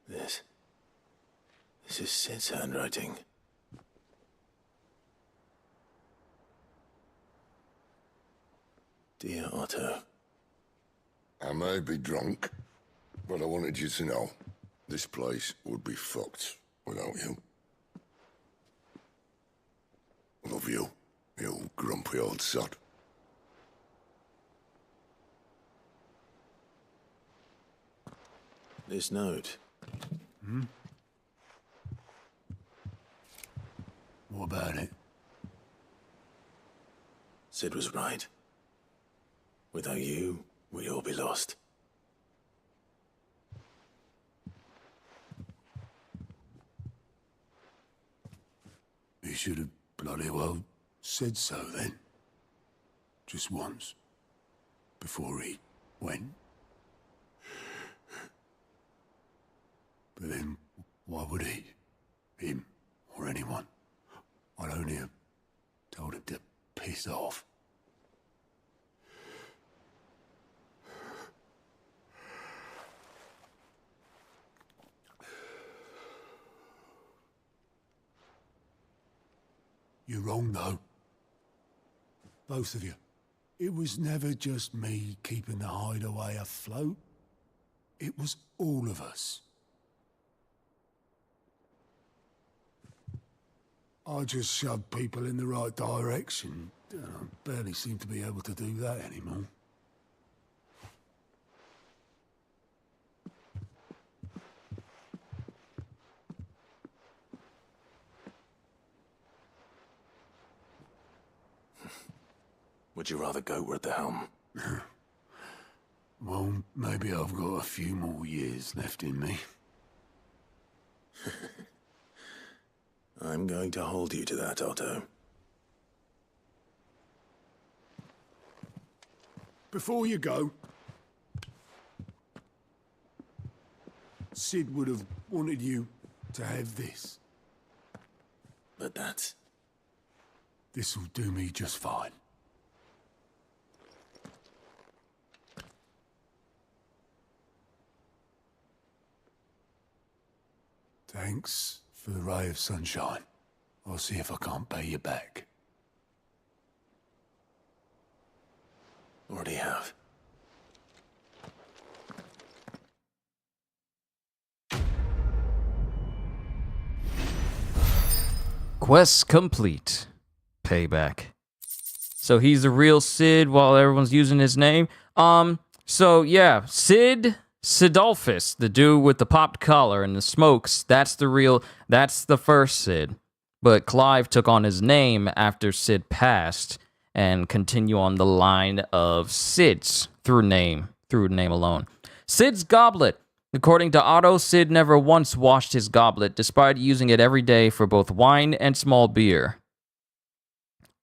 This is Sid's handwriting. Dear Otto. I may be drunk, but I wanted you to know this place would be fucked without you. Love you, you grumpy old sod. This note. Hmm? What about it? Sid was right. Without you, we'd all be lost. He should have bloody well said so then. Just once. Before he went. But then, why would he? Him, or anyone? I'd only have told him to piss off. You're wrong, though. Both of you. It was never just me keeping the hideaway afloat. It was all of us. I just shoved people in the right direction. I barely seem to be able to do that anymore. Would you rather Goat were at the helm? Well, maybe I've got a few more years left in me. I'm going to hold you to that, Otto. Before you go, Sid would have wanted you to have this. But that's... This'll do me just fine. Thanks for the ray of sunshine. I'll see if I can't pay you back. Already have. Quest complete. Payback. So he's the real Sid while everyone's using his name. So yeah, Sidolphus, the dude with the popped collar and the smokes, that's the first Sid. But Clive took on his name after Sid passed and continue on the line of Sids through name alone. Sid's goblet. According to Otto, Sid never once washed his goblet, despite using it every day for both wine and small beer.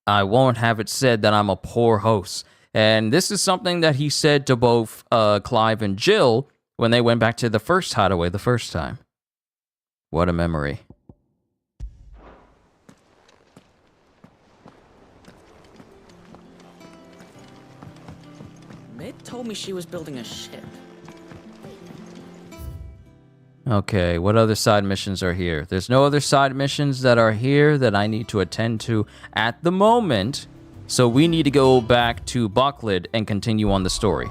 I won't have it said that I'm a poor host. And this is something that he said to both Clive and Jill when they went back to the first hideaway the first time. What a memory. Mid told me she was building a ship. Okay, what other side missions are here? There's no other side missions that are here that I need to attend to at the moment. So we need to go back to Buckland and continue on the story.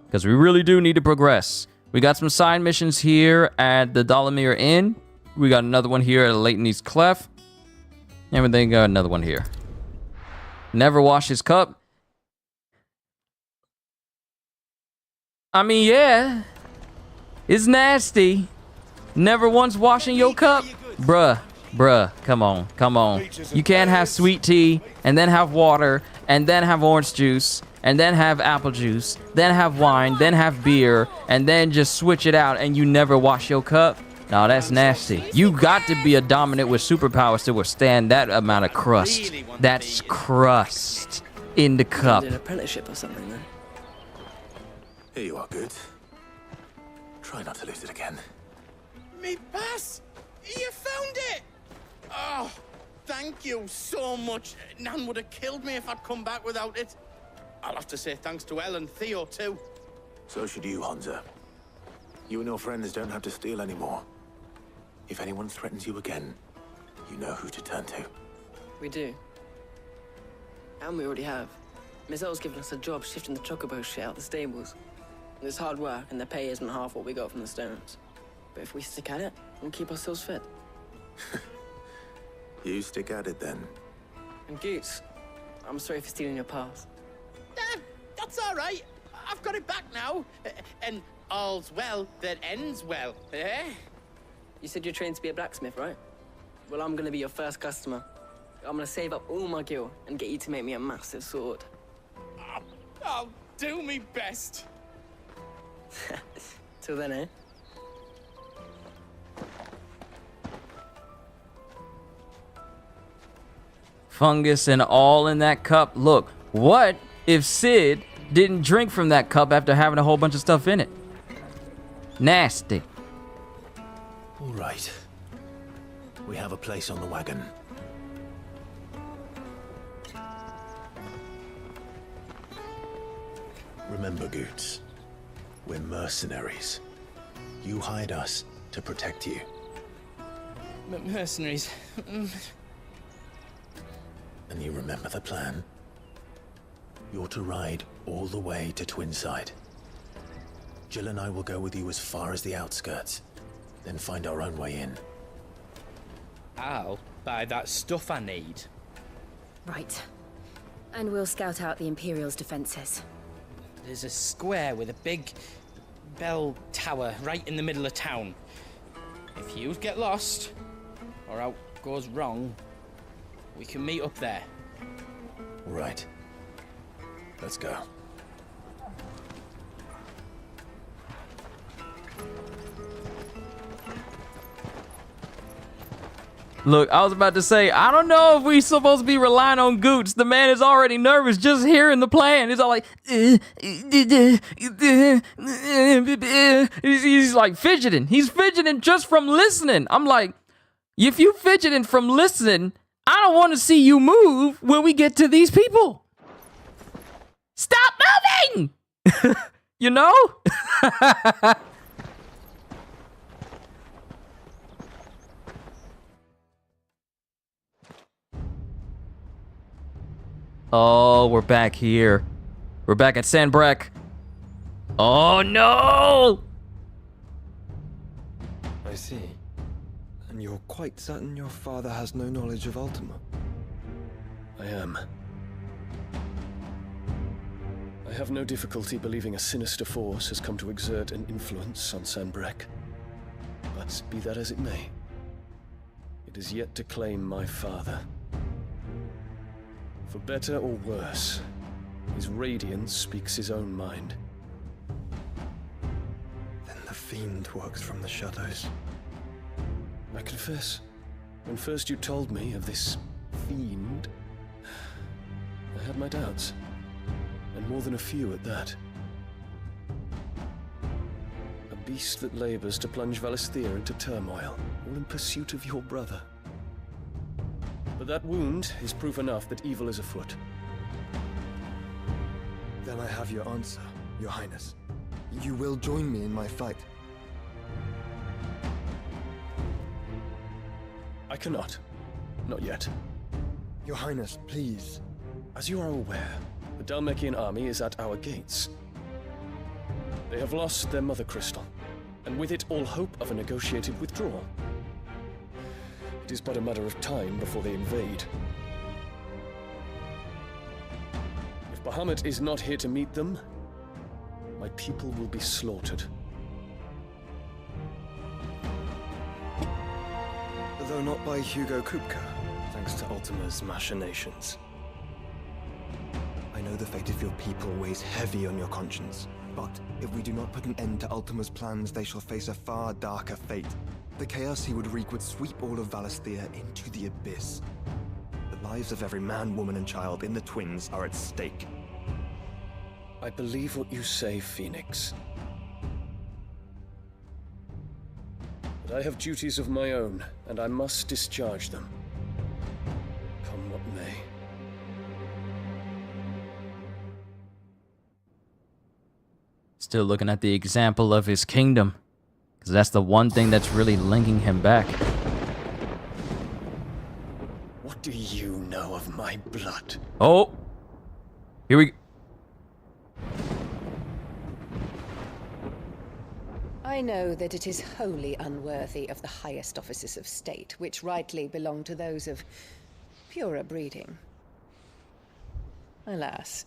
Because we really do need to progress. We got some side missions here at the Dalamir Inn. We got another one here at Leighton's Clef. And then got another one here. Never wash his cup. I mean, yeah. It's nasty. Never once washing your cup. Bruh, come on. You can't have sweet tea, and then have water, and then have orange juice, and then have apple juice, then have wine, then have beer, and then just switch it out, and you never wash your cup? No, that's nasty. You got to be a dominant with superpowers to withstand that amount of crust. That's crust in the cup. An apprenticeship or something, then. Here you are, Good. Try not to lose it again. Me pass! You found it! Oh, thank you so much. Nan would have killed me if I'd come back without it. I'll have to say thanks to Elle and Theo, too. So should you, Hansa. You and your friends don't have to steal anymore. If anyone threatens you again, you know who to turn to. We do. And we already have. Miss Elle's given us a job shifting the chocobo shit out the stables. It's hard work, and the pay isn't half what we got from the Stones. But if we stick at it, we'll keep ourselves fit. You stick at it, then. And Goots, I'm sorry for stealing your pass. That's all right. I've got it back now. And all's well that ends well, eh? You said you're trained to be a blacksmith, right? Well, I'm gonna be your first customer. I'm gonna save up all my gil and get you to make me a massive sword. I'll do me best. Till then, eh? Fungus and all in that cup. Look, what if Sid didn't drink from that cup after having a whole bunch of stuff in it? Nasty. All right. We have a place on the wagon. Remember, Goots, we're mercenaries. You hired us to protect you. But mercenaries... And you remember the plan? You're to ride all the way to Twinside. Jill and I will go with you as far as the outskirts, then find our own way in. I'll buy that stuff I need. Right. And we'll scout out the Imperial's defenses. There's a square with a big bell tower right in the middle of town. If you get lost, or out goes wrong, we can meet up there. Right. Let's go. Look, I was about to say, I don't know if we're supposed to be relying on Goots. The man is already nervous just hearing the plan. He's all like, he's like fidgeting. He's fidgeting just from listening. I'm like, if you fidgeting from listening, I don't want to see you move when we get to these people. Stop moving! You know? Oh, we're back here. We're back at Sandbreck. Oh, no! I see. And you're quite certain your father has no knowledge of Ultima? I am. I have no difficulty believing a sinister force has come to exert an influence on Sandbreck. But be that as it may, it is yet to claim my father. For better or worse, his radiance speaks his own mind. Then the fiend works from the shadows. I confess, when first you told me of this fiend, I had my doubts. And more than a few at that. A beast that labors to plunge Valisthea into turmoil, all in pursuit of your brother. But that wound is proof enough that evil is afoot. Then I have your answer, Your Highness. You will join me in my fight. I cannot. Not yet. Your Highness, please. As you are aware, the Dhalmekian army is at our gates. They have lost their mother crystal, and with it all hope of a negotiated withdrawal. It is but a matter of time before they invade. If Bahamut is not here to meet them, my people will be slaughtered. Though not by Hugo Kupka, thanks to Ultima's machinations. I know the fate of your people weighs heavy on your conscience, but if we do not put an end to Ultima's plans, they shall face a far darker fate. The chaos he would wreak would sweep all of Valisthea into the abyss. The lives of every man, woman, and child in the Twins are at stake. I believe what you say, Phoenix. But I have duties of my own, and I must discharge them. Come what may. Still looking at the example of his kingdom, because that's the one thing that's really linking him back. What do you know of my blood? Oh, here we go. I know that it is wholly unworthy of the highest offices of state, which rightly belong to those of purer breeding. Alas.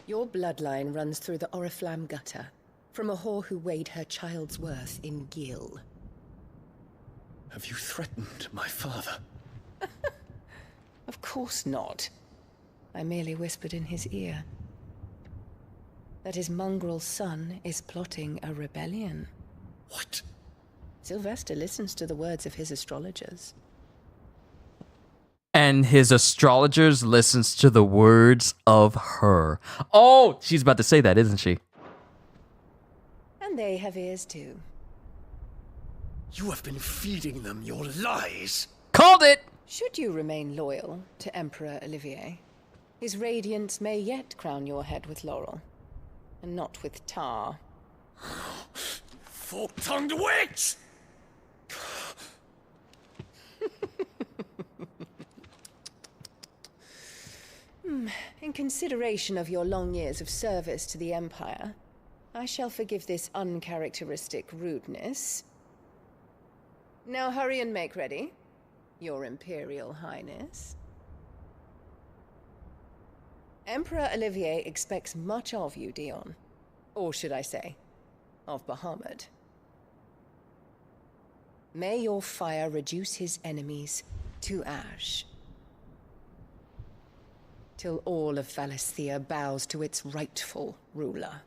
Your bloodline runs through the Oriflamme gutter, from a whore who weighed her child's worth in gil. Have you threatened my father? Of course not. I merely whispered in his ear that his mongrel son is plotting a rebellion. What? Sylvester listens to the words of his astrologers. And his astrologers listens to the words of her. Oh, she's about to say that, isn't she? And they have ears too. You have been feeding them your lies. Called it! Should you remain loyal to Emperor Olivier, his radiance may yet crown your head with laurel, and not with tar. Fork-tongued witch! In consideration of your long years of service to the Empire, I shall forgive this uncharacteristic rudeness. Now hurry and make ready, Your Imperial Highness. Emperor Olivier expects much of you, Dion. Or should I say, of Bahamut. May your fire reduce his enemies to ash, till all of Valisthea bows to its rightful ruler.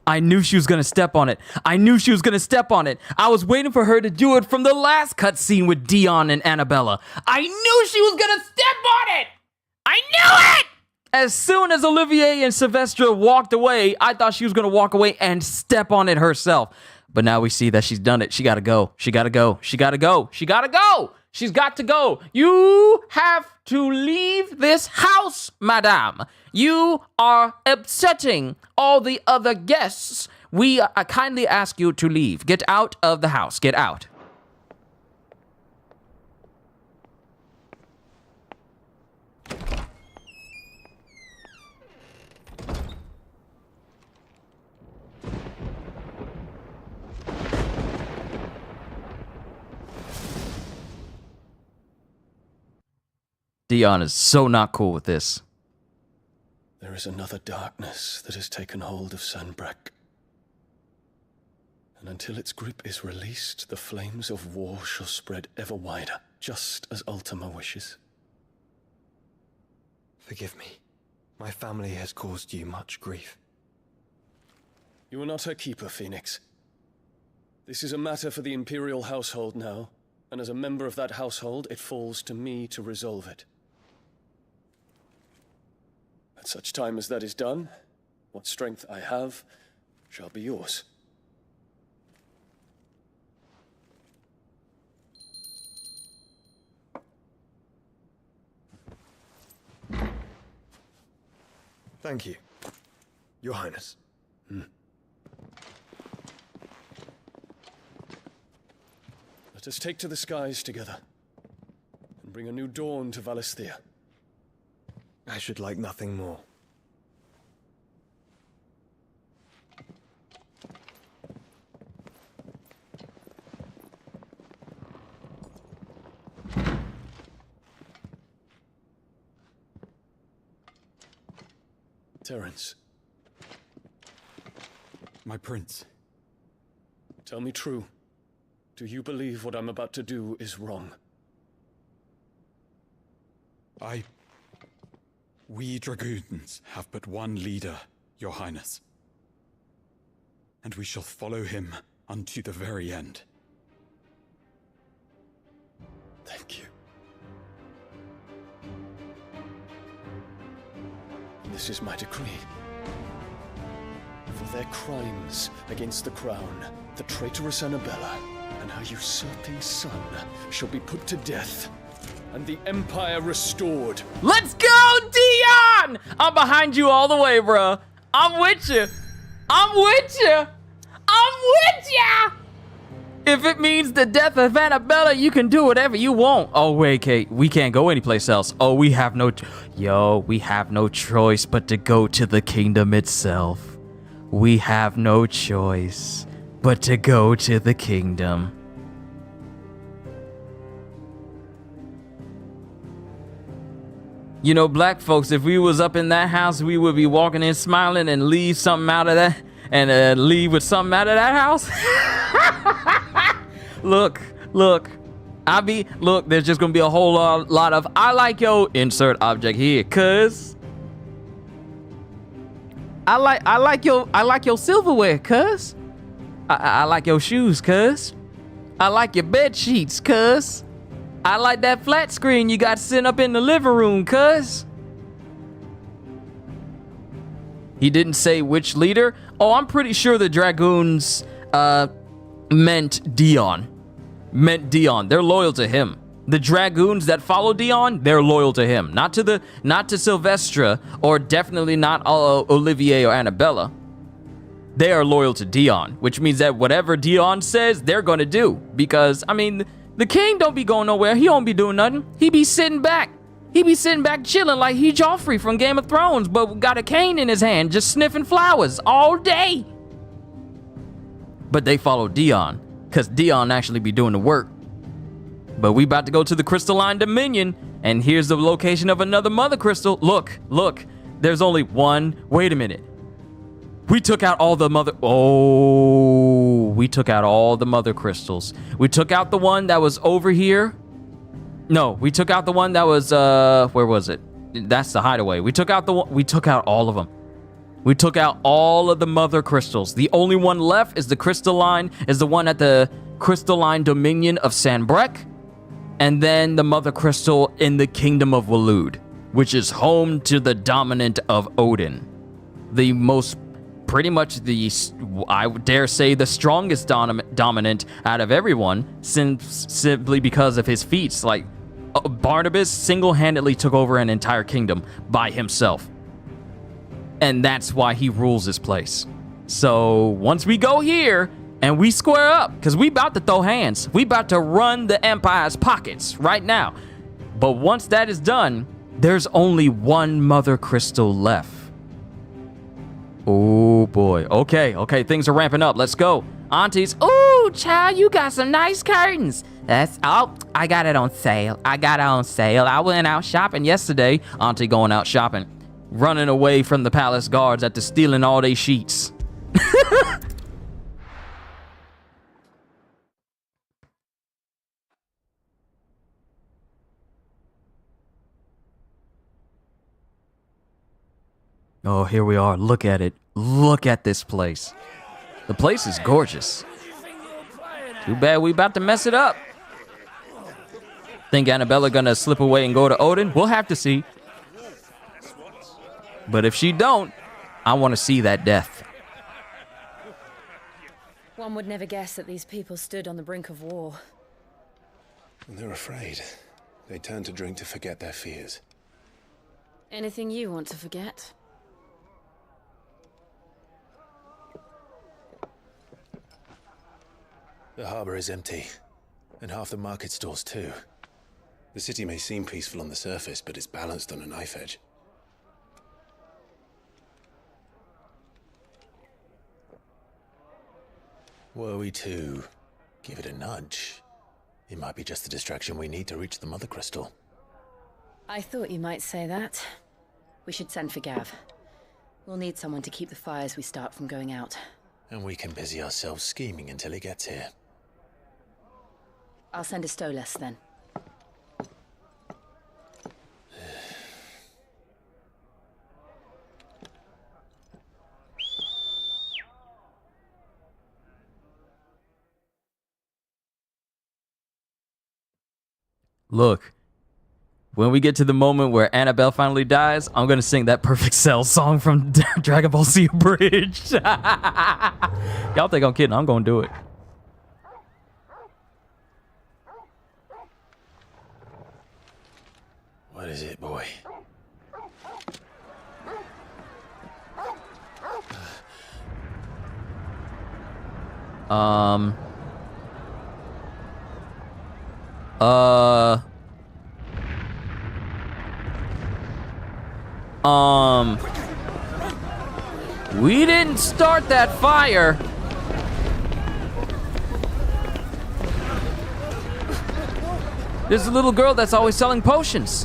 I knew she was gonna step on it. I knew she was gonna step on it. I was waiting for her to do it from the last cutscene with Dion and Annabella. I knew she was gonna step on it! I knew it! As soon as Olivier and Sylvestre walked away, I thought she was gonna walk away and step on it herself. But now we see that she's done it. She gotta go. She gotta go. She gotta go. She gotta go! She's got to go. You have to leave this house, madame. You are upsetting all the other guests. We kindly ask you to leave. Get out of the house. Get out. Dion is so not cool with this. There is another darkness that has taken hold of Sanbreque. And until its grip is released, the flames of war shall spread ever wider, just as Ultima wishes. Forgive me. My family has caused you much grief. You are not her keeper, Phoenix. This is a matter for the Imperial household now, and as a member of that household, it falls to me to resolve it. At such time as that is done, what strength I have shall be yours. Thank you, Your Highness. Let us take to the skies together, and bring a new dawn to Valisthea. I should like nothing more. Terence. My prince. Tell me true. Do you believe what I'm about to do is wrong? We dragoons have but one leader, Your Highness. And we shall follow him unto the very end. Thank you. This is my decree. For their crimes against the crown, the traitorous Annabella and her usurping son shall be put to death, and the Empire restored. Let's go, Dion! I'm behind you all the way, bro. I'm with you. I'm with you. I'm with you! If it means the death of Annabella, you can do whatever you want. Oh, wait, Kate. We can't go anyplace else. Oh, we have no... we have no choice but to go to the kingdom itself. We have no choice but to go to the kingdom. You know, black folks, if we was up in that house, we would be walking in smiling and leave something out of that, and leave with something out of that house. Look, there's just gonna be a whole lot of, I like your insert object here, cuz. I like your silverware, cuz. I like your shoes, cuz. I like your bed sheets, cuz. I like that flat screen you got sitting up in the living room, cuz. He didn't say which leader. Oh, I'm pretty sure the Dragoons meant Dion. They're loyal to him. The Dragoons that follow Dion, they're loyal to him. Not to Sylvestra, or definitely not Olivier or Annabella. They are loyal to Dion, which means that whatever Dion says, they're gonna do. Because, I mean, the king don't be going nowhere. He don't be doing nothing. He be sitting back. He be sitting back chilling like he Joffrey from Game of Thrones, but got a cane in his hand, just sniffing flowers all day. But they follow Dion, because Dion actually be doing the work. But we about to go to the Crystalline Dominion, and here's the location of another Mother Crystal. Look, there's only one. Wait a minute. We took out all the Mother... Oh, we took out all the Mother Crystals. We took out the one that was over here. No, we took out the one that was, where was it? That's the hideaway. We took out all of them. We took out all of the Mother Crystals. The only one left is the one at the Crystalline Dominion of Sanbreque. And then the Mother Crystal in the Kingdom of Waloed, which is home to the dominant of Odin. Pretty much I would dare say, the strongest dominant out of everyone, simply because of his feats. Like, Barnabas single-handedly took over an entire kingdom by himself. And that's why he rules this place. So, once we go here, and we square up, because we about to throw hands. We about to run the Empire's pockets right now. But once that is done, there's only one Mother Crystal left. Oh boy. Okay, things are ramping up. Let's go. Aunties. Ooh, child, you got some nice curtains. I got it on sale. I went out shopping yesterday. Auntie going out shopping. Running away from the palace guards after stealing all their sheets. Oh, here we are. Look at it. Look at this place. The place is gorgeous. Too bad we about to mess it up. Think Annabella gonna slip away and go to Odin? We'll have to see. But if she don't, I want to see that death. One would never guess that these people stood on the brink of war. And they're afraid. They turn to drink to forget their fears. Anything you want to forget? The harbor is empty, and half the market stalls too. The city may seem peaceful on the surface, but it's balanced on a knife edge. Were we to give it a nudge, it might be just the distraction we need to reach the Mother Crystal. I thought you might say that. We should send for Gav. We'll need someone to keep the fires we start from going out. And we can busy ourselves scheming until he gets here. I'll send a Stolas then. Look, when we get to the moment where Annabelle finally dies, I'm gonna sing that Perfect Cell song from Dragon Ball Z Abridged. Y'all think I'm kidding? I'm gonna do it. What is it, boy? We didn't start that fire. There's a little girl that's always selling potions.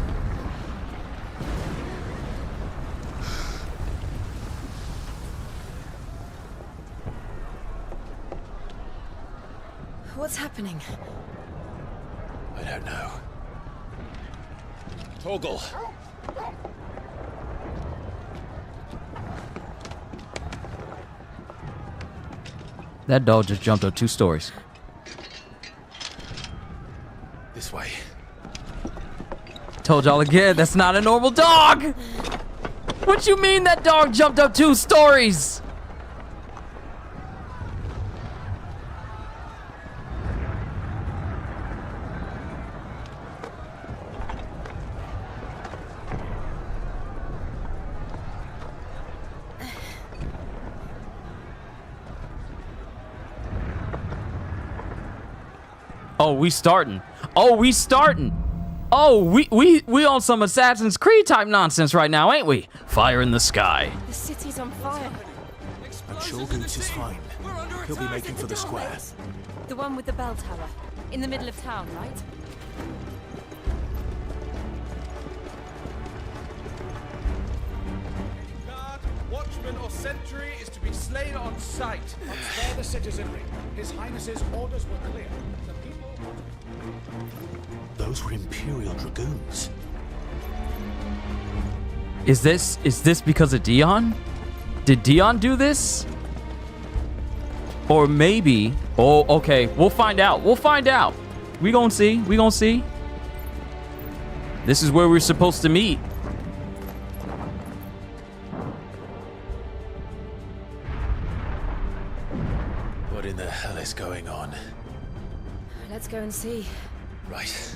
What's happening? I don't know. Torgal! That dog just jumped up 2 stories. This way. Told y'all again, that's not a normal dog! What you mean that dog jumped up 2 stories? Oh, we starting. Oh, we starting. Oh, we on some Assassin's Creed type nonsense right now, ain't we? Fire in the sky. The city's on fire. I'm sure Goots is fine. He'll be making for the square. The one with the bell tower. In the middle of town, right? Guard, watchman, or sentry is to be slain on sight. Spare the citizenry. His Highness's orders were clear. The people Those were Imperial Dragoons. Is this because of Dion? Did Dion do this? Or maybe, oh, okay, we'll find out. We'll find out. We gonna see. We gonna see. This is where we're supposed to meet. What in the hell is going on? Let's go and see. Right.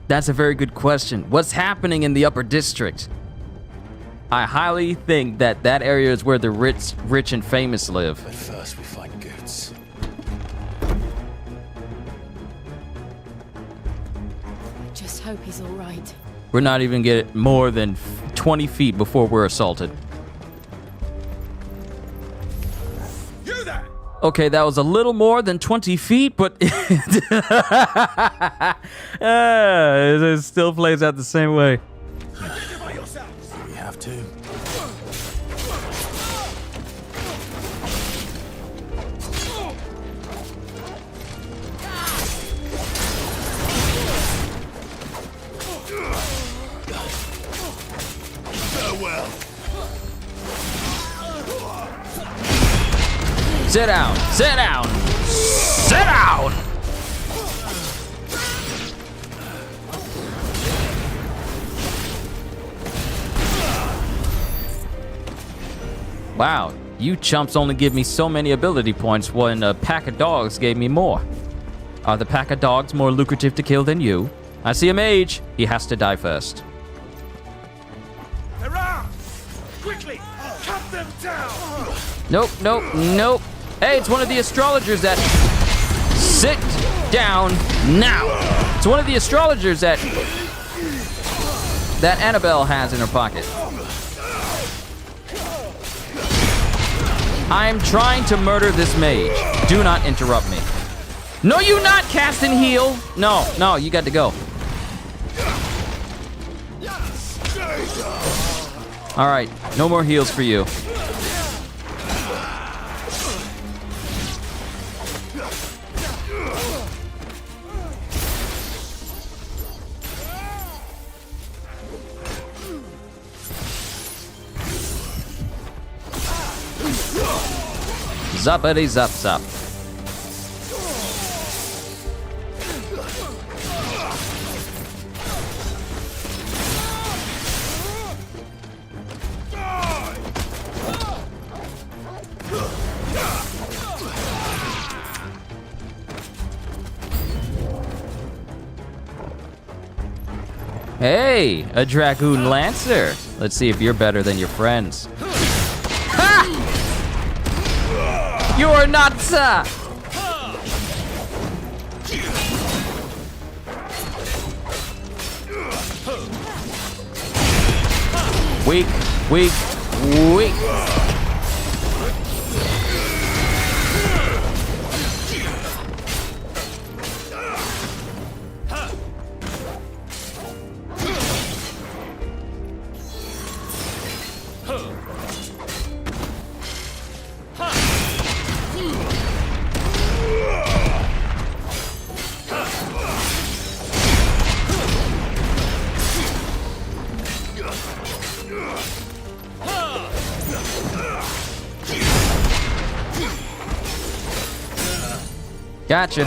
That's a very good question. What's happening in the Upper District? I highly think that that area is where the rich and famous live. But first we find Goots. Just hope he's all right. We're not even getting more than 20 feet before we're assaulted. You there! Okay, that was a little more than 20 feet, but it still plays out the same way. We have to. Farewell. Sit down, sit down, sit down! Wow, you chumps only give me so many ability points when a pack of dogs gave me more. Are the pack of dogs more lucrative to kill than you? I see a mage. He has to die first. Hurrah! Quickly, cut them down! Nope, nope, nope. Hey, it's one of the astrologers that... Sit down now. It's one of the astrologers that Annabelle has in her pocket. I am trying to murder this mage. Do not interrupt me. No, you not cast and heal. No, no, you got to go. All right, no more heals for you. Zuppity zup zup. Hey, a Dragoon Lancer. Let's see if you're better than your friends. Ha! You're not, sir. Weak, weak, weak. Gotcha.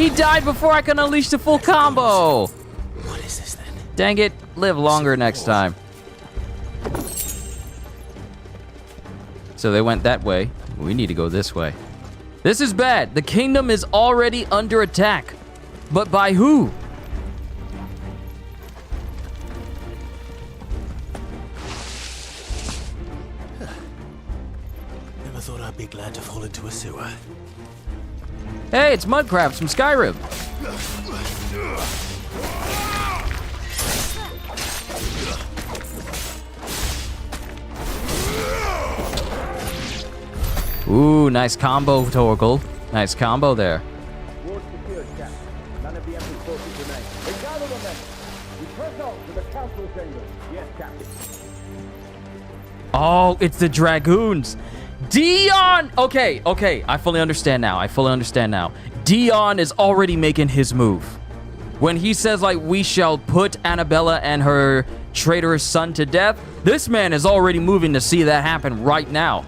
He died before I could unleash the full combo. What is this then? Dang it. Live longer next time. So they went that way. We need to go this way. This is bad. The kingdom is already under attack. But by who? Never thought I'd be glad to fall into a sewer. Hey, it's Mudcrabs from Skyrim. Ooh, nice combo, Torgal. Nice combo there. Ward secured, Captain. None of the Emperor's forces remain. Then gather the men. We press on to the council chambers. Yes, Captain. Oh, it's the Dragoons. Dion! Okay. I fully understand now. Dion is already making his move. When he says, like, we shall put Annabella and her traitorous son to death, this man is already moving to see that happen right now.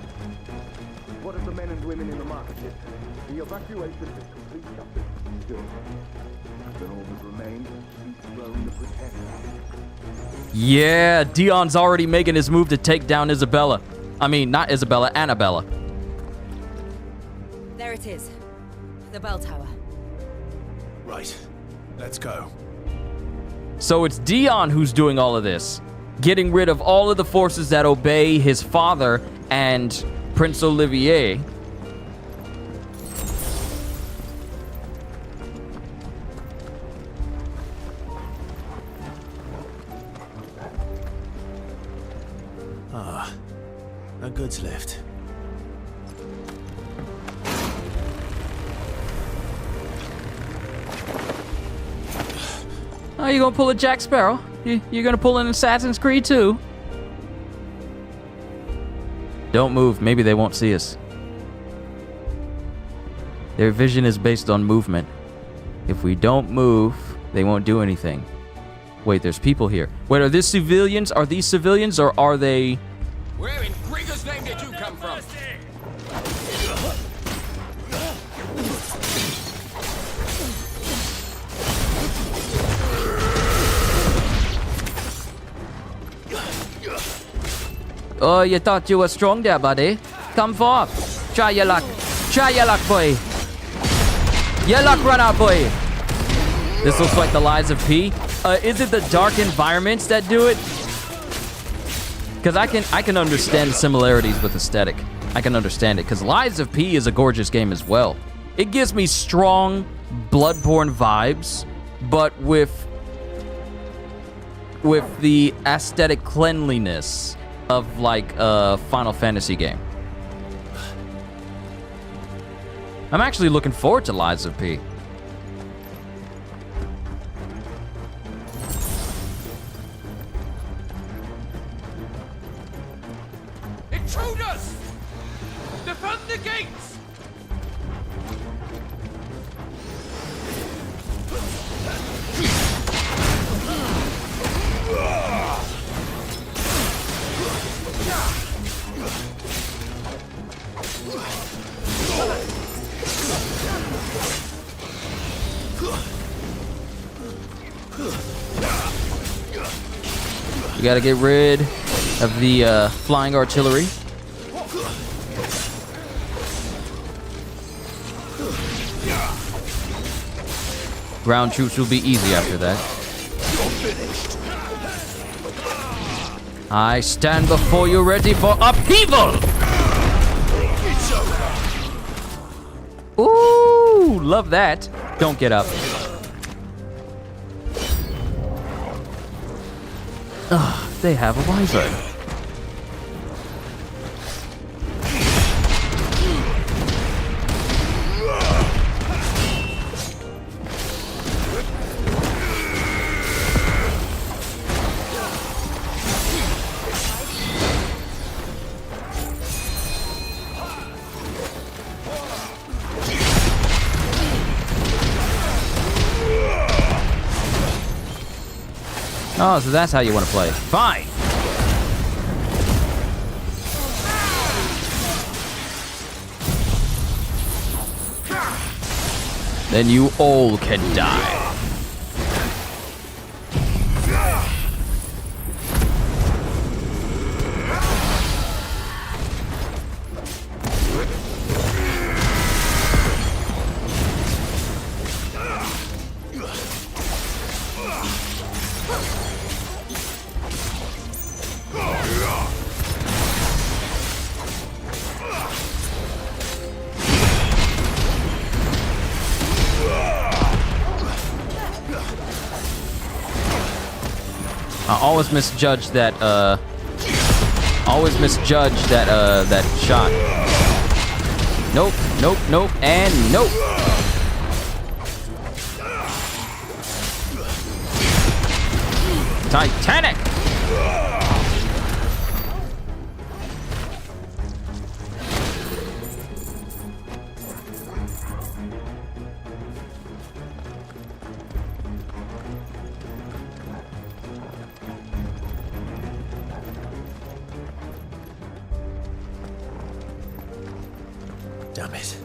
What of the men and women in the market district? The evacuation is complete, Captain. Good. Then all that remains is Rome to protect. Yeah, Dion's already making his move to take down Isabella. I mean, not Isabella, Annabella. There it is. The bell tower. Right. Let's go. So it's Dion who's doing all of this. Getting rid of all of the forces that obey his father and Prince Olivier. Ah, a goods lift. Oh, you gonna pull a Jack Sparrow? You're gonna pull an Assassin's Creed too? Don't move. Maybe they won't see us. Their vision is based on movement. If we don't move, they won't do anything. Wait, there's people here. Wait, are these civilians? Are these civilians or are they... Where in Grieger's name did you come from? Oh, you thought you were strong there, buddy? Come forth. Try your luck. Try your luck, boy. Your luck run out, boy. This looks like the Lies of P. Is it the dark environments that do it? Because I can understand the similarities with aesthetic. I can understand it, because Lies of P is a gorgeous game as well. It gives me strong Bloodborne vibes, but with the aesthetic cleanliness of like a Final Fantasy game. I'm actually looking forward to Lies of P. Intruders! Defend the gates! We gotta get rid of the flying artillery. Ground troops will be easy after that. I stand before you ready for upheaval! Ooh, love that. Don't get up. Ugh, they have a wyvern. Oh, so that's how you want to play. Fine. then you all can die. I always misjudge that, that shot. Nope, nope, nope, and nope. Titanic! Damn it.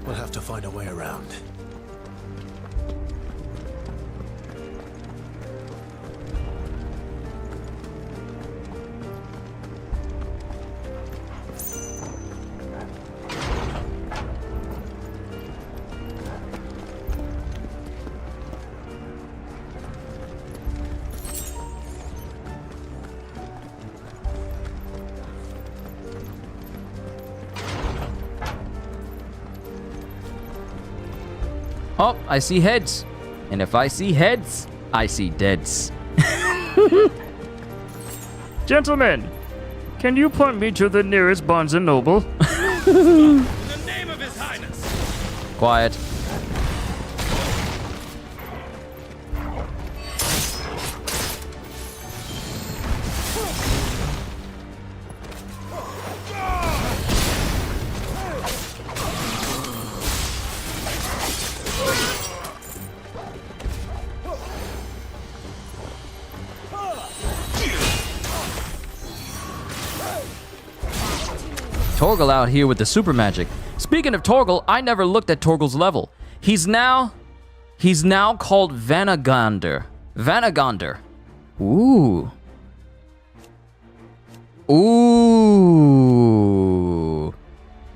We'll have to find a way around. Oh, I see heads. And if I see heads, I see deads. Gentlemen, can you point me to the nearest Barnes & Noble? In the name of His Highness! Quiet. Torgal out here with the super magic. Speaking of Torgal, I never looked at Torgal's level. He's now called Vanagander. Vanagander. Ooh. Ooh.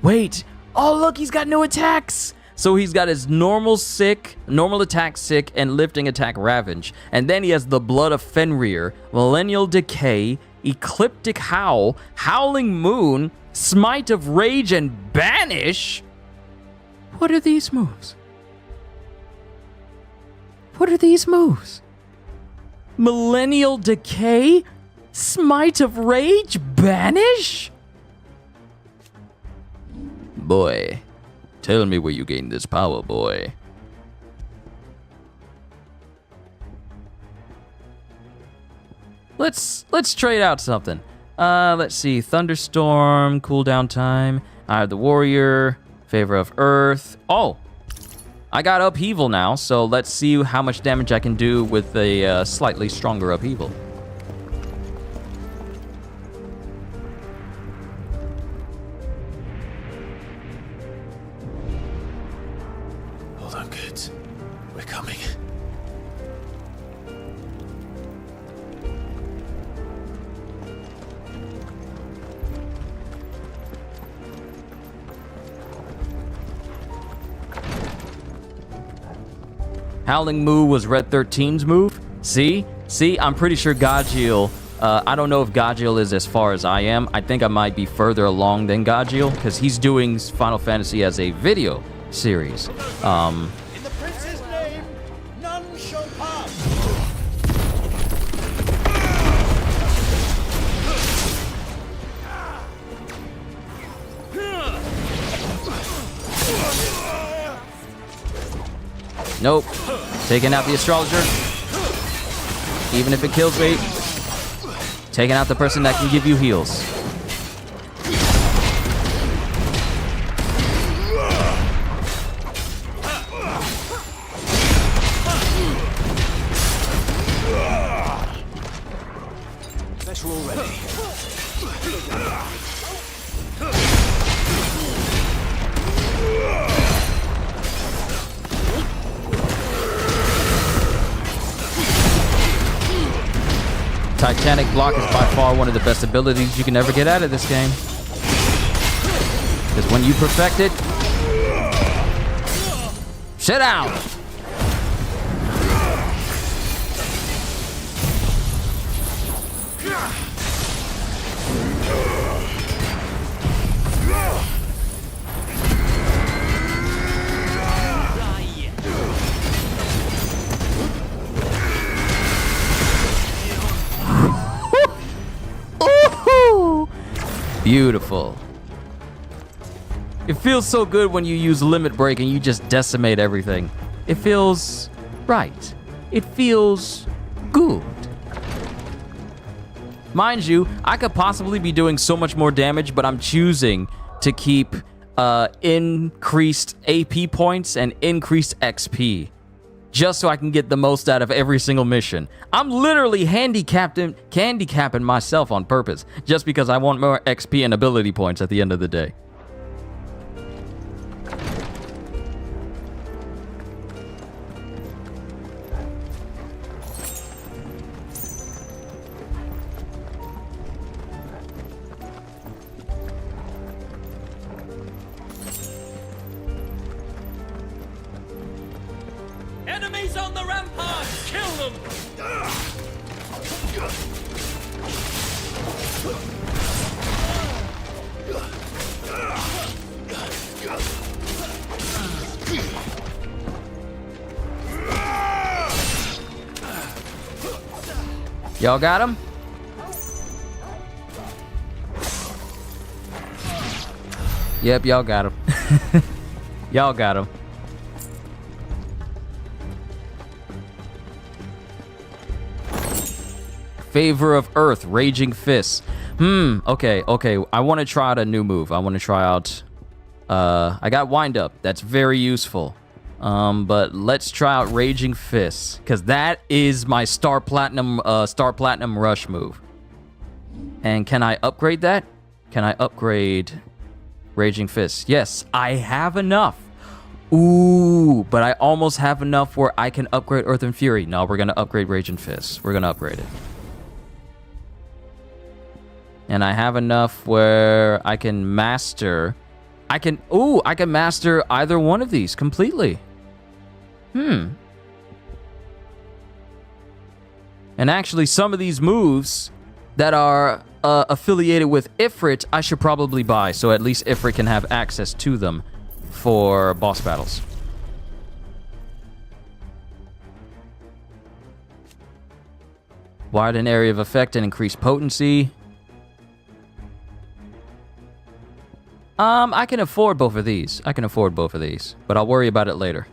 Wait. Oh, look, he's got new attacks. So he's got his normal attack sick, and lifting attack ravage. And then he has the blood of Fenrir, millennial decay, ecliptic howl, howling moon, smite of rage, and banish? What are these moves? What are these moves? Millennial decay? Smite of rage? Banish? Boy, tell me where you gained this power, boy. Let's trade out something. Let's see. Thunderstorm, cooldown time. I have the warrior, favor of earth. Oh, I got upheaval now, so let's see how much damage I can do with a slightly stronger upheaval. Hold on, kids. We're coming. Howling Moo was Red 13's move. See, I'm pretty sure Gajiel. I don't know if Gajiel is as far as I am. I think I might be further along than Gajiel because he's doing Final Fantasy as a video series. In the prince's name, none shall pass. Nope. Taking out the astrologer. Even if it kills me. Taking out the person that can give you heals. Better already. Titanic block is by far one of the best abilities you can ever get out of this game. Because when you perfect it, sit down. Beautiful. It feels so good when you use limit break and you just decimate everything. It feels right. It feels good. Mind you, I could possibly be doing so much more damage, but I'm choosing to keep increased AP points and increased XP. Just so I can get the most out of every single mission. I'm literally handicapping myself on purpose, just because I want more XP and ability points at the end of the day. Enemies on the ramparts! Kill them! Y'all got him? Yep, y'all got him. Y'all got him. Favor of Earth, Raging Fist. Okay. I want to try out a new move. I want to try out... I got Wind Up. That's very useful. But let's try out Raging Fist, because that is my Star Platinum Rush move. And can I upgrade that? Can I upgrade Raging Fist? Yes, I have enough. Ooh, but I almost have enough where I can upgrade Earth and Fury. No, we're going to upgrade Raging Fist. We're going to upgrade it. And I have enough where I can master... I can master either one of these completely. And actually, some of these moves that are affiliated with Ifrit, I should probably buy, so at least Ifrit can have access to them for boss battles. Widen area of effect and increase potency. I can afford both of these. But I'll worry about it later.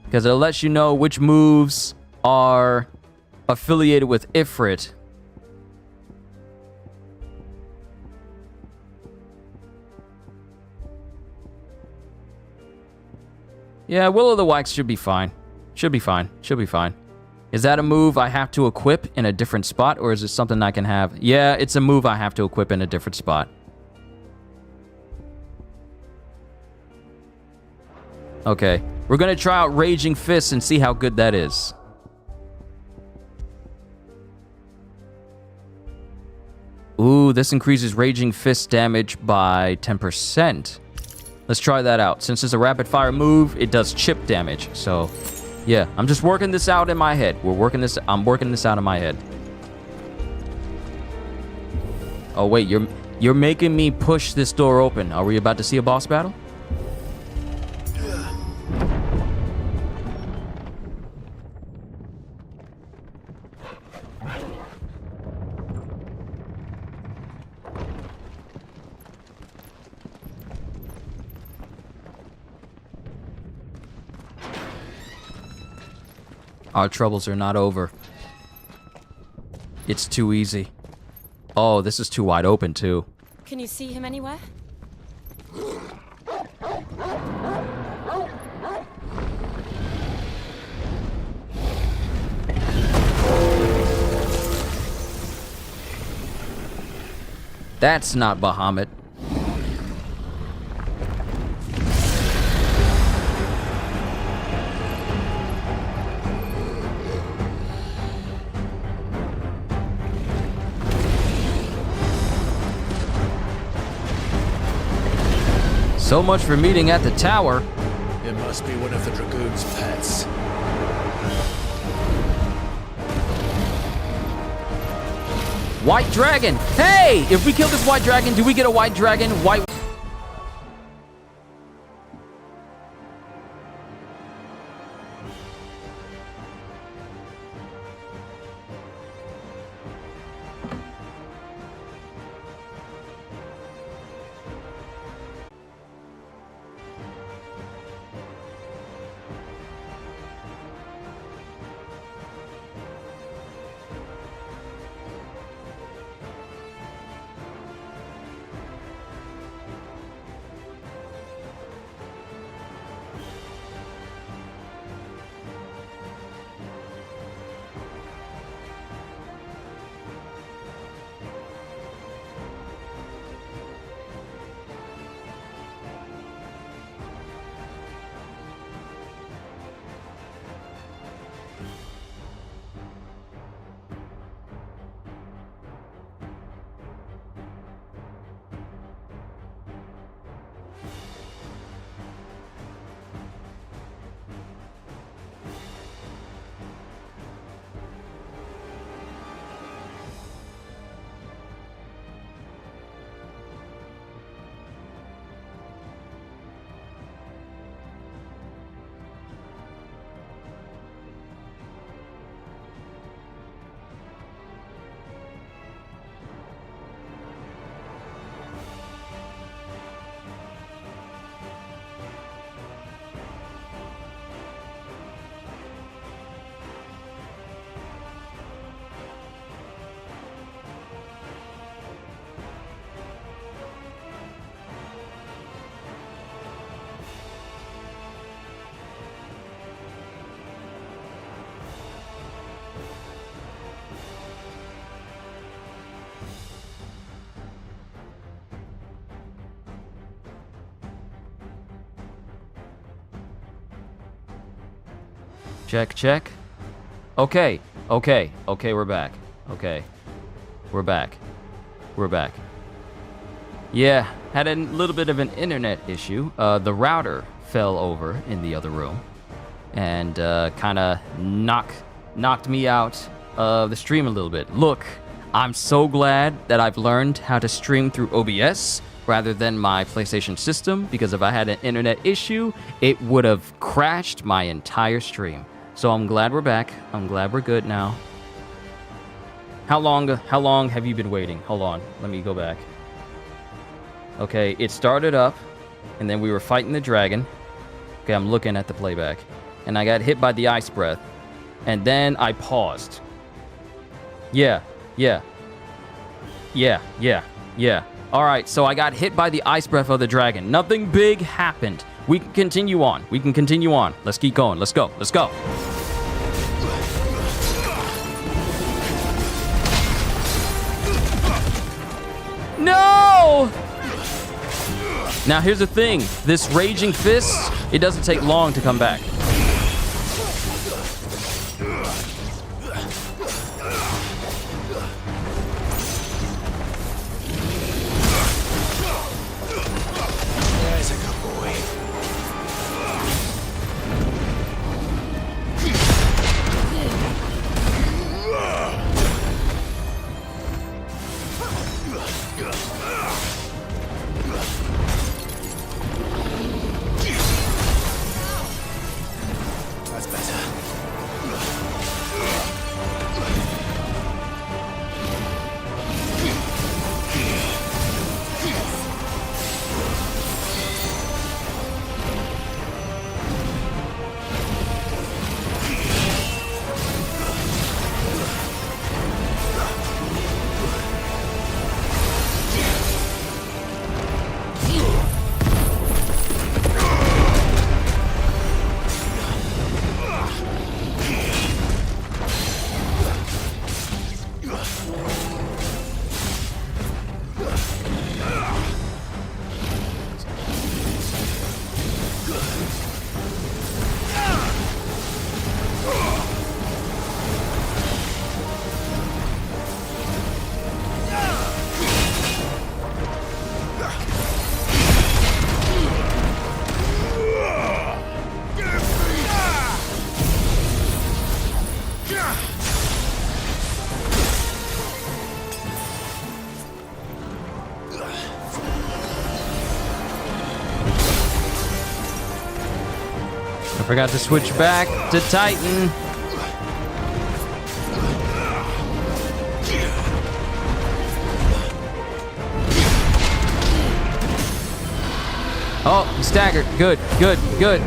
Because it'll let you know which moves are affiliated with Ifrit. Yeah, Will of the Wax should be fine. Should be fine. Is that a move I have to equip in a different spot, or is it something I can have? Yeah, it's a move I have to equip in a different spot. Okay, we're gonna try out Raging Fist and see how good that is. Ooh, this increases Raging Fist damage by 10%. Let's try that out. Since it's a rapid fire move, it does chip damage. So, yeah, I'm just working this out in my head. I'm working this out in my head. Oh wait, you're making me push this door open. Are we about to see a boss battle? Our troubles are not over. It's too easy. Oh, this is too wide open, too. Can you see him anywhere? That's not Bahamut. So much for meeting at the tower. It must be one of the Dragoon's pets. White dragon! Hey! If we kill this white dragon, do we get a white dragon? White... Check, check. Okay, we're back. Okay. We're back. Yeah, had a little bit of an internet issue. The router fell over in the other room and kind of knocked me out of the stream a little bit. Look, I'm so glad that I've learned how to stream through OBS rather than my PlayStation system, because if I had an internet issue, it would have crashed my entire stream. So I'm glad we're back. I'm glad we're good now. How long have you been waiting? Hold on, let me go back. Okay, it started up, and then we were fighting the dragon. Okay, I'm looking at the playback. And I got hit by the ice breath. And then I paused. Yeah. Alright, so I got hit by the ice breath of the dragon. Nothing big happened. We can continue on. Let's keep going. Let's go. No! Now here's the thing. This raging fist, it doesn't take long to come back. There's a good boy. Forgot to switch back to Titan. Oh, he staggered. Good, good, good.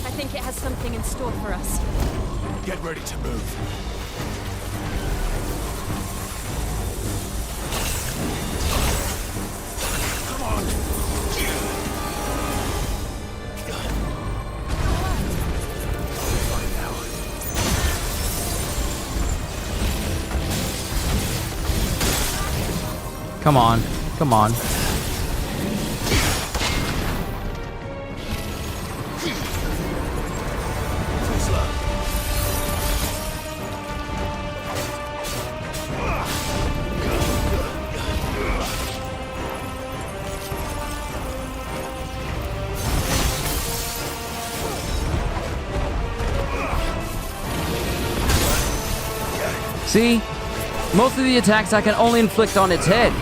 I think it has something in store for us. Get ready to move. Come on. Fine now. Come on, come on. See? Most of the attacks I can only inflict on its head.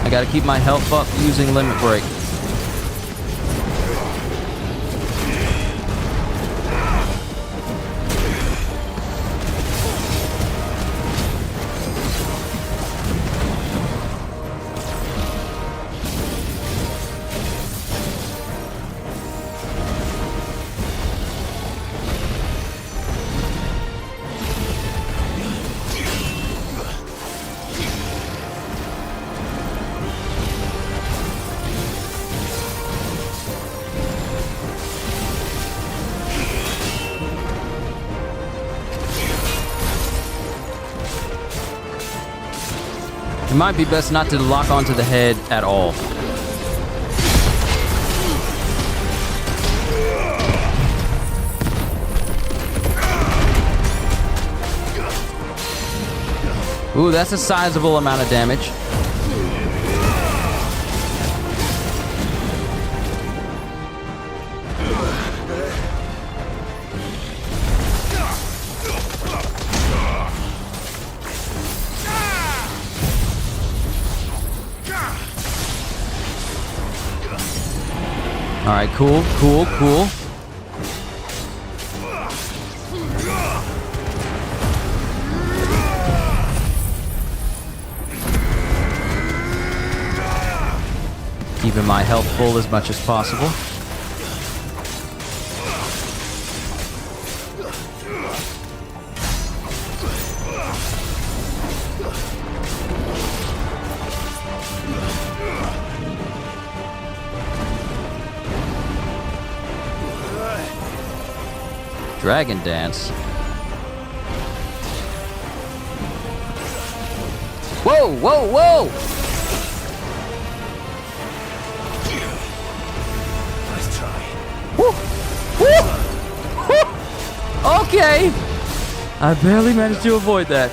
I gotta keep my health up using Limit Break. It might be best not to lock onto the head at all. Ooh, that's a sizable amount of damage. All right, cool, cool, cool. Keeping my health full as much as possible. Dragon Dance. Whoa, whoa, whoa! Nice try. Woo! Woo! Woo! Okay! I barely managed to avoid that.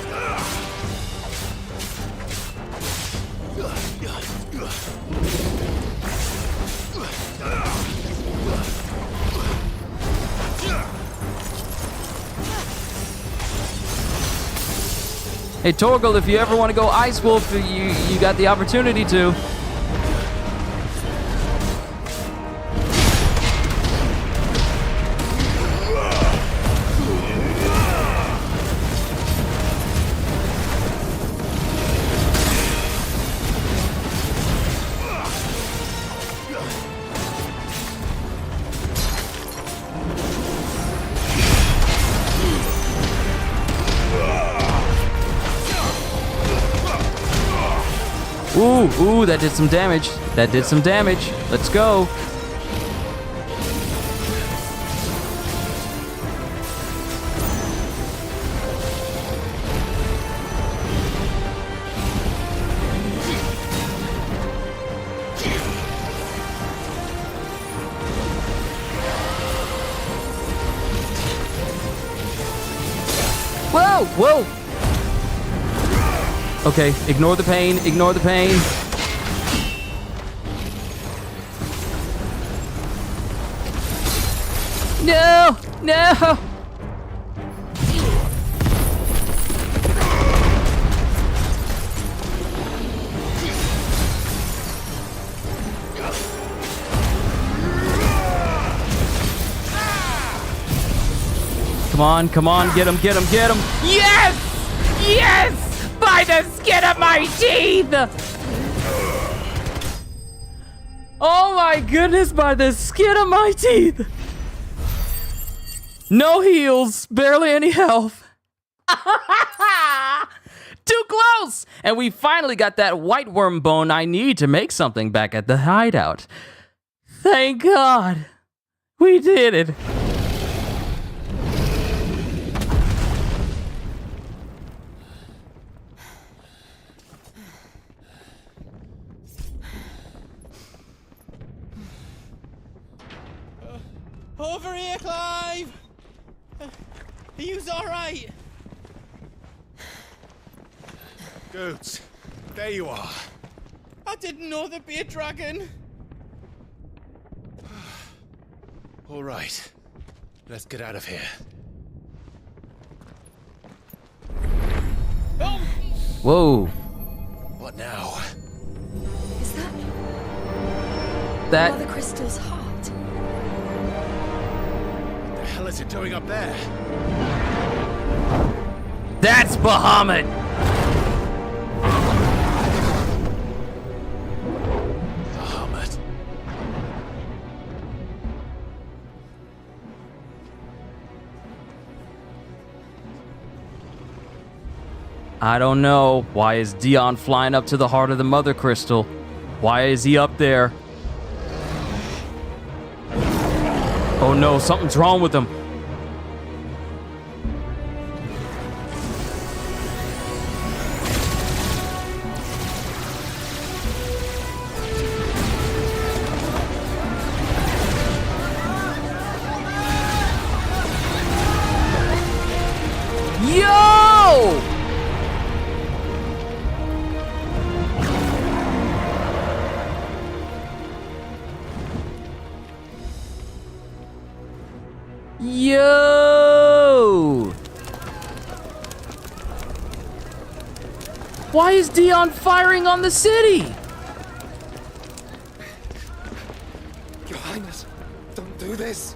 Hey Torgal, if you ever want to go Ice Wolf, you got the opportunity to. Ooh, ooh, that did some damage. That did some damage. Let's go. Whoa! Whoa! Okay, ignore the pain. Ignore the pain. No! No! Come on, get him, get him, get him. Yes! Yes! By the skin of my teeth! Oh my goodness, by the skin of my teeth. No heals, barely any health. Too close! And we finally got that white worm bone I need to make something back at the hideout. Thank God. We did it. Over here, Clive! Are you alright? Goods, there you are. I didn't know there'd be a dragon. All right, let's get out of here. Oh! Whoa. What now? Is that Mother Crystal's heart? What the hell is it doing up there? That's Bahamut. Bahamut. I don't know. Why is Dion flying up to the heart of the Mother Crystal? Why is he up there? Oh no, something's wrong with him. Yo! Yo! Why is Dion firing on the city? Your Highness, don't do this.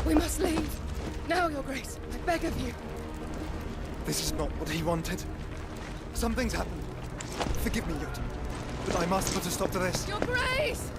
We must leave. Now, Your Grace. I beg of you. This is not what he wanted. Something's happened. Forgive me, Yod, but I must put a stop to this. Your Grace!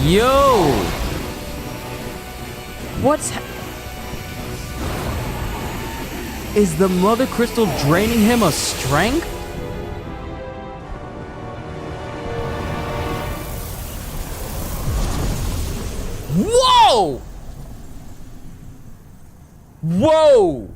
Yo! Is the Mother Crystal draining him of strength? Whoa! Whoa!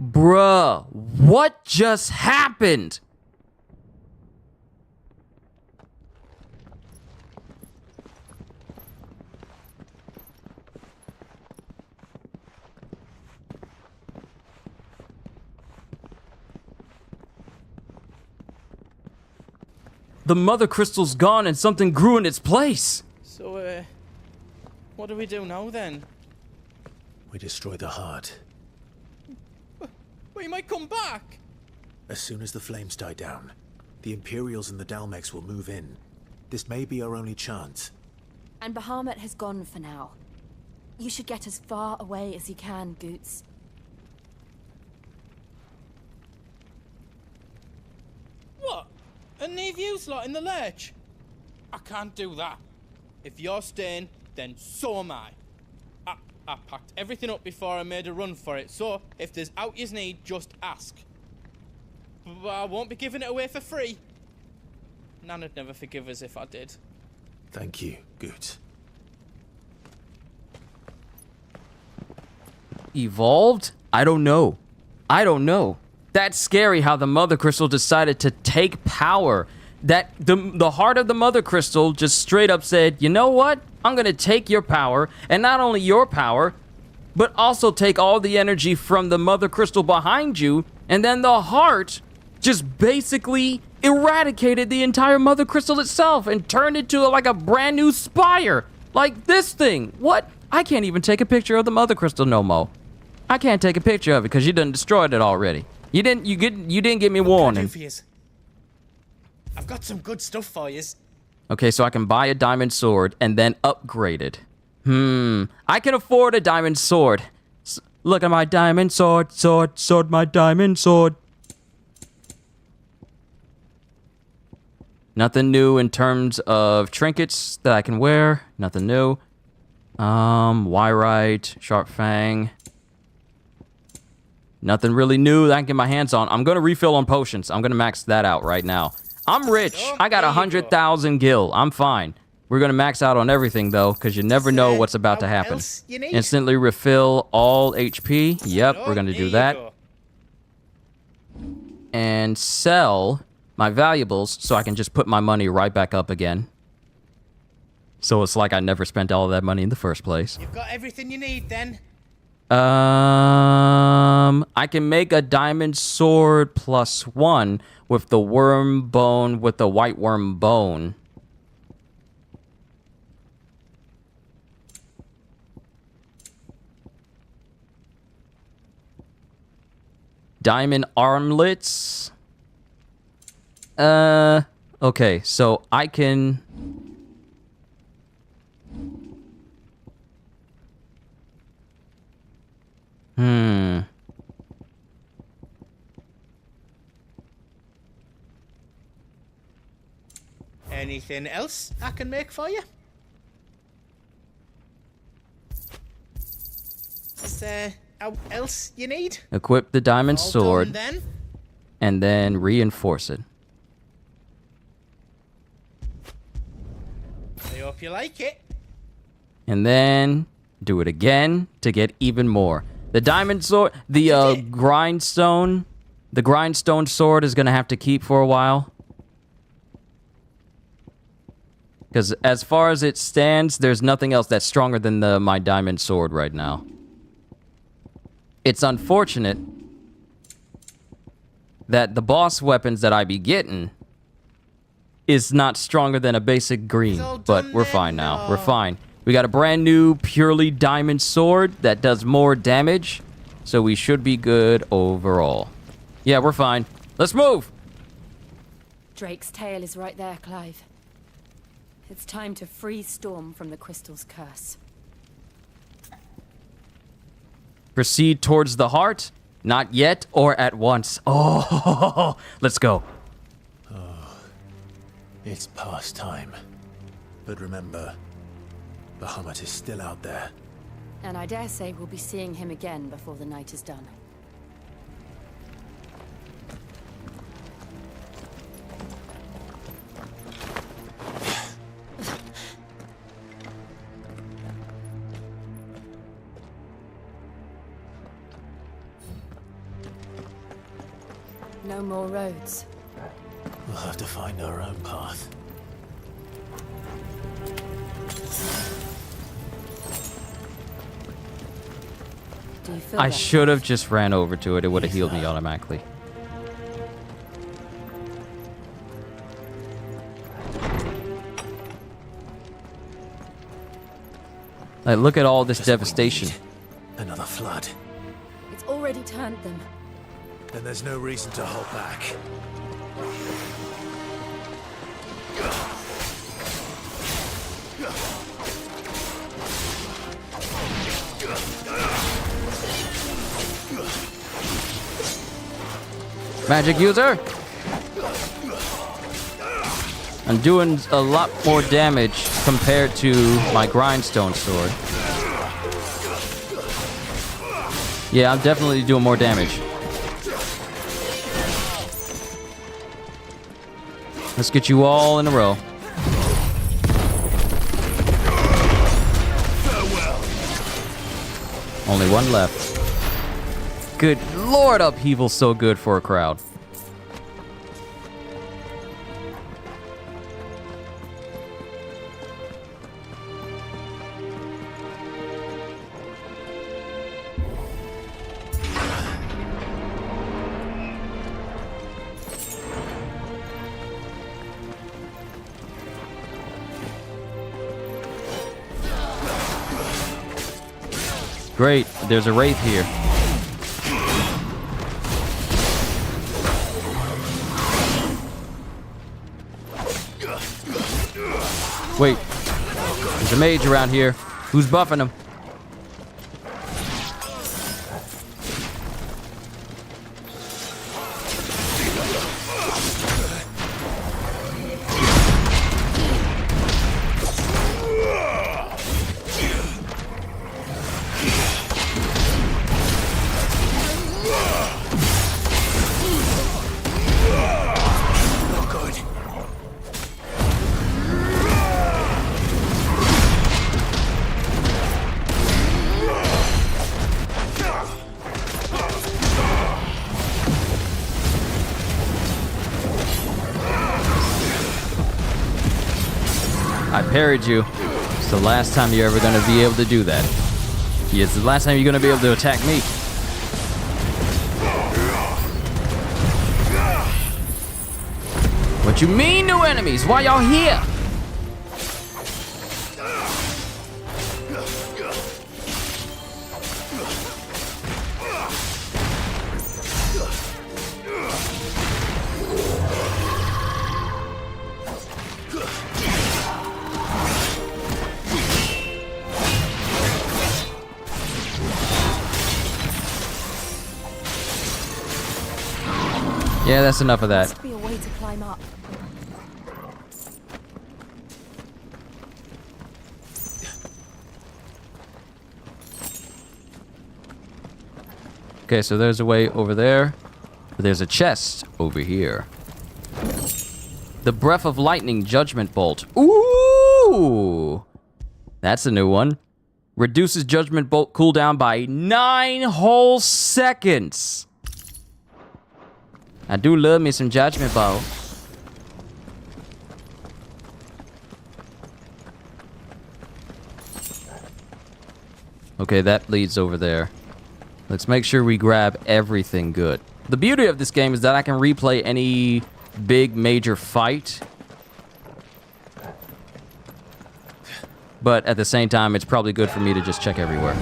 Bruh, what just happened? The Mother Crystal's gone and something grew in its place. So, what do we do now then? We destroy the heart. But he might come back. As soon as the flames die down, the Imperials and the Dalmex will move in. This may be our only chance. And Bahamut has gone for now. You should get as far away as you can, Goots. What? And leave you lot in the lurch? I can't do that. If you're staying, then so am I. I packed everything up before I made a run for it, so if there's out you need, just ask. But I won't be giving it away for free. Nan'd never forgive us if I did. Thank you, Goots. Evolved? I don't know. That's scary how the Mother Crystal decided to take power. That the heart of the Mother Crystal just straight up said, you know what? I'm gonna take your power, and not only your power, but also take all the energy from the Mother Crystal behind you, and then the heart just basically eradicated the entire Mother Crystal itself and turned it to like a brand new spire. Like this thing. What? I can't even take a picture of the Mother Crystal no more. I can't take a picture of it because you done destroyed it already. You didn't give me warning. I've got some good stuff for you. Okay, so I can buy a diamond sword and then upgrade it. I can afford a diamond sword. Look at my diamond sword, my diamond sword. Nothing new in terms of trinkets that I can wear. Nothing new. Wyrite, Sharp Fang. Nothing really new that I can get my hands on. I'm going to refill on potions. I'm going to max that out right now. I'm rich. I got 100,000 gil. I'm fine. We're going to max out on everything, though, because you never know what's about to happen. Instantly refill all HP. Yep, we're going to do that. And sell my valuables so I can just put my money right back up again. So it's like I never spent all of that money in the first place. You've got everything you need, then. I can make a diamond sword +1 with the worm bone, with the white worm bone. Diamond armlets. Okay, so I can... Anything else I can make for you? Is there else you need? Equip the diamond All sword, done, then? and then reinforce it. I hope you like it. And then do it again to get even more. The diamond sword, the grindstone sword is gonna have to keep for a while. Because as far as it stands, there's nothing else that's stronger than my diamond sword right now. It's unfortunate that the boss weapons that I be getting is not stronger than a basic green, but we're fine now. We're fine. We got a brand new purely diamond sword that does more damage, so we should be good overall. Yeah, we're fine. Let's move! Drake's tail is right there, Clive. It's time to free Storm from the crystal's curse. Proceed towards the heart. Not yet or at once. Oh, let's go. Oh, it's past time. But remember, Bahamut is still out there. And I dare say we'll be seeing him again before the night is done. No more roads. We'll have to find our own path. Do you feel I that? should have just ran over to it. It would have healed me automatically. Like, look at all this devastation. Another flood. It's already turned them. then there's no reason to hold back. Magic user. I'm doing a lot more damage compared to my grindstone sword. Yeah, I'm definitely doing more damage. Let's get you all in a row. Only one left. Good lord, upheaval's so good for a crowd. Great, there's a wraith here. Wait, there's a mage around here. Who's buffing him? I parried you. It's the last time you're ever going to be able to do that. Yeah, it's the last time you're going to be able to attack me. What you mean, new enemies? Why y'all here? Yeah, that's enough of that. Must be a way to climb up. Okay, so there's a way over there. There's a chest over here. The Breath of Lightning Judgment Bolt. Ooh! That's a new one. Reduces Judgment Bolt cooldown by 9 whole seconds. I do love me some Judgment Bolt. Okay, that leads over there. Let's make sure we grab everything good. The beauty of this game is that I can replay any big major fight. But at the same time, it's probably good for me to just check everywhere.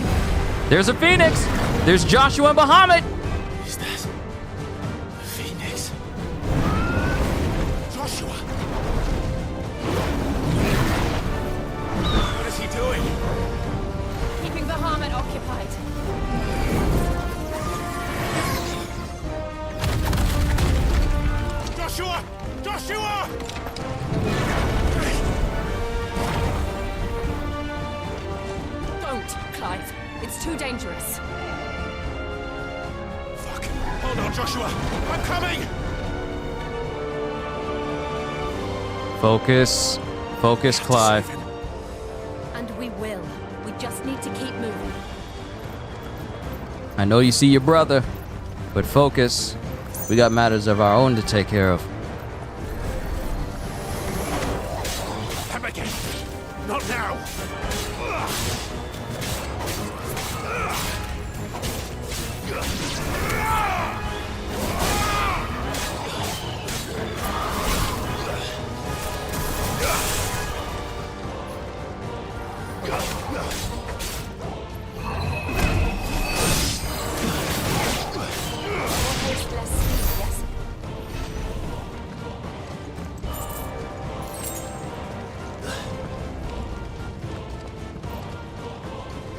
There's a Phoenix! There's Joshua and Bahamut! Is that a Phoenix? Joshua! What is he doing? Keeping Bahamut occupied. Joshua! Joshua! Don't, Clive. It's too dangerous. Fuck. Hold on, Joshua. I'm coming! Focus. Focus, Clive. And we will. We just need to keep moving. I know you see your brother, but focus. We got matters of our own to take care of. Come again. Not now.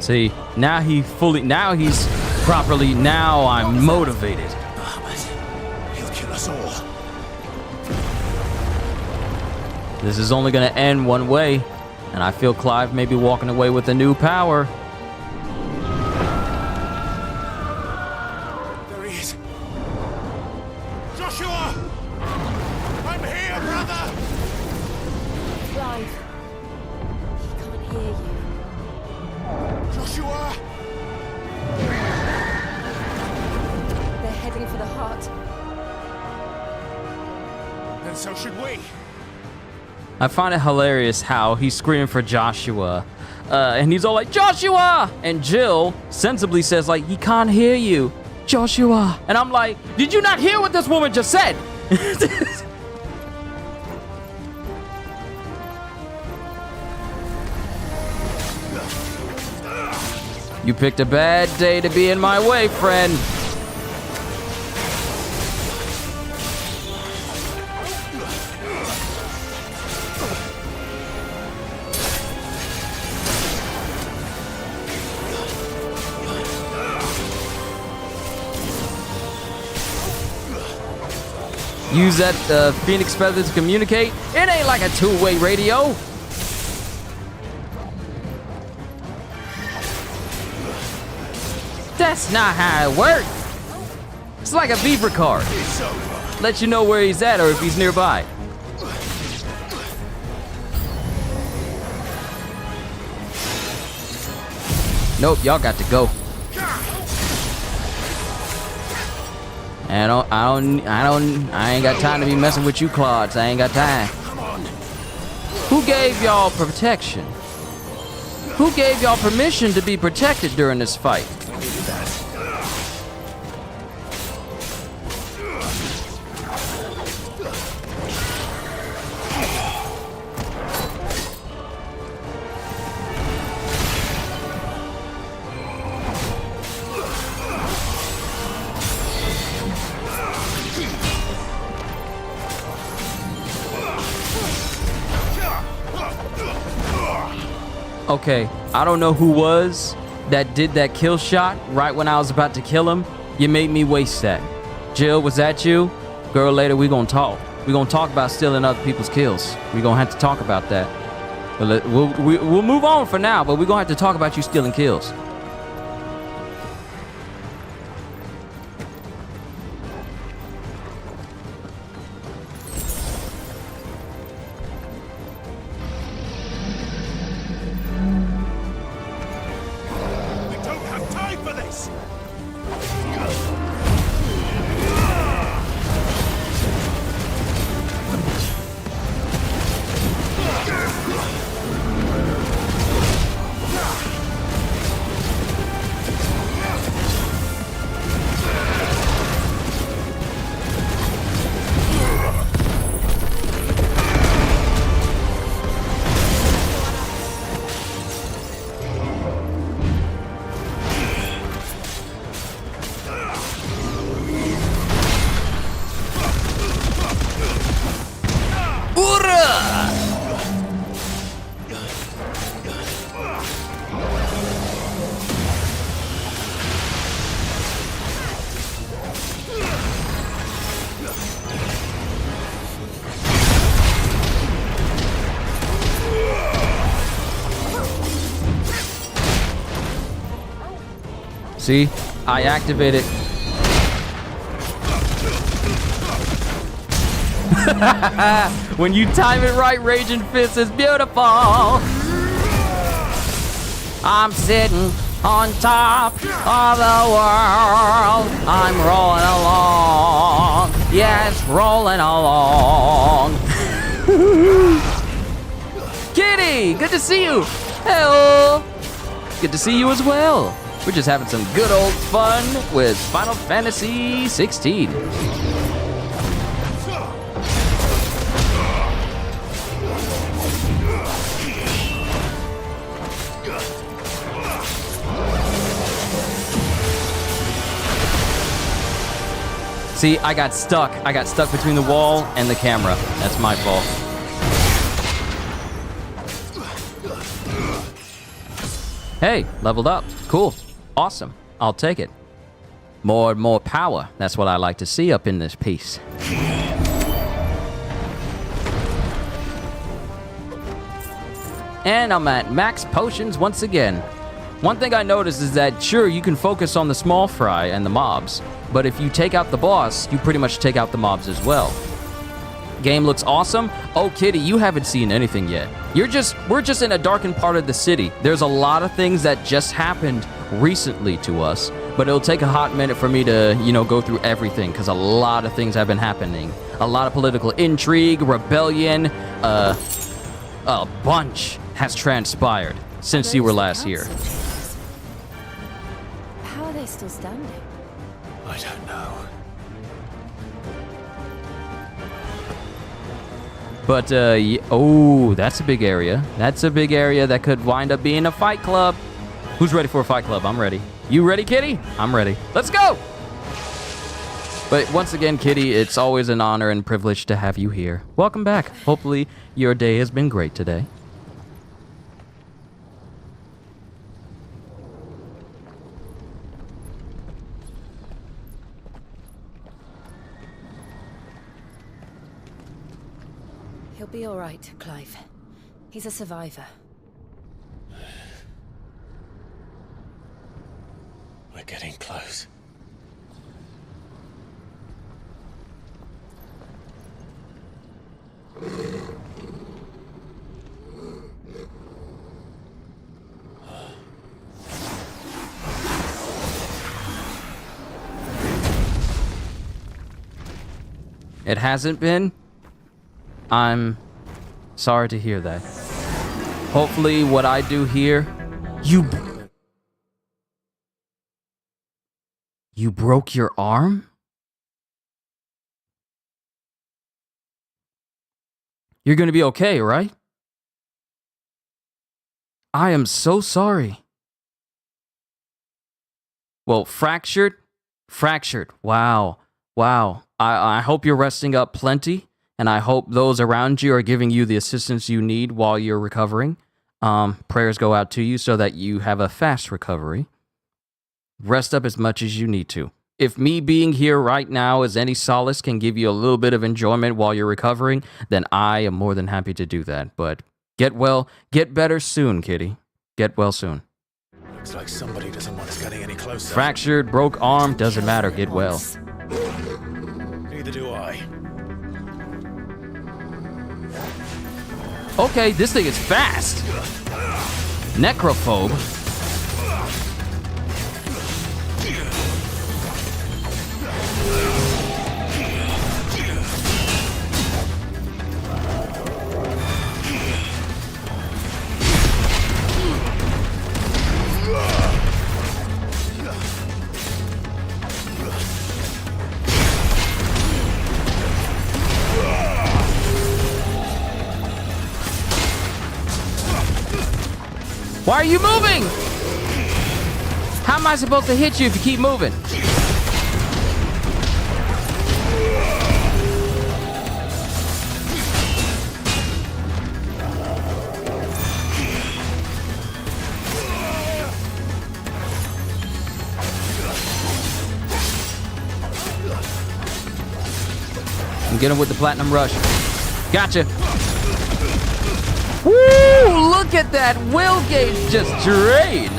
See, now he's properly, now I'm motivated. Bahamut, he'll kill us all. This is only gonna end one way, and I feel Clive may be walking away with a new power. There he is. Joshua! I'm here, brother! Clive. He can't hear you. Joshua! They're heading for the heart. Then so should we. I find it hilarious how he's screaming for Joshua, and he's all like, Joshua! And Jill sensibly says, like, he can't hear you, Joshua. And I'm like, did you not hear what this woman just said? You picked a bad day to be in my way, friend. Use that Phoenix feather to communicate. It ain't like a two-way radio. That's not how it works. It's like a beaver card. Let you know where he's at or if he's nearby. Nope, y'all got to go. I ain't got time to be messing with you clods. I ain't got time. Who gave y'all protection? Who gave y'all permission to be protected during this fight? Okay, I don't know who was that did that kill shot right when I was about to kill him. You made me waste that. Jill, was that you? Girl, later we gonna talk. We gonna talk about stealing other people's kills. We gonna have to talk about that. But we'll move on for now, but we gonna have to talk about you stealing kills. See, I activated. When you time it right, Raging Fist is beautiful. I'm sitting on top of the world. I'm rolling along. Yes, rolling along. Kitty, good to see you. Hello. Good to see you as well. We're just having some good old fun with Final Fantasy 16. See, I got stuck. I got stuck between the wall and the camera. That's my fault. Hey, leveled up. Cool. Awesome. I'll take it. More and more power. That's what I like to see up in this piece. And I'm at max potions once again. One thing I noticed is that, sure, you can focus on the small fry and the mobs, but if you take out the boss, you pretty much take out the mobs as well. Game looks awesome. Oh, Kitty, you haven't seen anything yet. We're just in a darkened part of the city. There's a lot of things that just happened recently to us, but it'll take a hot minute for me to, go through everything, because a lot of things have been happening. A lot of political intrigue, rebellion, a bunch has transpired since you were last here. How are they still standing? I don't know. But, oh, that's a big area. That's a big area that could wind up being a fight club. Who's ready for a fight club? I'm ready. You ready, Kitty? I'm ready. Let's go! But once again, Kitty, it's always an honor and privilege to have you here. Welcome back. Hopefully your day has been great today. He'll be all right, Clive. He's a survivor. We're getting close. It hasn't been? I'm sorry to hear that. Hopefully what I do here... You broke your arm? You're gonna be okay, right? I am so sorry. Well, fractured? Fractured. Wow. Wow. I hope you're resting up plenty, and I hope those around you are giving you the assistance you need while you're recovering. Prayers go out to you so that you have a fast recovery. Rest up as much as you need to. If me being here right now as any solace can give you a little bit of enjoyment while you're recovering, then I am more than happy to do that. But get well, get better soon, Kitty. Get well soon. Looks like somebody doesn't want us getting any closer. Fractured, broke arm, doesn't matter, get well. Neither do I. Okay, this thing is fast. Necrophobe. Why are you moving? How am I supposed to hit you if you keep moving? I'm getting with the platinum rush. Gotcha. Woo! Look at that will gauge just drain.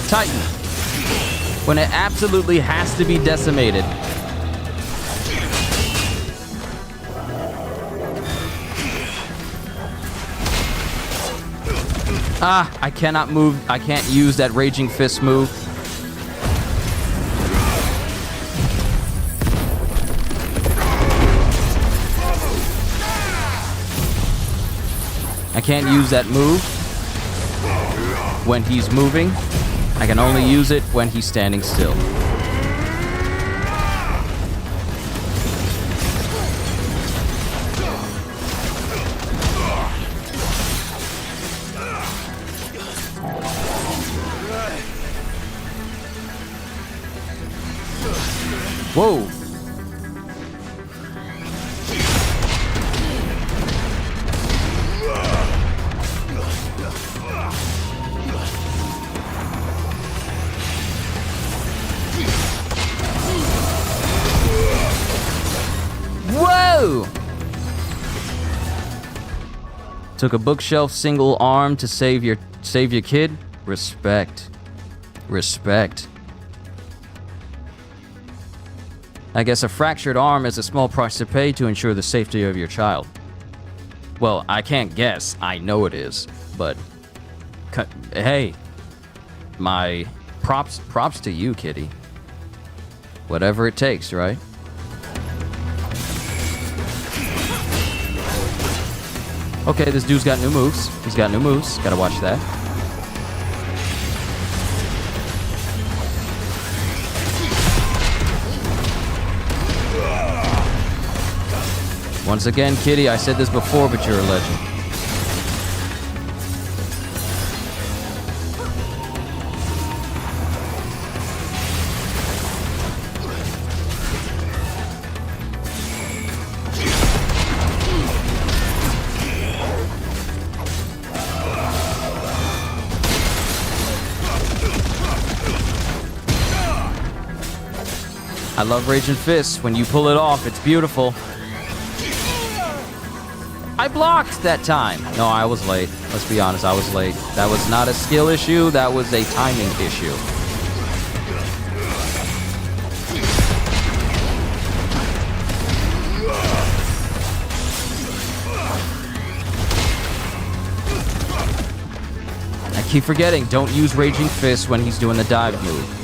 Titan. When it absolutely has to be decimated. Ah, I cannot move. I can't use that Raging Fist move. I can't use that move when he's moving. I can only use it when he's standing still. Whoa. Whoa! Took a bookshelf single arm to save your kid? Respect. Respect. I guess a fractured arm is a small price to pay to ensure the safety of your child. Well, I can't guess. I know it is. But hey, my props to you, kitty. Whatever it takes, right? Okay, this dude's got new moves. He's got new moves. Gotta watch that. Once again, kitty, I said this before, but you're a legend. I love Raging Fists. When you pull it off, it's beautiful. I blocked that time. No, I was late. Let's be honest, I was late. That was not a skill issue, that was a timing issue. I keep forgetting, don't use Raging Fist when he's doing the dive move.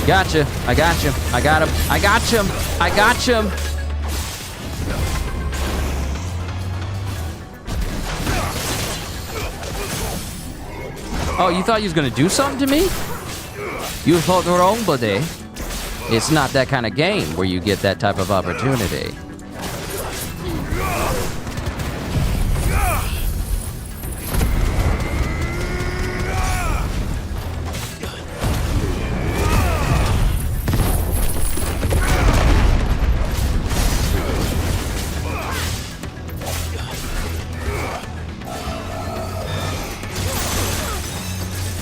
Gotcha. I got you. I got him. I got him. I got him. Oh, you thought you was gonna do something to me? You thought wrong, buddy. It's not that kind of game where you get that type of opportunity.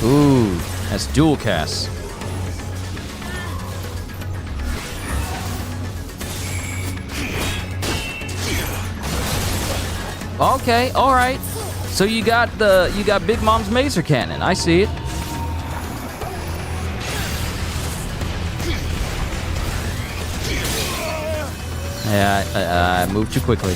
Ooh, that's dual cast. Okay, all right. So you got Big Mom's Mazer Cannon. I see it. Yeah, I moved too quickly.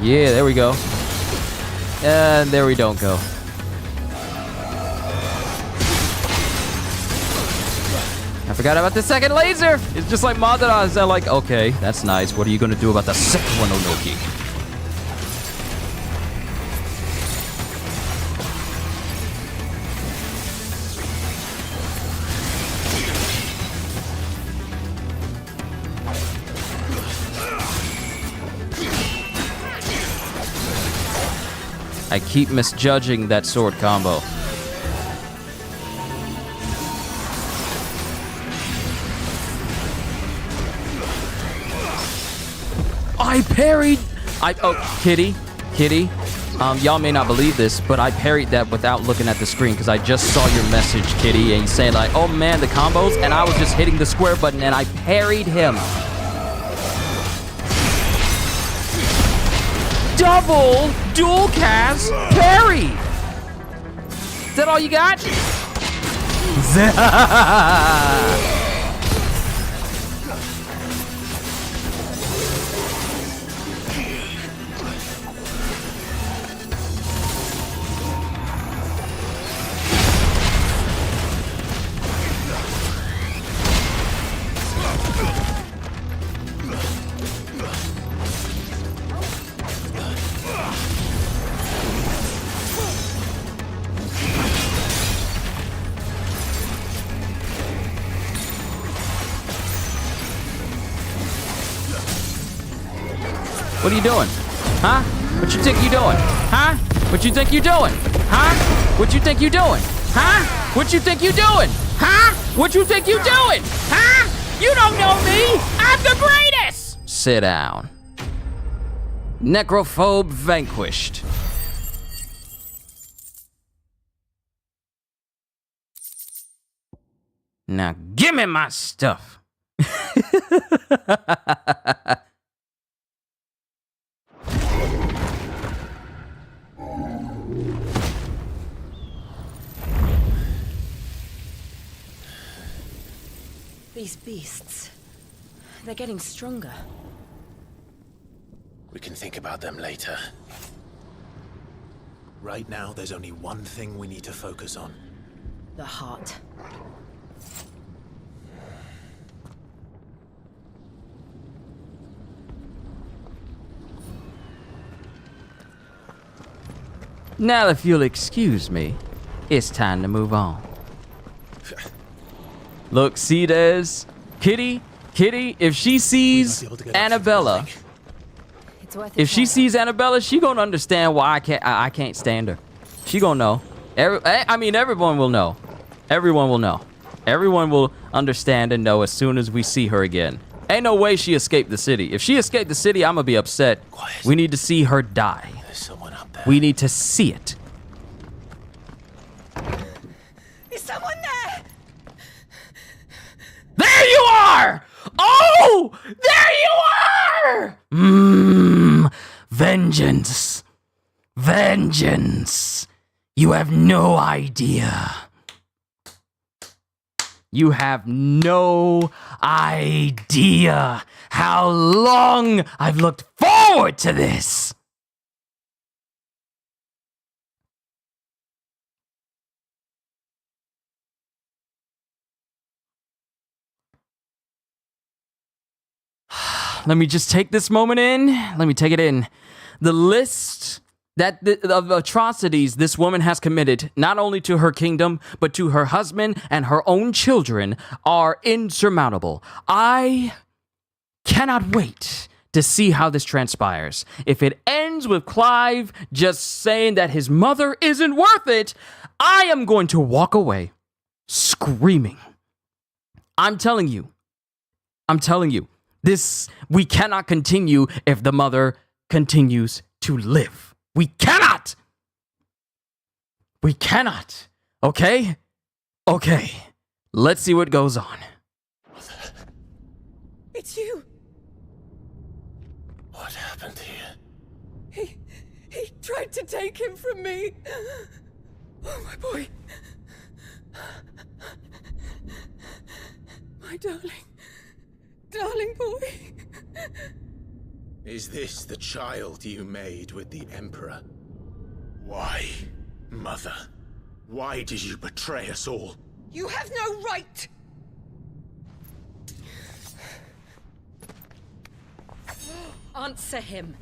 Yeah, there we go. And there we don't go. I forgot about the second laser! It's just like Madara's. They're like, okay, that's nice. What are you gonna do about the second one, Onoki? I keep misjudging that sword combo. I parried! Kitty. Y'all may not believe this, but I parried that without looking at the screen because I just saw your message, Kitty, and you saying like, oh man, the combos, and I was just hitting the square button and I parried him. Double dual cast parry! Is that all you got? What are you doing? Huh? What you think you doing? Huh? What you think you doing? Huh? What you think you doing? Huh? What you think you doing? Huh? What you think you doing? Huh? You don't know me. I'm the greatest. Sit down. Necrophobe vanquished. Now give me my stuff. These beasts, they're getting stronger. We can think about them later. Right now, there's only one thing we need to focus on. The heart. Now, if you'll excuse me, it's time to move on. Look, see, there's Kitty, if she sees Annabella, she gonna understand why I can't stand her. She gonna know. Everyone will know. Everyone will know. Everyone will understand and know as soon as we see her again. Ain't no way she escaped the city. If she escaped the city, I'm gonna be upset. Quiet. We need to see her die. There's someone up there. We need to see it. Is someone there? There you are! Oh! There you are! Vengeance. Vengeance. You have no idea. You have no idea how long I've looked forward to this. Let me just take this moment in. Let me take it in. The list of atrocities this woman has committed, not only to her kingdom, but to her husband and her own children, are insurmountable. I cannot wait to see how this transpires. If it ends with Clive just saying that his mother isn't worth it, I am going to walk away screaming. I'm telling you. We cannot continue if the mother continues to live. We cannot. Okay? Okay. Let's see what goes on. It's you. What happened here? He tried to take him from me. Oh, my boy. My darling boy. Is this the child you made with the Emperor? Why, Mother? Why did you betray us all? You have no right! Answer him.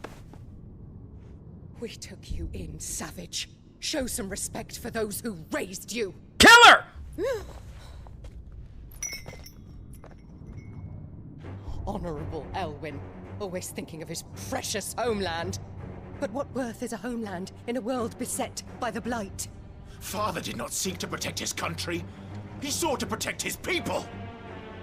We took you in, savage. Show some respect for those who raised you. Kill her! Honorable Elwyn, always thinking of his precious homeland. But what worth is a homeland in a world beset by the Blight? Father did not seek to protect his country. He sought to protect his people.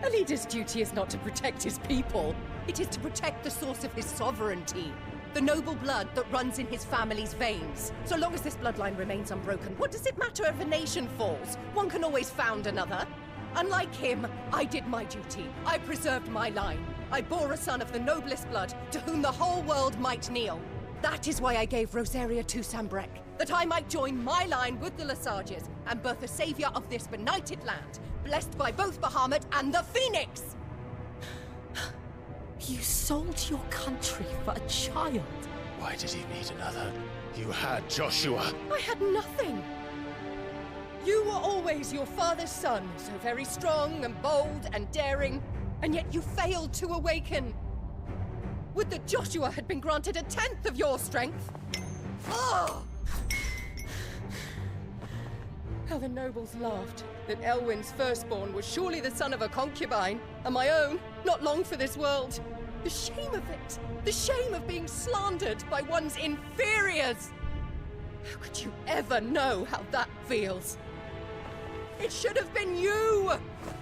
A leader's duty is not to protect his people. It is to protect the source of his sovereignty. The noble blood that runs in his family's veins. So long as this bloodline remains unbroken, what does it matter if a nation falls? One can always found another. Unlike him, I did my duty. I preserved my line. I bore a son of the noblest blood, to whom the whole world might kneel. That is why I gave Rosaria to Sambrek, that I might join my line with the Lesages and birth a savior of this benighted land, blessed by both Bahamut and the Phoenix! You sold your country for a child. Why did he need another? You had Joshua. I had nothing. You were always your father's son, so very strong and bold and daring, and yet you failed to awaken. Would that Joshua had been granted 1/10 of your strength? Oh! How the nobles laughed that Elwyn's firstborn was surely the son of a concubine, and my own, not long for this world. The shame of it! The shame of being slandered by one's inferiors! How could you ever know how that feels? It should have been you!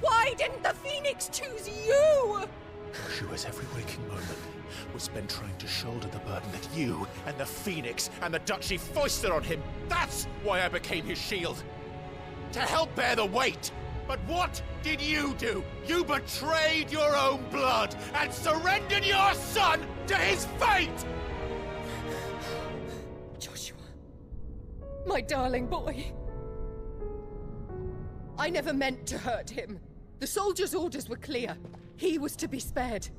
Why didn't the Phoenix choose you? Joshua's every waking moment was spent trying to shoulder the burden that you and the Phoenix and the Duchy foisted on him. That's why I became his shield. To help bear the weight. But what did you do? You betrayed your own blood and surrendered your son to his fate! Joshua. My darling boy. I never meant to hurt him. The soldiers' orders were clear. He was to be spared.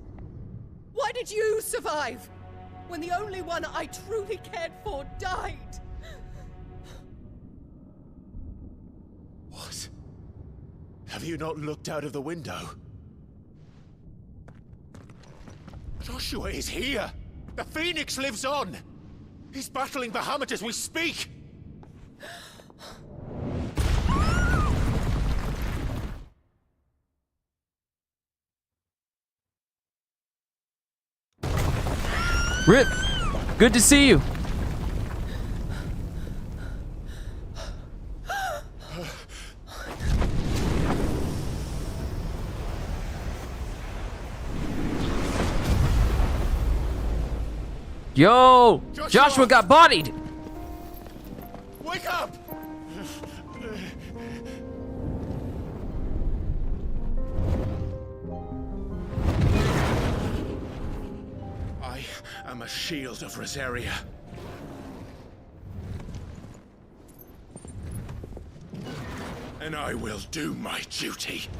Why did you survive? When the only one I truly cared for died? What? Have you not looked out of the window? Joshua is here! The Phoenix lives on! He's battling Bahamut as we speak! Rip, good to see you. Yo, Joshua got bodied. Wake up! I am a shield of Rosaria. And I will do my duty.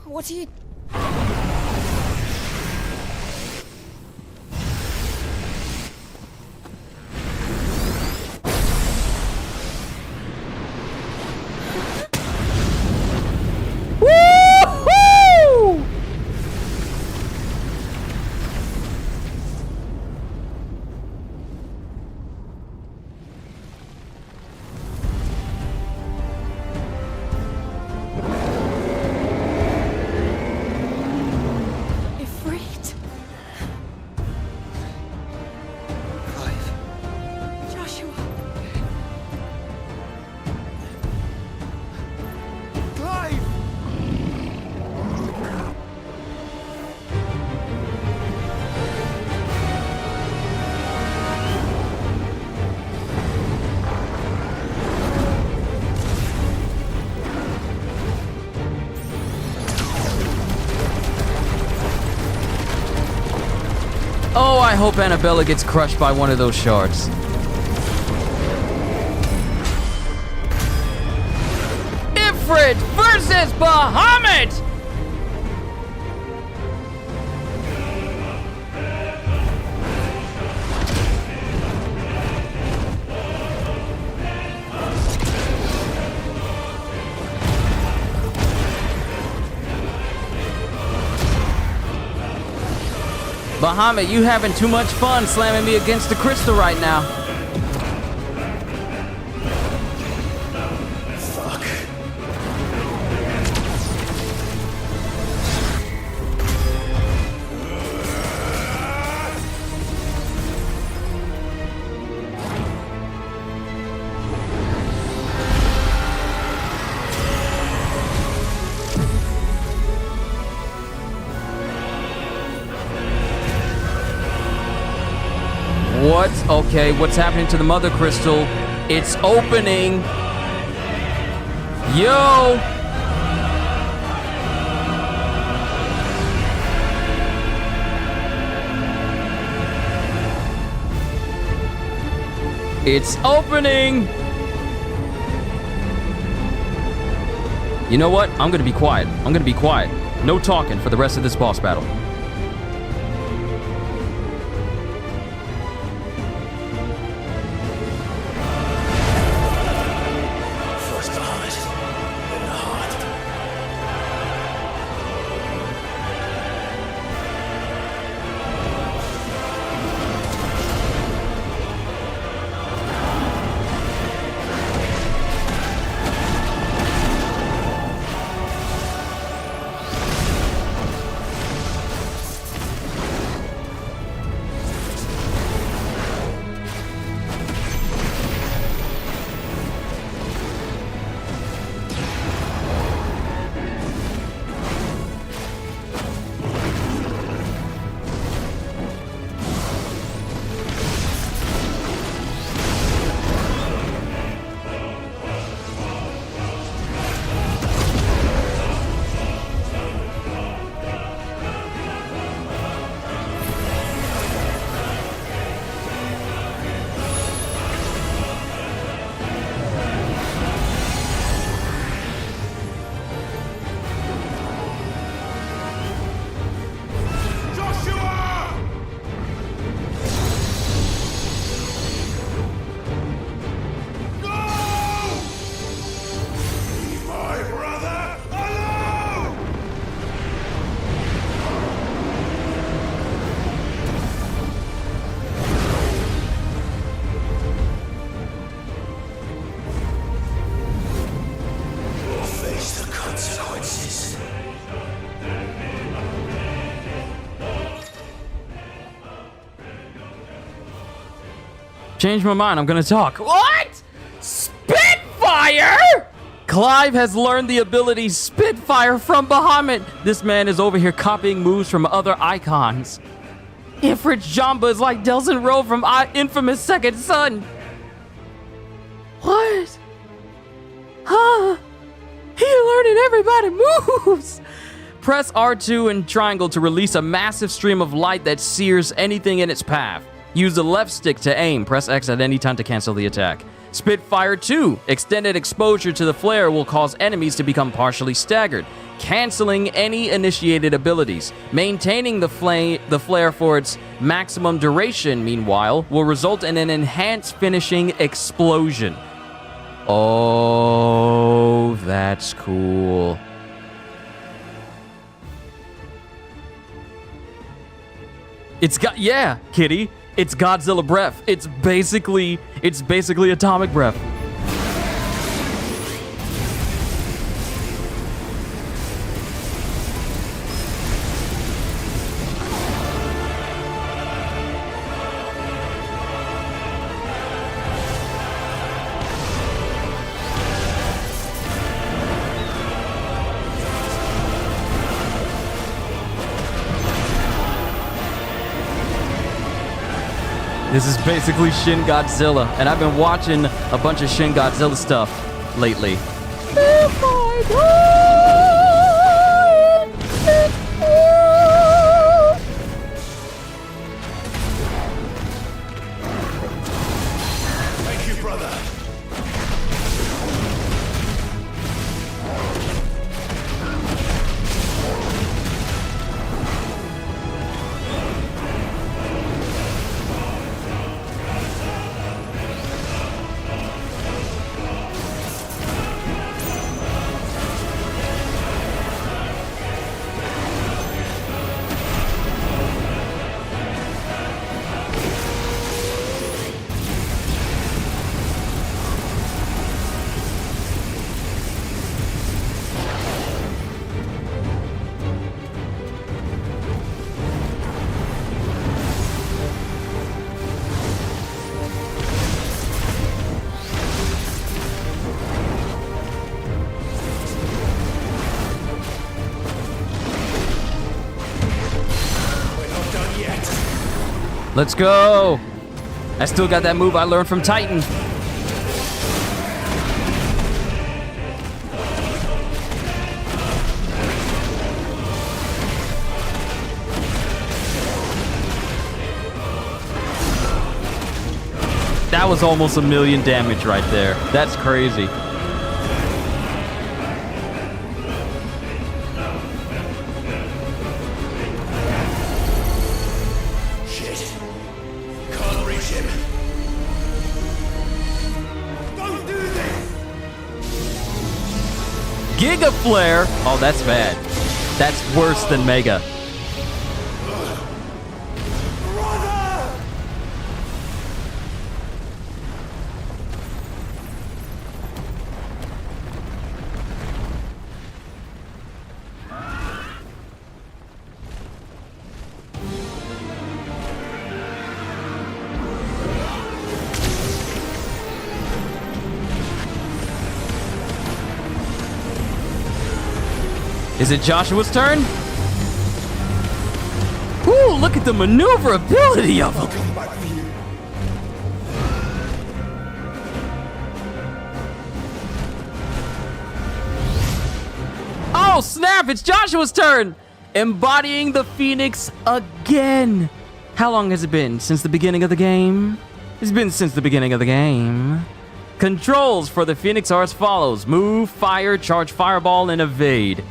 What are you... Woo-hoo! Ifrit? Joshua. Clive! Oh, I hope Annabella gets crushed by one of those shards. Ifrit versus Bahamut! Bahamut, you having too much fun slamming me against the crystal right now. Fuck. What? Okay, what's happening to the mother crystal? It's opening. Yo! It's opening! You know what? I'm gonna be quiet. I'm gonna be quiet. No talking for the rest of this boss battle. First Bahamut, then the heart. Change my mind. I'm gonna talk. What? Spitfire? Clive has learned the ability Spitfire from Bahamut. This man is over here copying moves from other icons. Ifrit Jamba is like Delsin Rowe from Infamous Second Son. What? Huh? He learning everybody moves. Press R2 and triangle to release a massive stream of light that sears anything in its path. Use the left stick to aim. Press X at any time to cancel the attack. Spitfire 2. Extended exposure to the flare will cause enemies to become partially staggered, canceling any initiated abilities. Maintaining the flare for its maximum duration, meanwhile, will result in an enhanced finishing explosion. Oh, that's cool. It's got, yeah, Kitty. It's Godzilla breath. It's basically atomic breath. This is basically Shin Godzilla, and I've been watching a bunch of Shin Godzilla stuff lately. Thank you, brother. Let's go. I still got that move I learned from Titan. That was almost 1,000,000 damage right there. That's crazy. Giga Flare. Oh, that's bad. That's worse than Mega. Is it Joshua's turn? Ooh, look at the maneuverability of him. Oh, snap, it's Joshua's turn. Embodying the Phoenix again. How long has it been? Since the beginning of the game? It's been since the beginning of the game. Controls for the Phoenix are as follows. Move, fire, charge fireball, and evade.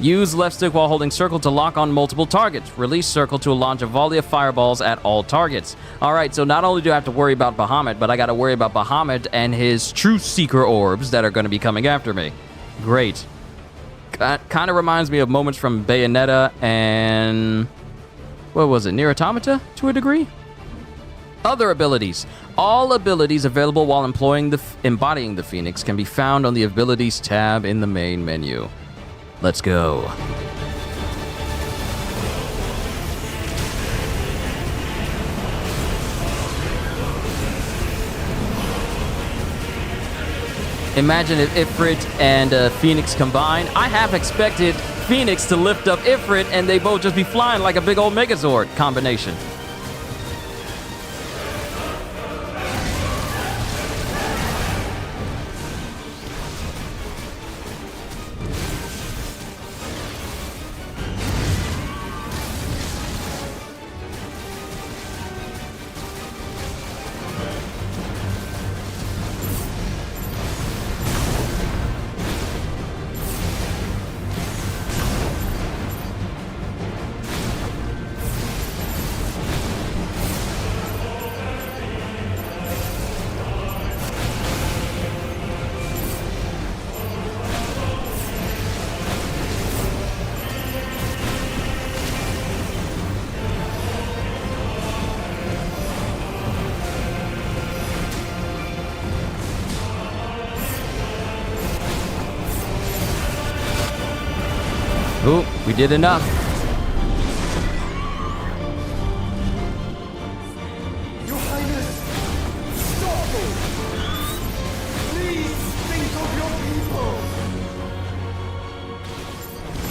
Use left stick while holding circle to lock on multiple targets. Release circle to launch a volley of fireballs at all targets. Alright, so not only do I have to worry about Bahamut, but I gotta worry about Bahamut and his Truth Seeker orbs that are gonna be coming after me. Great. Kind of reminds me of moments from Bayonetta and... what was it? Nier Automata, to a degree? Other abilities. All abilities available while embodying the Phoenix can be found on the Abilities tab in the main menu. Let's go. Imagine if Ifrit and Phoenix combine. I have expected Phoenix to lift up Ifrit and they both just be flying like a big old Megazord combination. Ooh, we did enough. Your Highness, stop it! Please think of your people!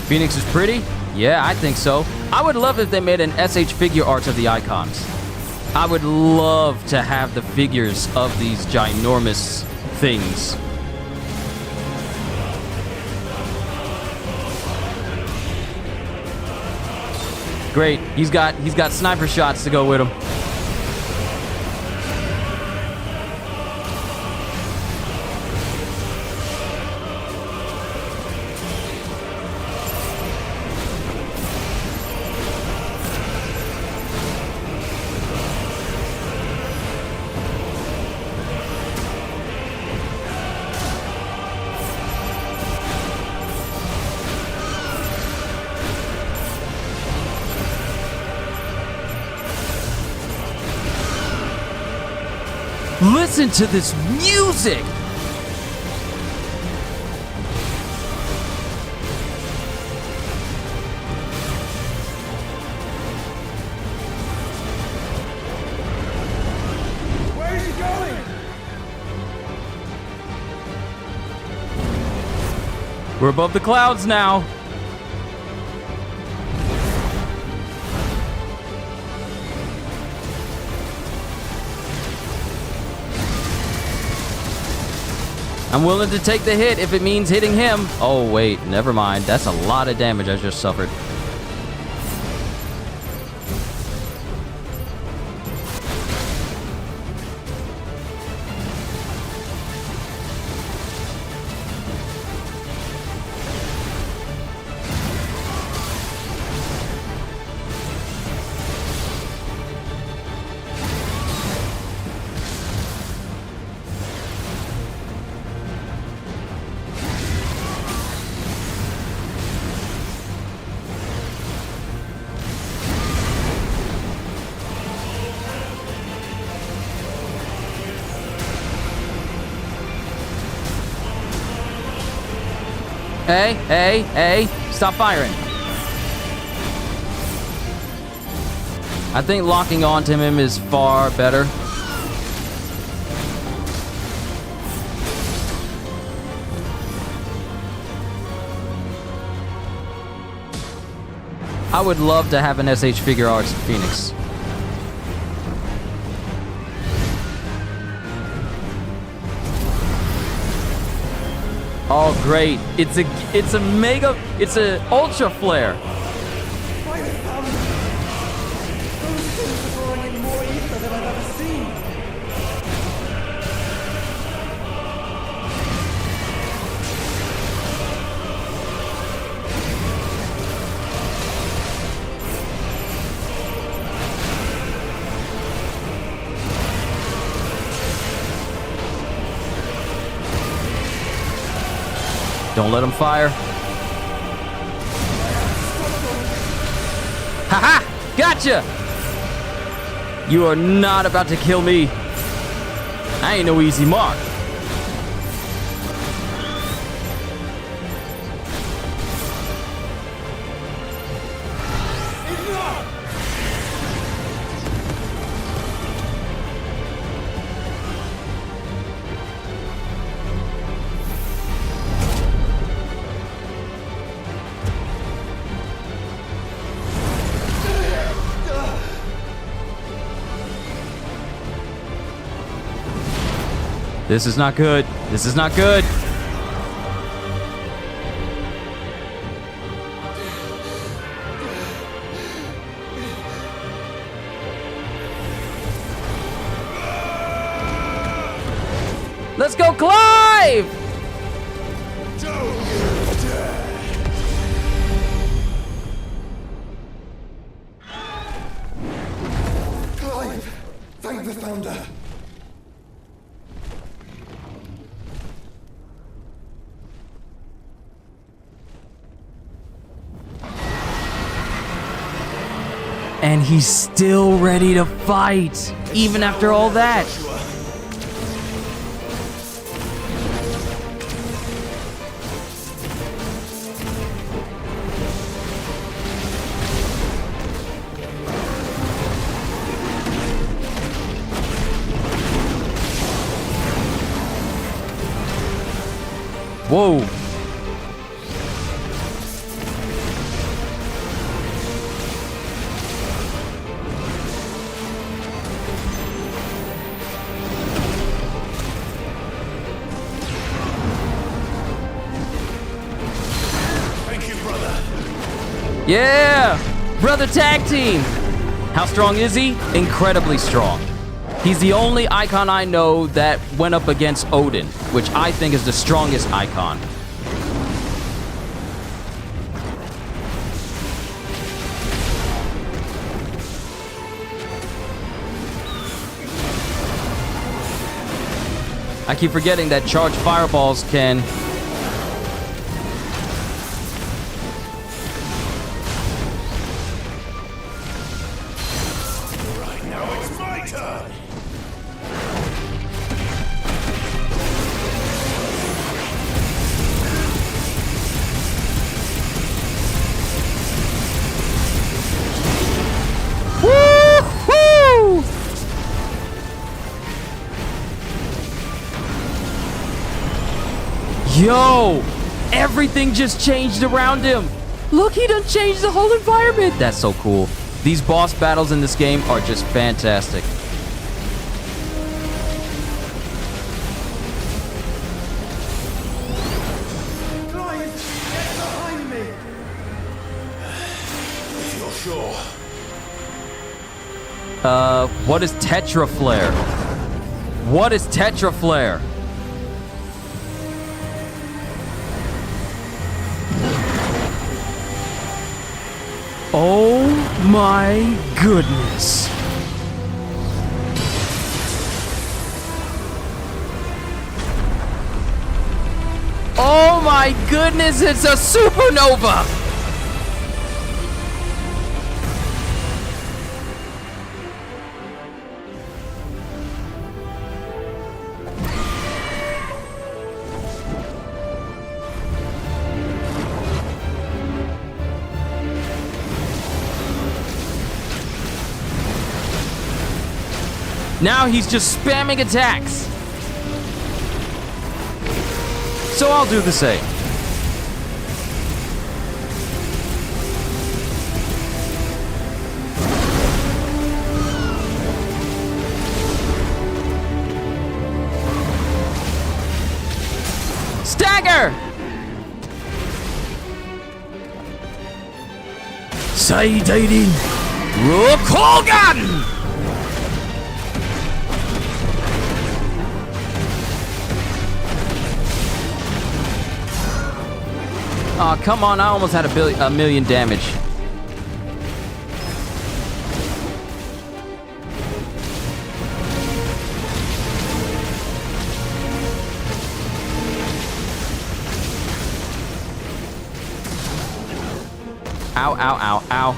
Phoenix is pretty? Yeah, I think so. I would love if they made an SH figure art of the icons. I would love to have the figures of these ginormous things. Great. He's got sniper shots to go with him. Listen to this music! Where is he going? We're above the clouds now. I'm willing to take the hit if it means hitting him. Oh, wait, never mind. That's a lot of damage I just suffered. Hey, stop firing. I think locking onto him is far better. I would love to have an SH figure arts of Phoenix. Oh, great. It's a ultra flare. By the thunder! Those things are drawing in more ether than I've ever seen! Don't let him fire. Haha! Gotcha! You are not about to kill me. I ain't no easy mark. This is not good. This is not good. Let's go, Clive! Clive! Thank the Founder! And he's still ready to fight, even after all that. Whoa. Thank you, brother. Yeah! Brother tag team! How strong is he? Incredibly strong. He's the only icon I know that went up against Odin, which I think is the strongest icon. I keep forgetting that charged fireballs can... Right, now it's my turn. Woo-hoo! Yo! Everything just changed around him! Look, he done changed the whole environment! That's so cool. These boss battles in this game are just fantastic. Clive, get behind me! If you're sure. What is Tetra Flare? What is Tetra Flare? Oh my goodness. Oh my goodness, it's a supernova! Now he's just spamming attacks. So I'll do the same. Stagger! Side-dating Rokogan! Aw, come on, I almost had a million damage. Ow, ow, ow, ow.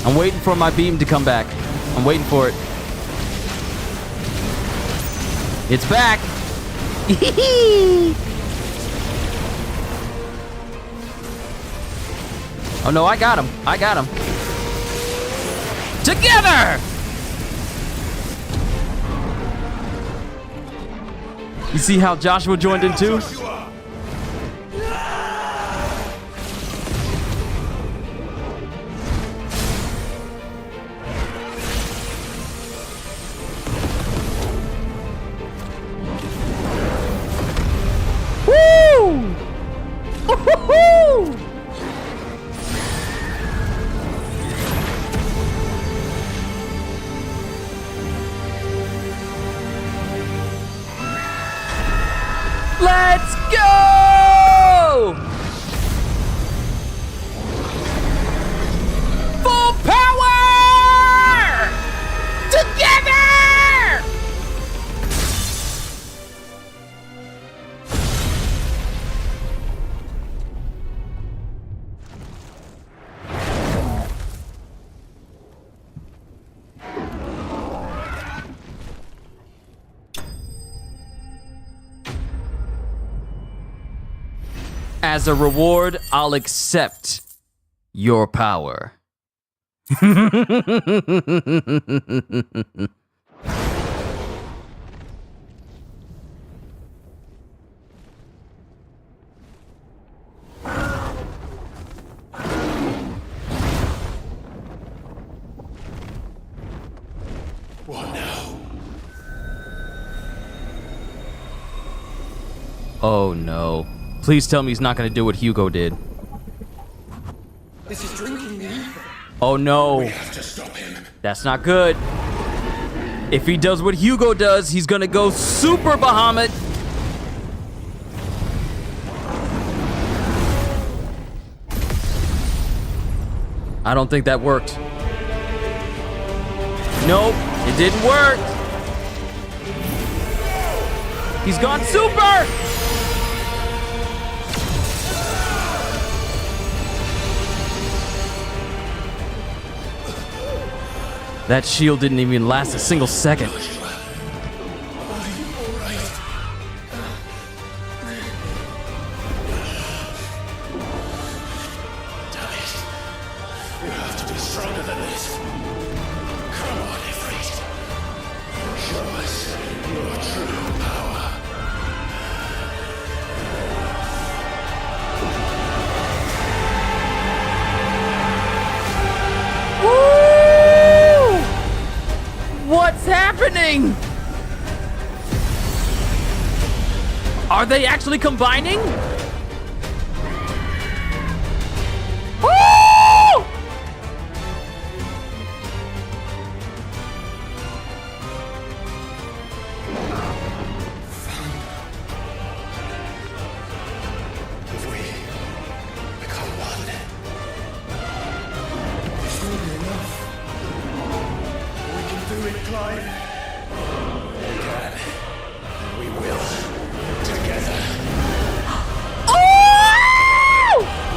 I'm waiting for my beam to come back. I'm waiting for it. It's back! Oh no, I got him. I got him. Together! You see how Joshua joined in too? Let's go! Full power! Together! As a reward, I'll accept your power. What now? Oh no. Please tell me he's not gonna do what Hugo did. This is drinking me. Oh no. We have to stop him. That's not good. If he does what Hugo does, he's gonna go super Bahamut. I don't think that worked. Nope, it didn't work. He's gone super! That shield didn't even last a single second. You have to be stronger than this. Come on, Ifrit. Show us your true power. Woo! What's happening? Are they actually combining? Woo! If we become one, It's really enough. We can do it, Clive. we can. We will. Together. Oh!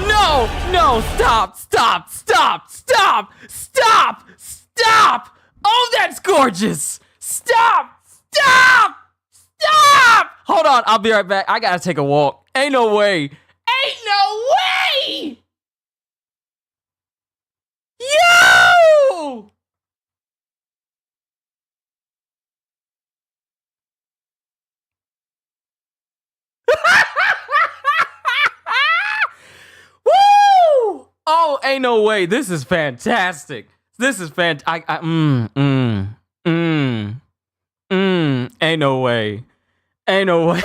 No! No! Stop! Stop! Stop! Stop! Stop! Stop! Oh, that's gorgeous! Stop! Stop! Stop! Hold on, I'll be right back. I gotta take a walk. Ain't no way. Ain't no way! Yo! Woo! Oh, ain't no way. This is fantastic. This is fantastic. Ain't no way. Ain't no way.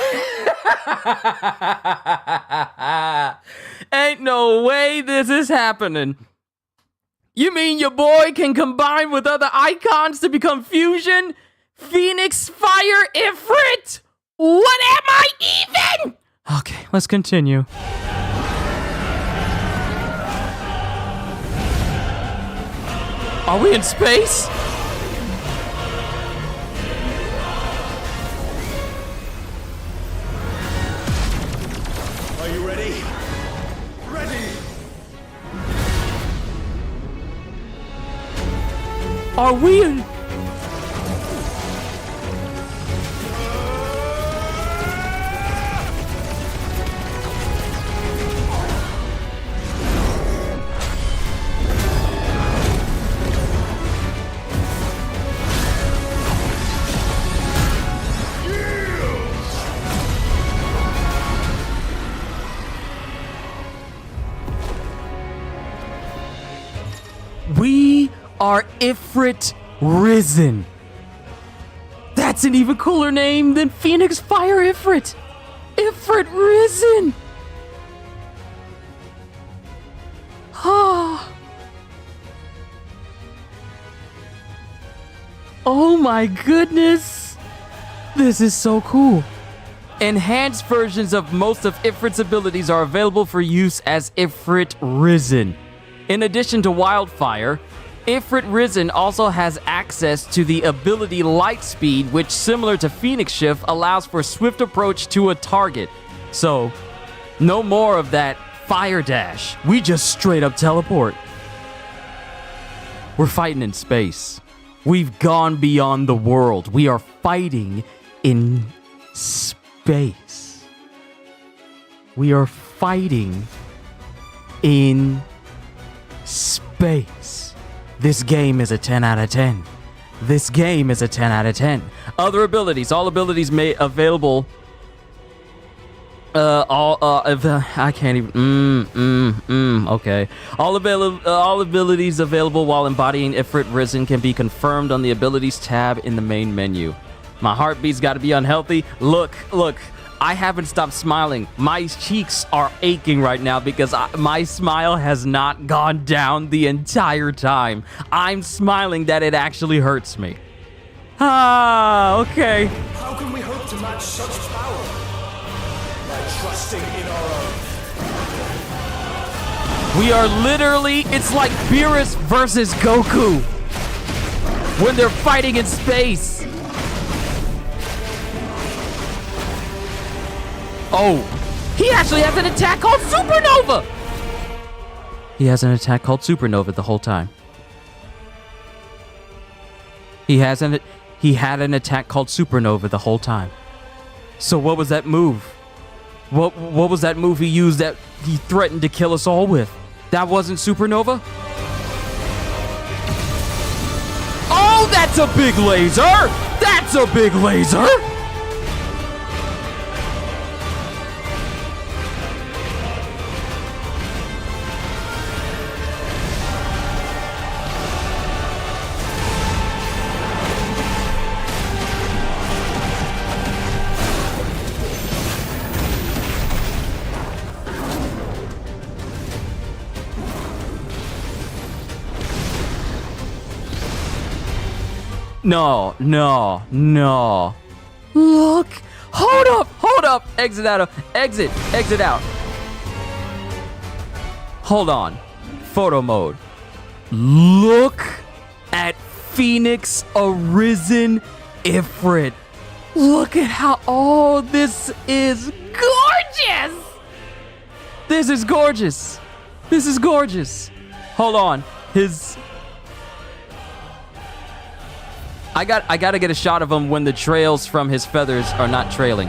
Ain't no way this is happening. You mean your boy can combine with other icons to become fusion? Phoenix Fire Ifrit? What am I even? Okay, let's continue. Are we in space? Are you ready? Ready! Are we in... We are Ifrit Risen. That's an even cooler name than Phoenix Fire Ifrit. Ifrit Risen. Ah. Oh my goodness. This is so cool. Enhanced versions of most of Ifrit's abilities are available for use as Ifrit Risen. In addition to Wildfire, Ifrit Risen also has access to the ability Light Speed, which, similar to Phoenix Shift, allows for swift approach to a target. So, no more of that fire dash. We just straight up teleport. We're fighting in space. We've gone beyond the world. We are fighting in space. We are fighting in space. This game is a 10 out of 10. This game is a 10 out of 10. Other abilities. All abilities made available. I can't even. Okay. All abilities available while embodying Ifrit Risen can be confirmed on the abilities tab in the main menu. My heartbeat's got to be unhealthy. Look. I haven't stopped smiling. My cheeks are aching right now because my smile has not gone down the entire time. I'm smiling that it actually hurts me. Okay. How can we hope to match such power? By trusting in our own. We are literally, it's like Beerus versus Goku when they're fighting in space. Oh, he actually has an attack called Supernova. He has an attack called Supernova the whole time. He had an attack called Supernova the whole time. So what was that move? What was that move he used that he threatened to kill us all with? That wasn't Supernova? Oh, that's a big laser! That's a big laser! No. Look. Hold up. Exit out. Exit out. Hold on. Photo mode. Look at Phoenix Arisen Ifrit. Look at how, oh, this is gorgeous. This is gorgeous. Hold on. I got to get a shot of him when the trails from his feathers are not trailing.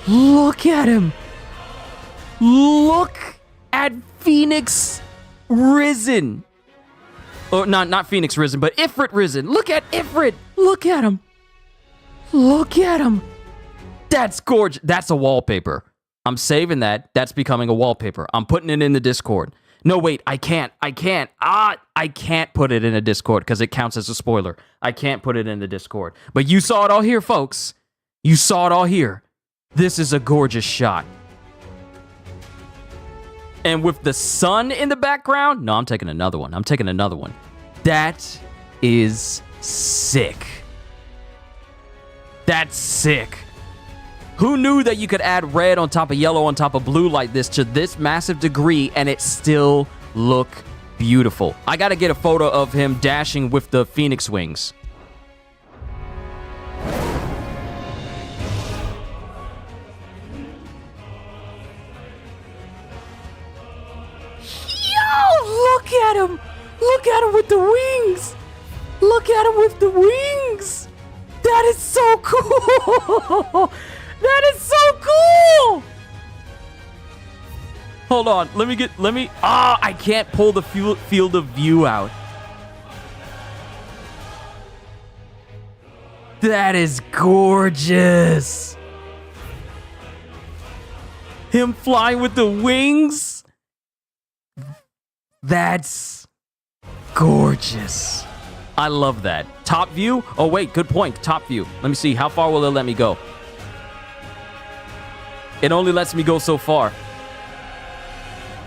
Look at him. Look at Phoenix Risen. Oh, not Phoenix Risen, but Ifrit Risen. Look at Ifrit. Look at him. That's gorgeous. That's a wallpaper. I'm saving that. That's becoming a wallpaper. I'm putting it in the Discord. No, wait, I can't. I can't put it in a Discord because it counts as a spoiler. I can't put it in the Discord. But you saw it all here, folks. You saw it all here. This is a gorgeous shot. And with the sun in the background, no, I'm taking another one. That is sick. That's sick. Who knew that you could add red on top of yellow on top of blue like this to this massive degree and it still look beautiful? I gotta get a photo of him dashing with the phoenix wings. Yo, look at him. Look at him with the wings. That is so cool. That is so cool! Hold on, I can't pull the field of view out. That is gorgeous. Him flying with the wings. That's gorgeous. I love that. Top view? Oh wait, good point. Top view. Let me see, how far will it let me go? It only lets me go so far.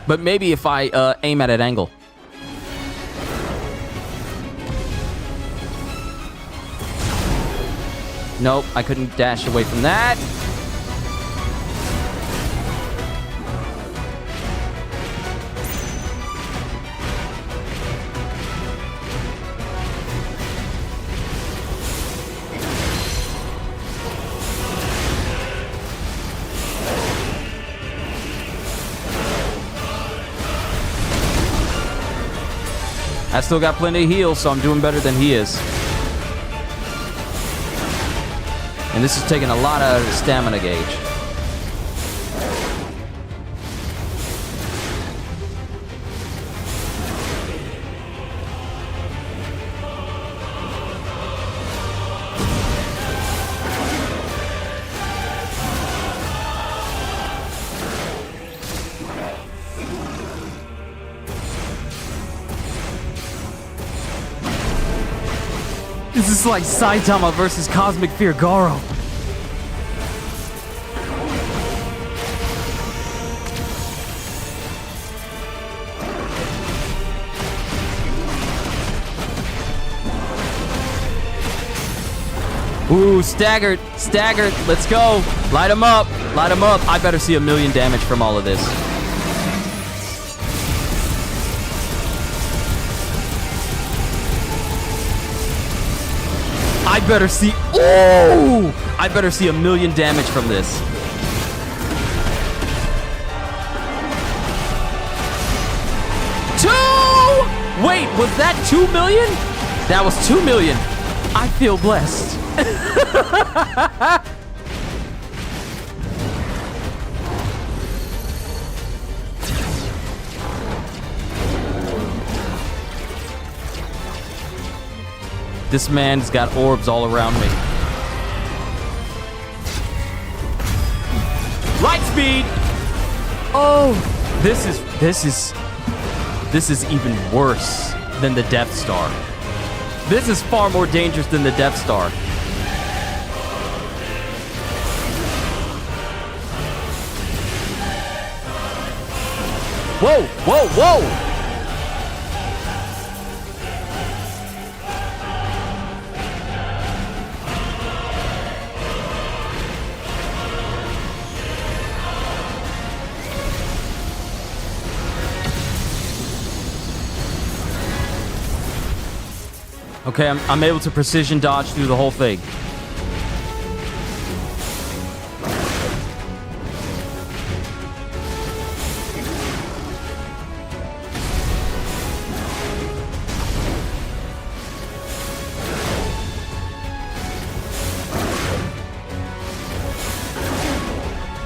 But maybe if I aim at an angle. Nope, I couldn't dash away from that. I still got plenty of heals, so I'm doing better than he is. And this is taking a lot out of the stamina gauge. This is like Saitama versus Cosmic Fear Garo. Ooh, staggered, staggered. Let's go. Light him up, light him up. I better see 1,000,000 damage from all of this. I better see, oh! I better see 1,000,000 damage from this. Wait, was that 2 million? That was 2 million. I feel blessed. This man's got orbs all around me. Light speed! Oh, this is even worse than the Death Star. This is far more dangerous than the Death Star. Whoa, whoa, whoa! Okay, I'm able to precision dodge through the whole thing.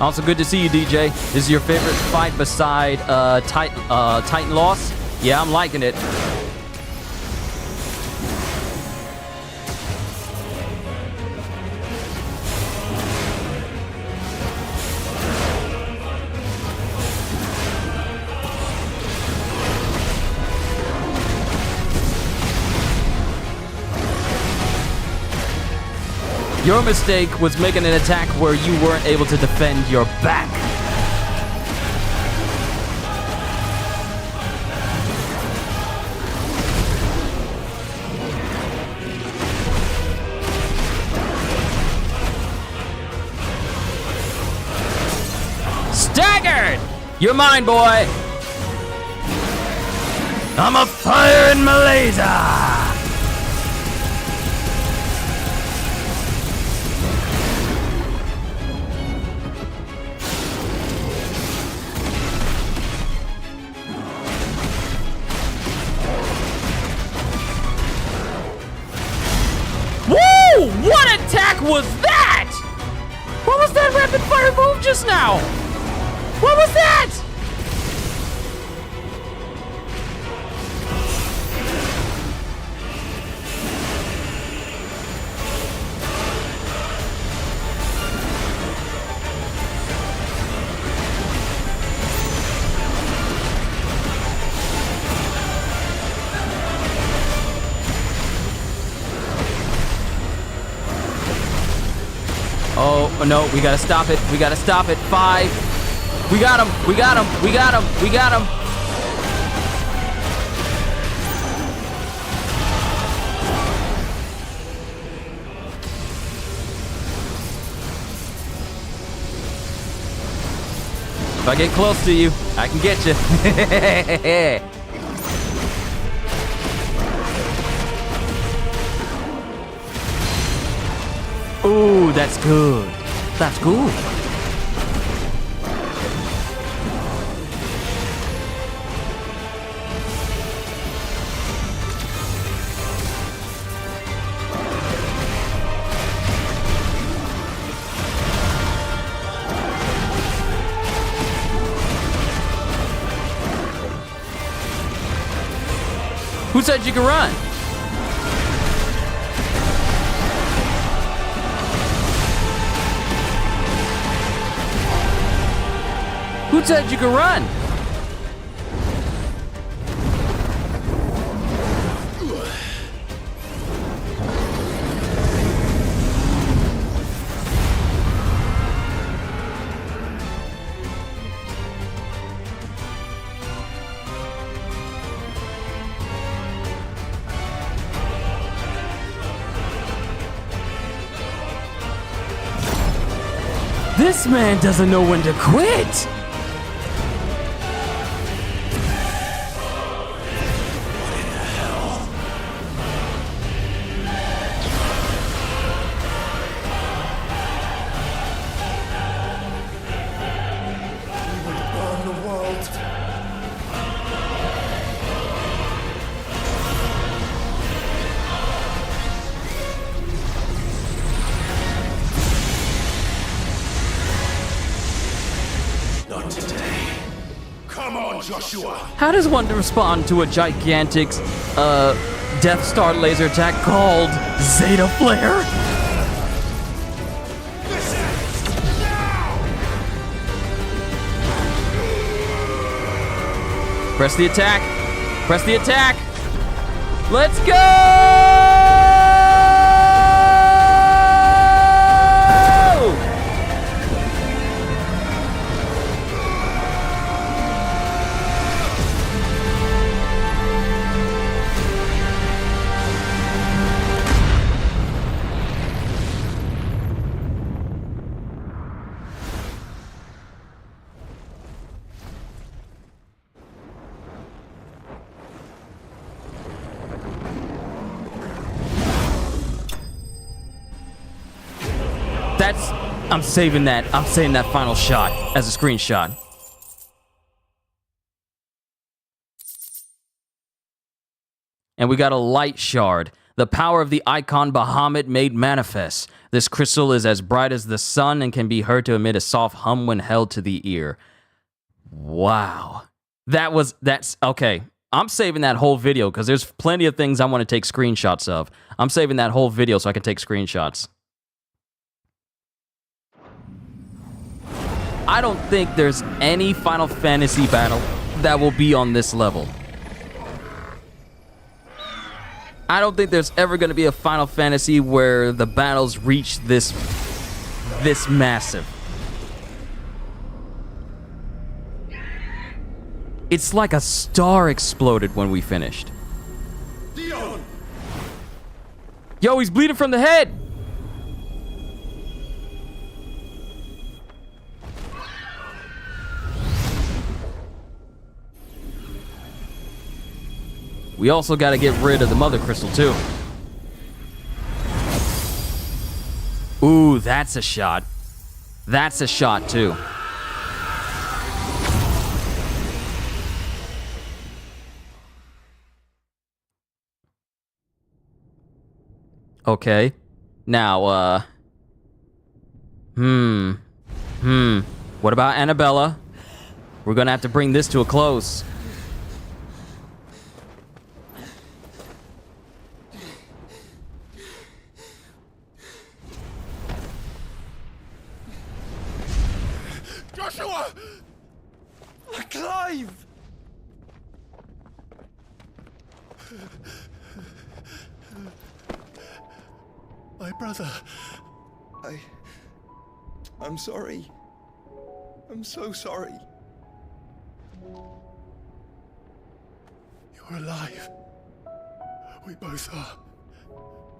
Also good to see you, DJ. This is your favorite fight beside Titan Loss? Yeah, I'm liking it. Your mistake was making an attack where you weren't able to defend your back. Staggered! You're mine, boy! I'm a fire in Malaysia! What attack was that? What was that rapid fire move just now? What was that? Oh, no, we gotta stop it. We gotta stop it. 5. We got him. We got him. We got him. We got him. If I get close to you, I can get you. Ooh, that's good. That's good. Who said you could run? Who said you could run? This man doesn't know when to quit. How does one respond to a gigantic Death Star laser attack called Zeta Flare? Press the attack. Press the attack. Let's go! I'm saving that. I'm saving that final shot as a screenshot. And we got a light shard. The power of the icon Bahamut made manifest. This crystal is as bright as the sun and can be heard to emit a soft hum when held to the ear. Wow. That's okay. I'm saving that whole video because there's plenty of things I want to take screenshots of. I'm saving that whole video so I can take screenshots. I don't think there's any Final Fantasy battle that will be on this level. I don't think there's ever going to be a Final Fantasy where the battles reach this massive. It's like a star exploded when we finished. Dion! Yo, he's bleeding from the head! We also got to get rid of the Mother Crystal, too. Ooh, that's a shot. That's a shot, too. Okay. Now, what about Annabella? We're gonna have to bring this to a close. Joshua! Clive! My brother. I'm sorry. I'm so sorry. You're alive. We both are.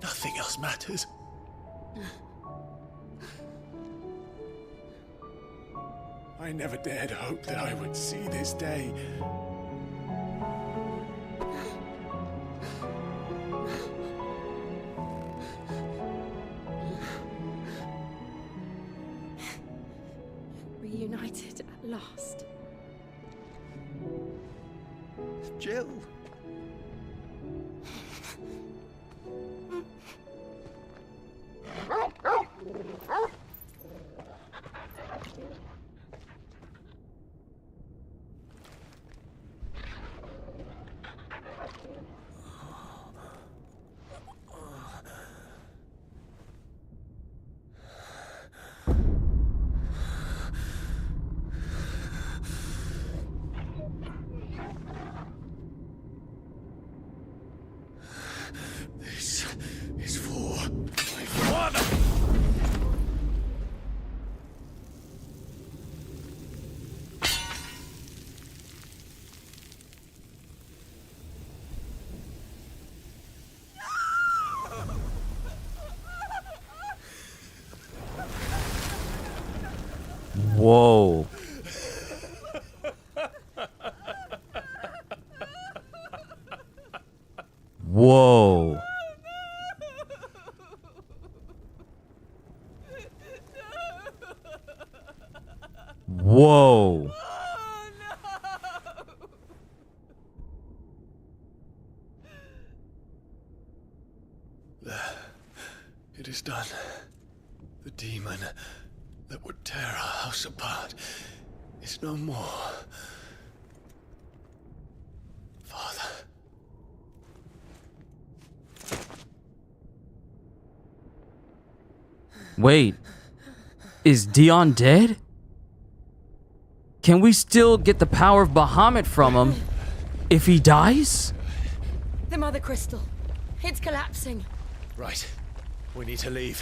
Nothing else matters. I never dared hope that I would see this day. Reunited at last. Jill. This is for my father! Whoa. Whoa. Whoa. It is done. The demon that would tear our house apart is no more. Father. Wait. Is Dion dead? Can we still get the power of Bahamut from him if he dies? The Mother Crystal. It's collapsing. Right. We need to leave.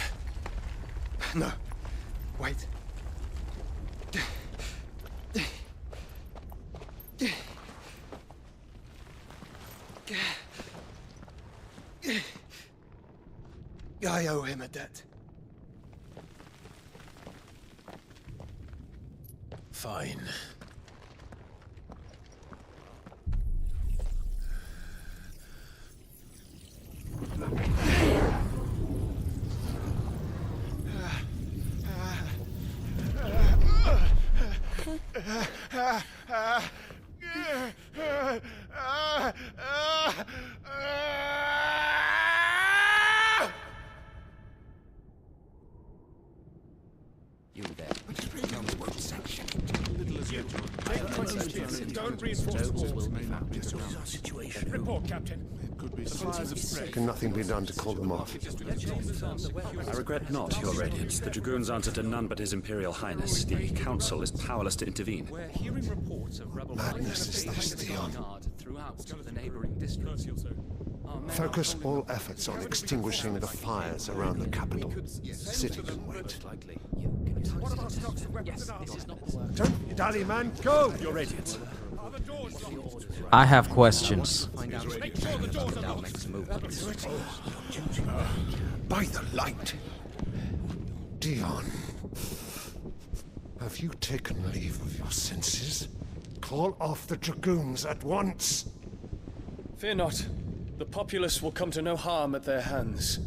No. Wait. I owe him a debt. Fine. You there. Don't reinforce the walls. Report, Captain. Can nothing be done to call them off? I regret not, Your Radiance. The Dragoons answer to none but His Imperial Highness. The Council is powerless to intervene. We're hearing reports of rebel Madness is this, Dion. throughout the neighboring districts. Focus all efforts on extinguishing the fires around the capital. City can wait. Don't dally, man. Go! Your Radiance. I have questions. By the light! Dion, have you taken leave of your senses? Call off the Dragoons at once! Fear not. The populace will come to no harm at their hands.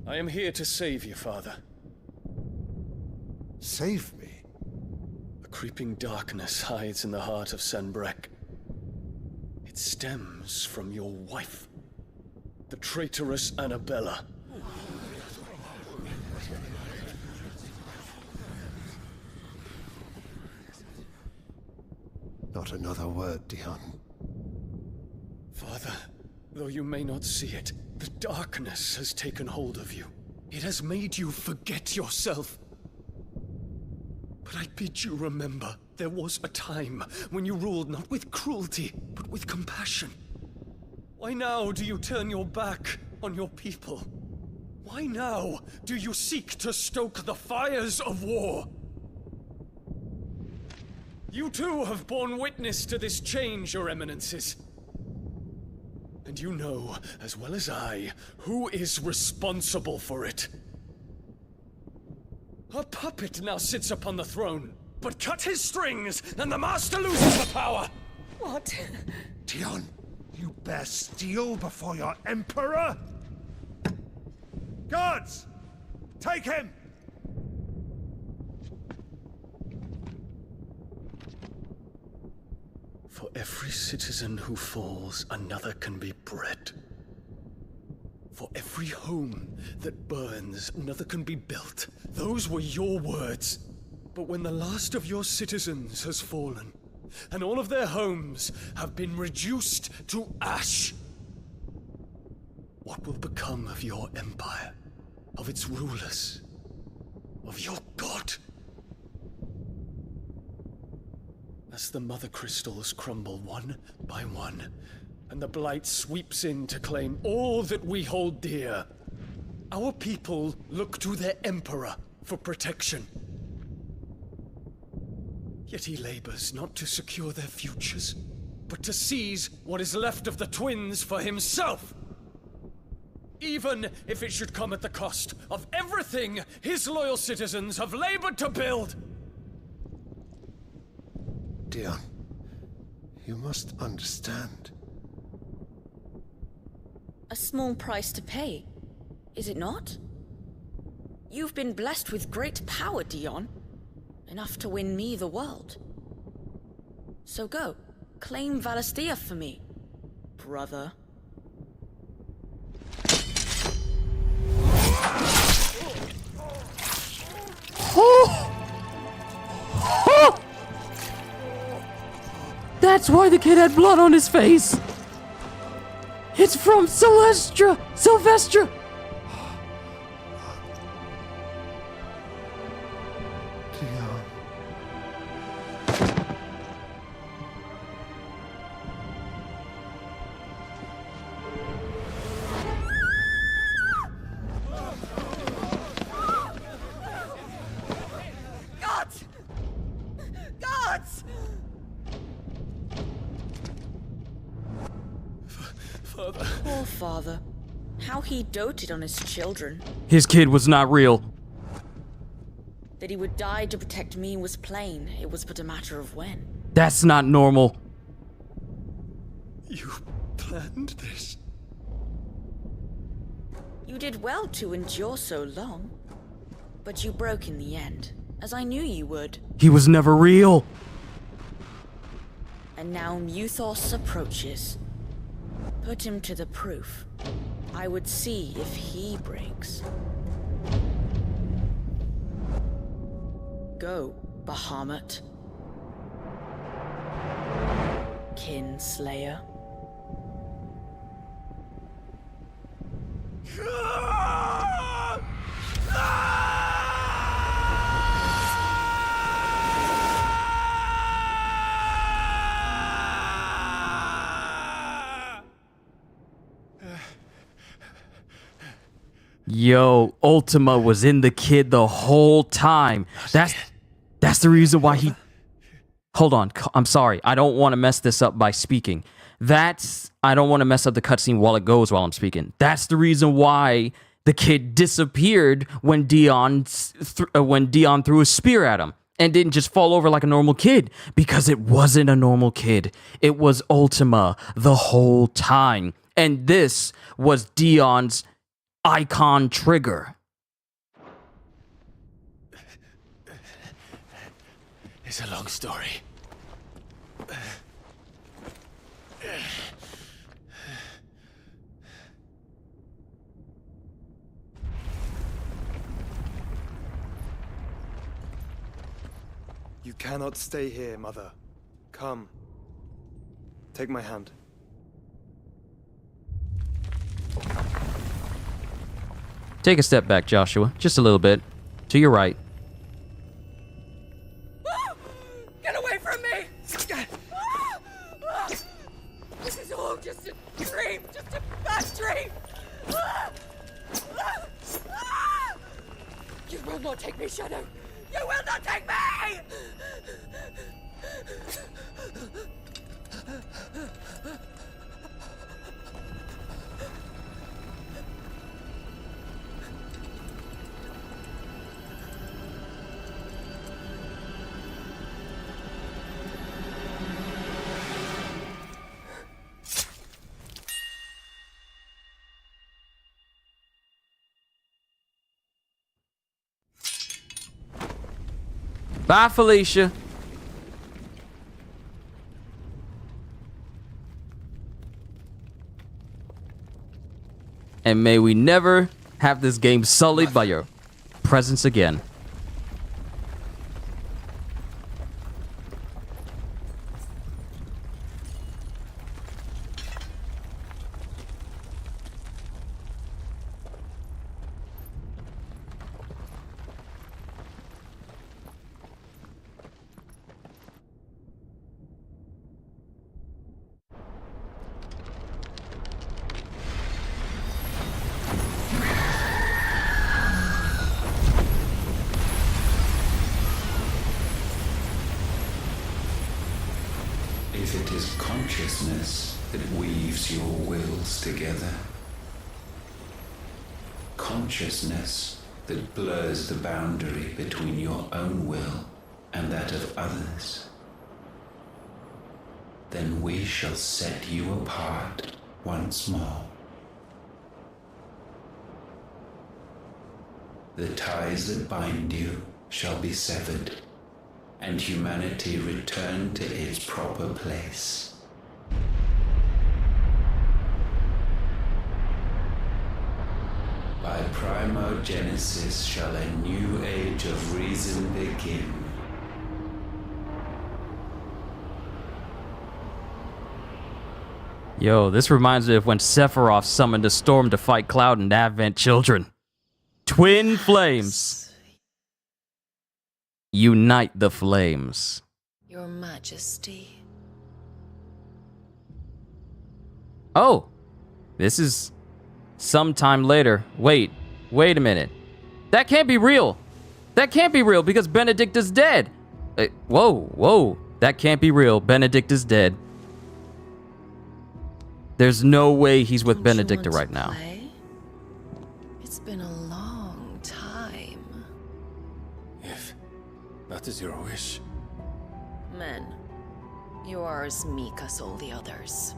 I am here to save you, Father. Save me? A creeping darkness hides in the heart of Sanbreque. It stems from your wife, the traitorous Annabella. Not another word, Dion. Father, though you may not see it, the darkness has taken hold of you. It has made you forget yourself. But I bid you remember, there was a time when you ruled not with cruelty, but with compassion. Why now do you turn your back on your people? Why now do you seek to stoke the fires of war? You too have borne witness to this change, Your Eminences. And you know, as well as I, who is responsible for it. A puppet now sits upon the throne, but cut his strings, and the master loses the power! What? Dion, you bear steel before your emperor? Guards! Take him! For every citizen who falls, another can be bred. For every home that burns, another can be built. Those were your words. But when the last of your citizens has fallen, and all of their homes have been reduced to ash, what will become of your empire, of its rulers, of your god? As the mother crystals crumble one by one, and the blight sweeps in to claim all that we hold dear, our people look to their emperor for protection. Yet he labors not to secure their futures, but to seize what is left of the twins for himself. Even if it should come at the cost of everything his loyal citizens have labored to build. Dion, you must understand. A small price to pay, is it not? You've been blessed with great power, Dion. Enough to win me the world. So go, claim Valisthea for me, brother. That's why the kid had blood on his face. It's from Sylvestra. Dion. Guards! Guards! Father. Poor father. How he doted on his children. His kid was not real. That he would die to protect me was plain. It was but a matter of when. That's not normal. You planned this? You did well to endure so long. But you broke in the end, as I knew you would. He was never real. And now Muthos approaches. Put him to the proof. I would see if he breaks. Go, Bahamut. Kinslayer. Yo, Ultima was in the kid the whole time. That's the reason why he... Hold on, I'm sorry. I don't want to mess this up by speaking. I don't want to mess up the cutscene while it goes while I'm speaking. That's the reason why the kid disappeared when Dion threw a spear at him and didn't just fall over like a normal kid, because it wasn't a normal kid. It was Ultima the whole time. And this was Dion's icon trigger. It's a long story. You cannot stay here, Mother. Come. Take my hand. Take a step back, Joshua. Just a little bit. To your right. Get away from me! This is all just a dream, just a bad dream! You will not take me, Shadow! You will not take me! Bye, Felicia. And may we never have this game sullied by your presence again. If it is consciousness that weaves your wills together, consciousness that blurs the boundary between your own will and that of others, then we shall set you apart once more. The ties that bind you shall be severed, and humanity return to its proper place. By primogenesis shall a new age of reason begin. Yo, this reminds me of when Sephiroth summoned a storm to fight Cloud and Advent children. Twin flames. Unite the flames. Your Majesty. Oh, this is sometime later. Wait a minute. That can't be real. That can't be real because Benedict is dead. Whoa. That can't be real. Benedict is dead. There's no way he's with Benedicta right now. It's been a long time. If that is your wish. Men, you are as meek as all the others.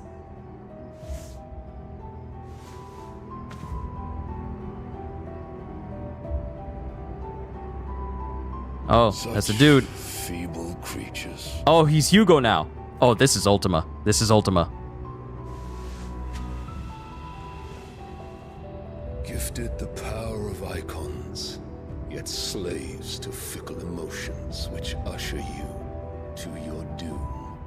Oh, that's a dude. Feeble creatures. Oh, he's Hugo now. Oh, this is Ultima. This is Ultima. Gifted the power of icons, yet slaves to fickle emotions which usher you to your doom.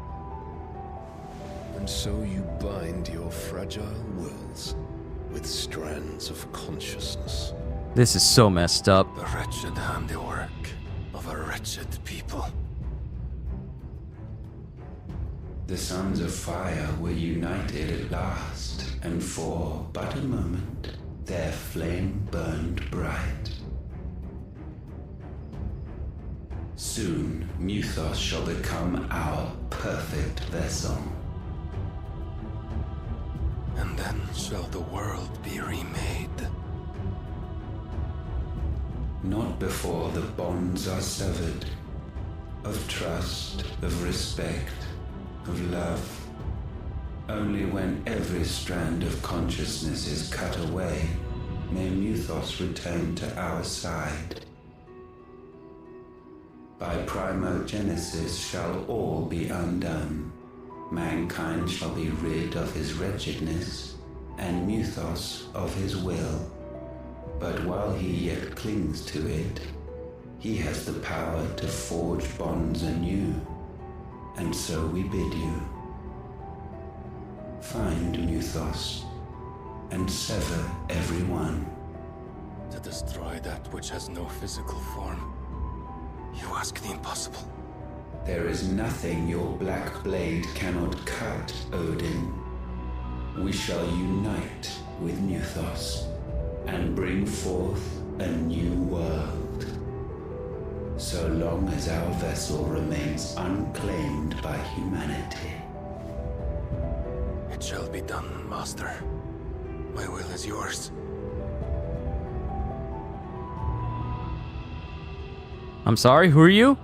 And so you bind your fragile wills with strands of consciousness. This is so messed up. The wretched handiwork of a wretched people. The sons of fire were united at last, and for but a moment their flame burned bright. Soon Muthos shall become our perfect vessel. And then shall the world be remade. Not before the bonds are severed, of trust, of respect, of love. Only when every strand of consciousness is cut away, may Muthos return to our side. By primogenesis shall all be undone. Mankind shall be rid of his wretchedness, and Muthos of his will. But while he yet clings to it, he has the power to forge bonds anew. And so we bid you, find Muthos, and sever every one. To destroy that which has no physical form, you ask the impossible. There is nothing your black blade cannot cut, Odin. We shall unite with Muthos, and bring forth a new world. So long as our vessel remains unclaimed by humanity. It shall be done, Master. My will is yours. I'm sorry, who are you?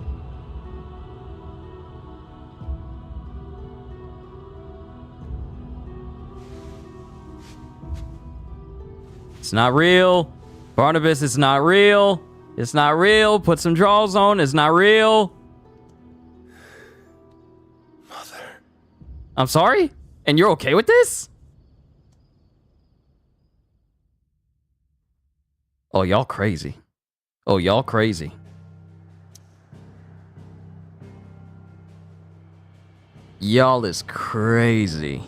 It's not real. Barnabas, it's not real. It's not real. Put some drawers on. It's not real. Mother. I'm sorry? And you're okay with this? Oh, y'all crazy. Oh, y'all crazy. Y'all is crazy.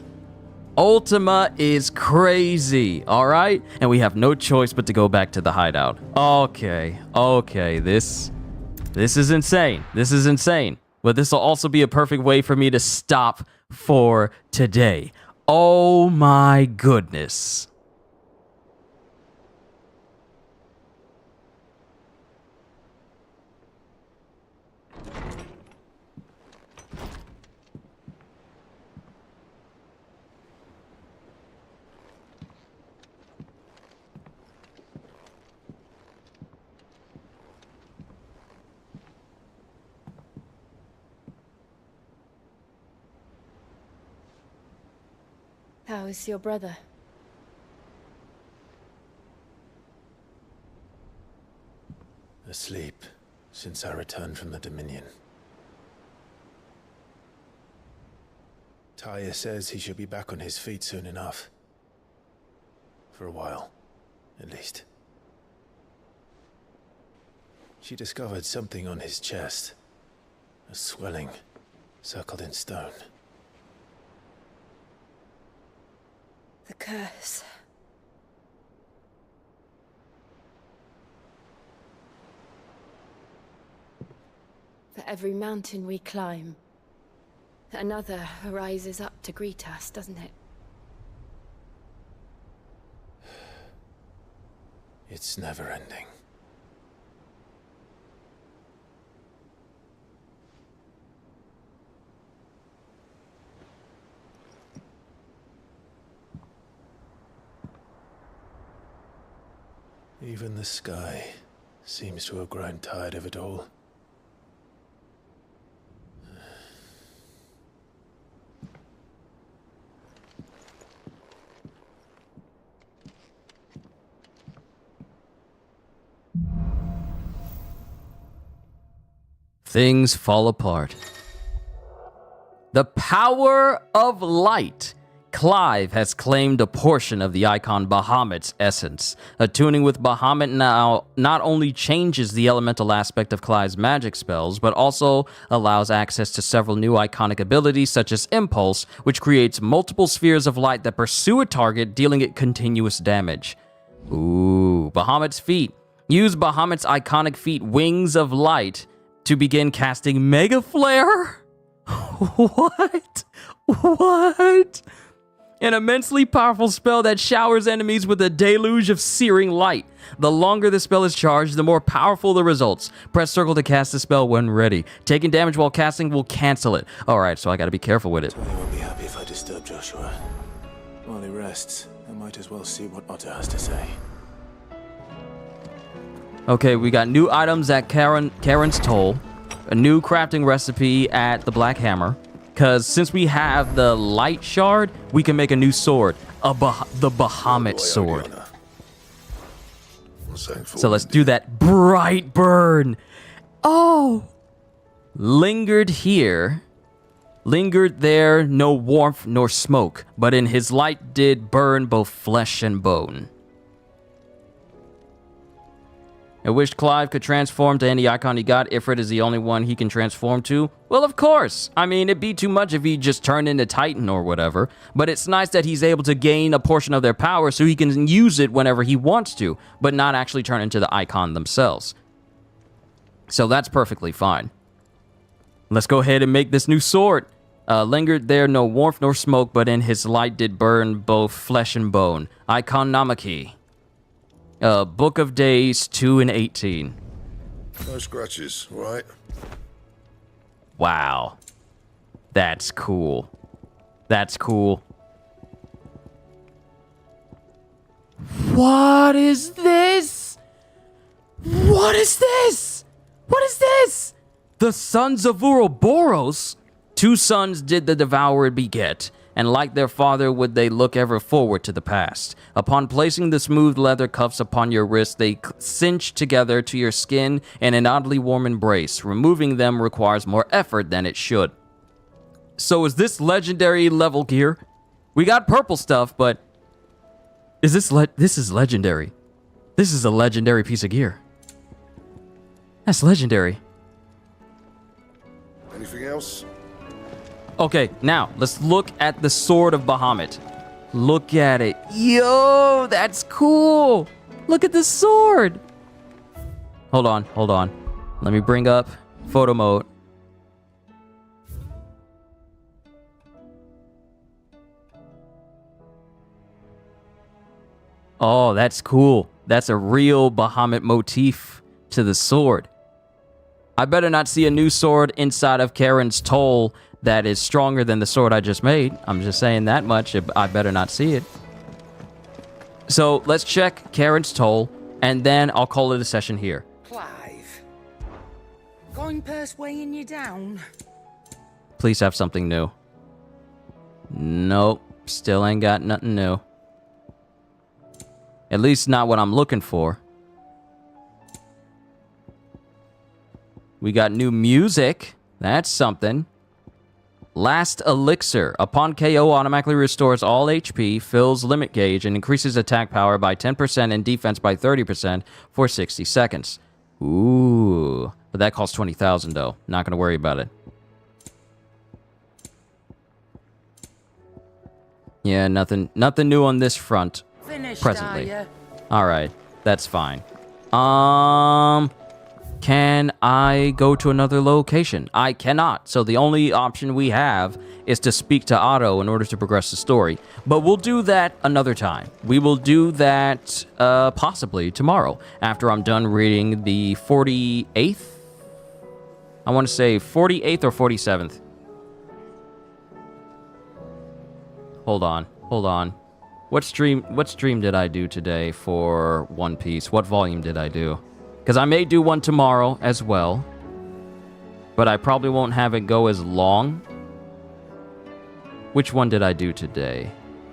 Ultima is crazy, all right? And we have no choice but to go back to the hideout. Okay, this is insane. This is insane. But this will also be a perfect way for me to stop for today. Oh my goodness. How is your brother? Asleep since I returned from the Dominion. Taya says he should be back on his feet soon enough. For a while, at least. She discovered something on his chest. A swelling, circled in stone. The curse. For every mountain we climb, another rises up to greet us, doesn't it? It's never ending. Even the sky seems to have grown tired of it all. Things fall apart. The power of light. Clive has claimed a portion of the icon Bahamut's essence. Attuning with Bahamut now not only changes the elemental aspect of Clive's magic spells, but also allows access to several new iconic abilities such as Impulse, which creates multiple spheres of light that pursue a target, dealing it continuous damage. Ooh, Bahamut's feat. Use Bahamut's iconic feat, Wings of Light, to begin casting Mega Flare? What? What? An immensely powerful spell that showers enemies with a deluge of searing light. The longer the spell is charged, the more powerful the results. Press circle to cast the spell when ready. Taking damage while casting will cancel it. Alright, so I gotta be careful with it. I won't be happy if I disturb Joshua. While he rests, I might as well see what Otter has to say. Okay, we got new items at Karen's Toll. A new crafting recipe at the Black Hammer. Because since we have the light shard, we can make a new sword. The Bahamut sword. So let's do that. Bright burn. Oh. Lingered here. Lingered there, no warmth nor smoke. But in his light did burn both flesh and bone. I wished Clive could transform to any icon he got. Ifrit is the only one he can transform to. Well, of course. I mean, it'd be too much if he just turned into Titan or whatever. But it's nice that he's able to gain a portion of their power so he can use it whenever he wants to, but not actually turn into the icon themselves. So that's perfectly fine. Let's go ahead and make this new sword. Lingered there, no warmth nor smoke, but in his light did burn both flesh and bone. Icon Namaki. Book of Days 2 and 18. No scratches, right? Wow. That's cool. That's cool. What is this? What is this? What is this? The sons of Ouroboros? 2 sons did the devourer beget. and like their father would they look ever forward to the past. Upon placing the smooth leather cuffs upon your wrist, they cinch together to your skin in an oddly warm embrace. Removing them requires more effort than it should. So is this legendary level gear? We got purple stuff, but is this this is legendary. This is a legendary piece of gear. That's legendary. Anything else? Okay, now let's look at the Sword of Bahamut. Look at it. Yo, that's cool. Look at the sword. Hold on. Let me bring up photo mode. Oh, that's cool. That's a real Bahamut motif to the sword. I better not see a new sword inside of Karen's Toll that is stronger than the sword I just made. I'm just saying that much. I better not see it. So let's check Karen's Toll, and then I'll call it a session here. Clive, going purse weighing you down? Please have something new. Nope, still ain't got nothing new. At least not what I'm looking for. We got new music. That's something. Last Elixir. Upon KO, automatically restores all HP, fills limit gauge, and increases attack power by 10% and defense by 30% for 60 seconds. Ooh. But that costs 20,000 though. Not going to worry about it. Yeah, nothing new on this front. Finished, presently. are ya? Alright, that's fine. Can I go to another location? I cannot. So the only option we have is to speak to Otto in order to progress the story. But we'll do that another time. We will do that possibly tomorrow after I'm done reading the 48th? I want to say 48th or 47th. Hold on. What stream did I do today for One Piece? What volume did I do? Because I may do one tomorrow as well. But I probably won't have it go as long. Which one did I do today?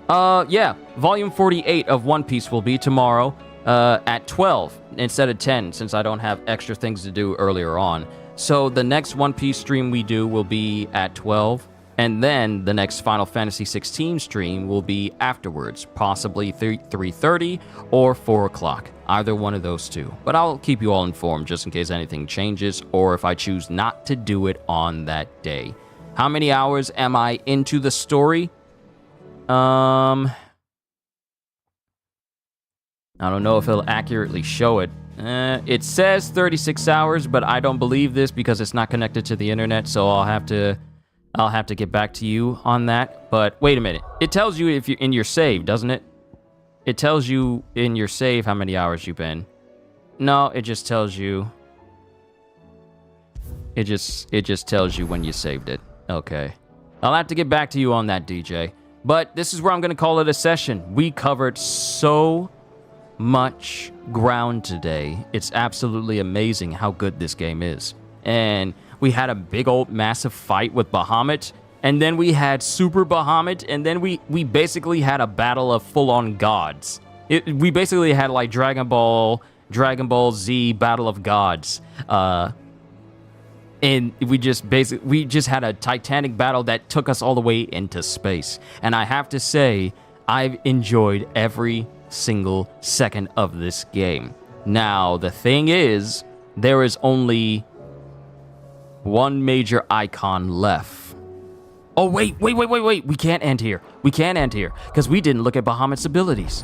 Yeah. Volume 48 of One Piece will be tomorrow at 12 instead of 10, since I don't have extra things to do earlier on. So the next One Piece stream we do will be at 12. And then the next Final Fantasy 16 stream will be afterwards, possibly 3:30 or 4 o'clock. Either one of those two. But I'll keep you all informed just in case anything changes or if I choose not to do it on that day. How many hours am I into the story? I don't know if it'll accurately show it. It says 36 hours, but I don't believe this because it's not connected to the internet, so I'll have to get back to you on that. But wait a minute. It tells you if you're in your save, doesn't it? It tells you in your save how many hours you've been. No, it just tells you. It just tells you when you saved it. Okay. I'll have to get back to you on that, DJ. But this is where I'm going to call it a session. We covered so much ground today. It's absolutely amazing how good this game is. And we had a big old massive fight with Bahamut, and then we had Super Bahamut, and then we basically had a battle of full-on gods. We basically had like Dragon Ball Z Battle of Gods. And we just had a titanic battle that took us all the way into space. And I have to say, I've enjoyed every single second of this game. Now, the thing is, there is only one major icon left. Oh, wait. We can't end here. Because we didn't look at Bahamut's abilities.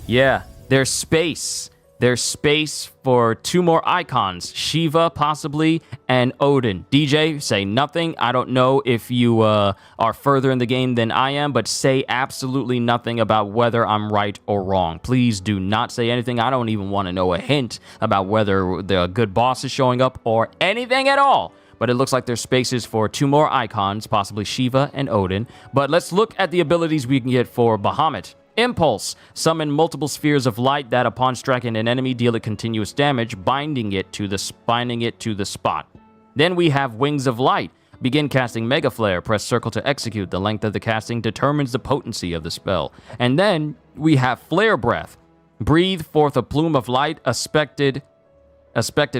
Yeah, there's space. There's space for 2 more icons. Shiva, possibly, and Odin. DJ, say nothing. I don't know if you are further in the game than I am, but say absolutely nothing about whether I'm right or wrong. Please do not say anything. I don't even want to know a hint about whether the good boss is showing up or anything at all. But it looks like there's spaces for 2 more icons, possibly Shiva and Odin. But let's look at the abilities we can get for Bahamut. Impulse. Summon multiple spheres of light that upon striking an enemy deal it continuous damage, binding it to the spot. Then we have Wings of Light. Begin casting Mega Flare. Press circle to execute. The length of the casting determines the potency of the spell. And then we have Flare Breath. Breathe forth a plume of light, a spected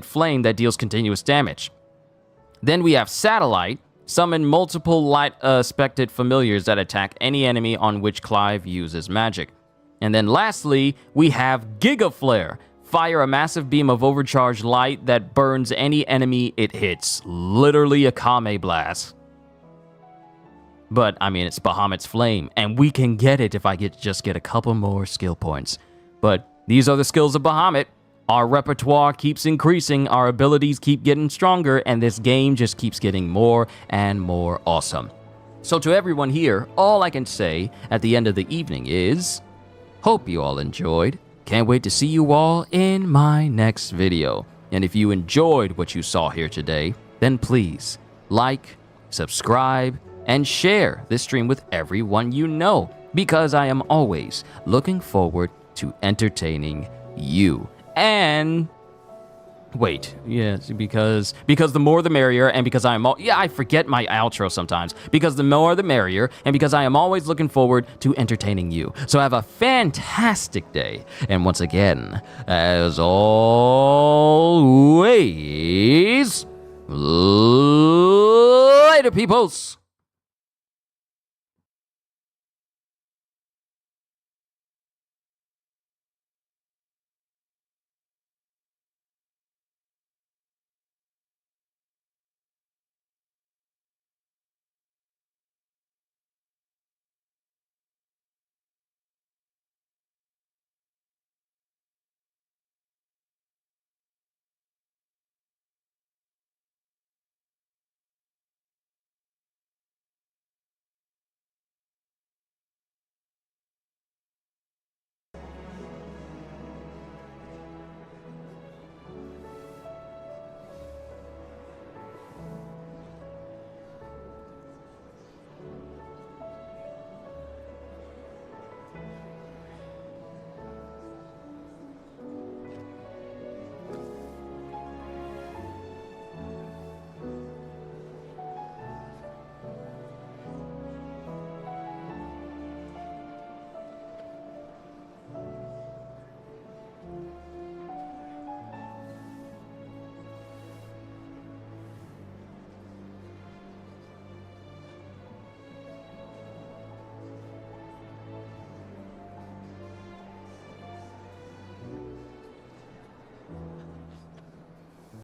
flame that deals continuous damage. Then we have Satellite. Summon multiple light spected familiars that attack any enemy on which Clive uses magic. And then lastly, we have Giga Flare. Fire a massive beam of overcharged light that burns any enemy it hits. Literally a Kame Blast. But, I mean, it's Bahamut's Flame, and we can get it if I just get a couple more skill points. But these are the skills of Bahamut. Our repertoire keeps increasing, our abilities keep getting stronger, and this game just keeps getting more and more awesome. So to everyone here, all I can say at the end of the evening is, hope you all enjoyed. Can't wait to see you all in my next video. And if you enjoyed what you saw here today, then please like, subscribe, and share this stream with everyone you know, because I am always looking forward to entertaining you. And wait, yes, because the more the merrier, and because I forget my outro sometimes. Because the more the merrier, and because I am always looking forward to entertaining you. So have a fantastic day. And once again, as always, later, peoples.